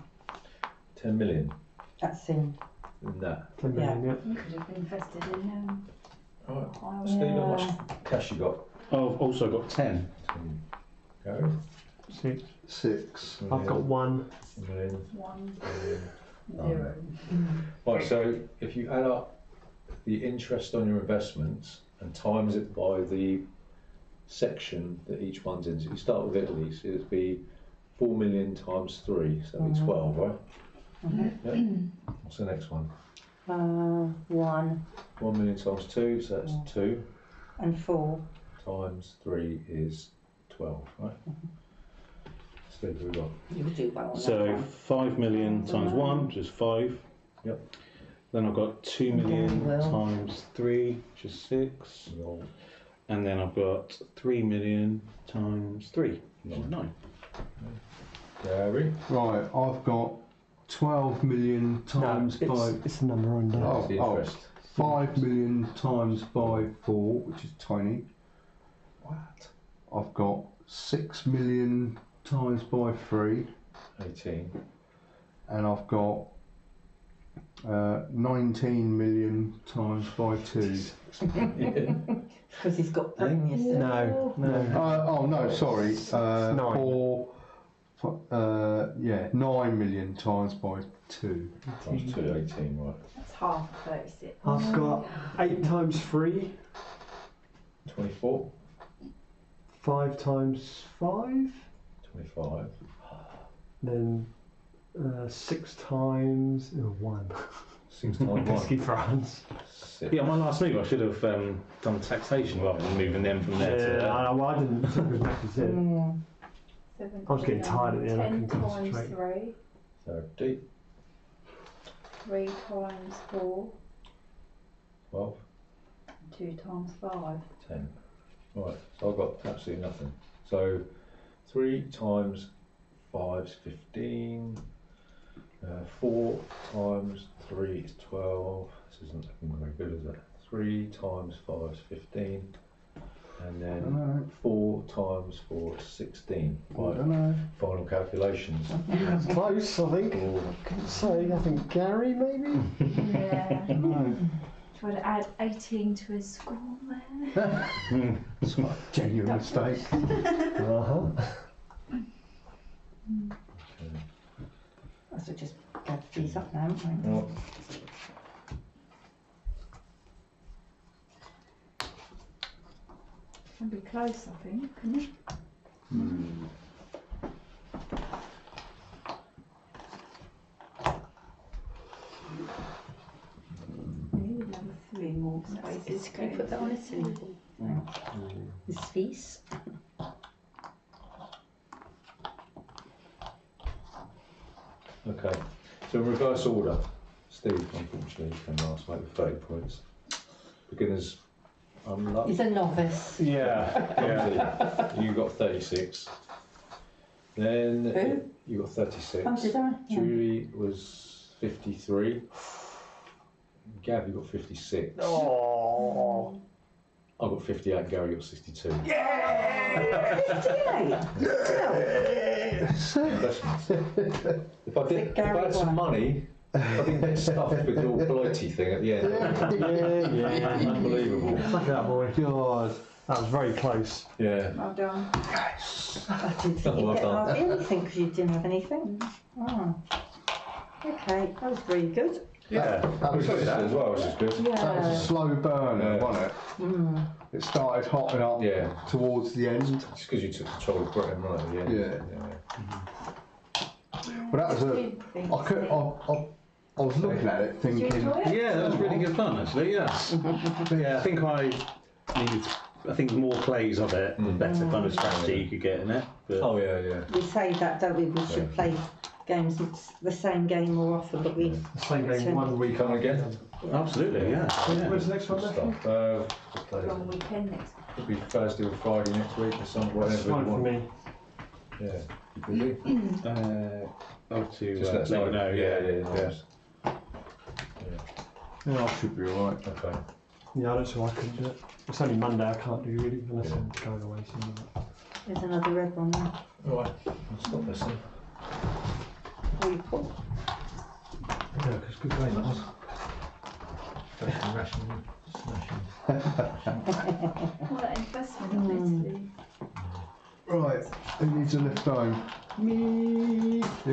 10 million That's in. in that. 10 million, yeah. You could have invested in Right, oil. Steve, how much cash you got? I've also got 10. 10. Gary? 6. 6. I've got 1. 1 million. 1, million. 0. Right, so if you add up the interest on your investments and times it by the section that each one's in, so you start with Italy, so it'd be 4 million times 3, so that'd be 12, right? Yep. What's the next one? 1 1 million times 2, so that's 2, and 4. times 3 is 12, right? Steve, what we got? You do well on that So one. 5 million times 1, which is 5. Yep. Then I've got 2 million Well. times 3, which is 6. No. And then I've got 3 million times 3, which is 9. Gary? Right, I've got 12 million times no, by. it's a number under. That's the interest. 5 million times by 4, which is 20. What? I've got 6 million times by 3, 18. and I've got 19 million times by 2. Because he's got them, you see. No, no. Oh no, sorry. 9. 9 million times by 2. Times 2, 18, right. That's half 36. I've got 8 times 3. 24. 5 times 5, 25. then 6 times 1. 6 times Pesky 1. France. 6. Yeah, my last move I should have done taxation rather than moving them from there to Yeah, there. well, I didn't think it was much as it. Mm. 7, I was getting tired at the end, I 10 couldn't times concentrate. 3, 30. 3 times 4, 12. 2 times 5. 10. Right, so I've got absolutely nothing. So 3 times 5 is 15. 4 times 3 is 12. This isn't looking very good, is it? 3 times 5 is 15. And then 4 times 4 is 16. I Right, don't know. final calculations. Close, I think. Four. Couldn't say. I think Gary, maybe? Yeah. No. Try to add 18 to his score there. It's quite a genuine mistake. Uh-huh. I should just add these up now, haven't I? Well, Can be close, I think, can it? Need another 3 more spaces. Can you put that on a table? This piece. okay, so in reverse order, Steve, unfortunately, came last, mate, with 30 points. Beginners, unlucky. He's a novice. Yeah, You got 36. Then Who? you got 36. Oh, did I? Yeah. Julie was 53. Gav, you got 56. Oh. I got 58. Gary got 62. Investments. If I had some money, I didn't get stuffed with your blighty thing at the end. Yeah. Unbelievable. Look at that boy. God. That was very close. Yeah. Well done. I didn't think you'd Well get done. hardly anything because you didn't have anything. Oh. Okay, that was very good. Yeah. That was that as well, which is good. That was a Yeah. slow burner, Yeah. wasn't it? Mm. It started hotting up Yeah. towards the end. Just because you took control of Britain right at the end. Yeah. But that was I was looking at it Did you thinking, enjoy it? yeah, that was really good fun actually. Yeah, I think I needed. I think more plays of it, the better kind of strategy you could get in it. But Oh yeah, yeah. We say that, don't we? We should play games, the same game more often, but we. The same game 1 week. Come again? absolutely, yeah. When's the next one, Good Matthew? stuff. Long weekend next. Could be Thursday or Friday next week or something, That's whatever you fine for want. me. Yeah. You busy? To Just let you know. Yeah. yeah, I should be alright. Okay. Yeah, I don't see why I couldn't do it. It's only Monday I can't do really, unless I'm going away somewhere. There's another red one there. Alright, I'll stop this then. What you put? Yeah, because good game that was. All that investment in this. Right, who needs a lift home? Me.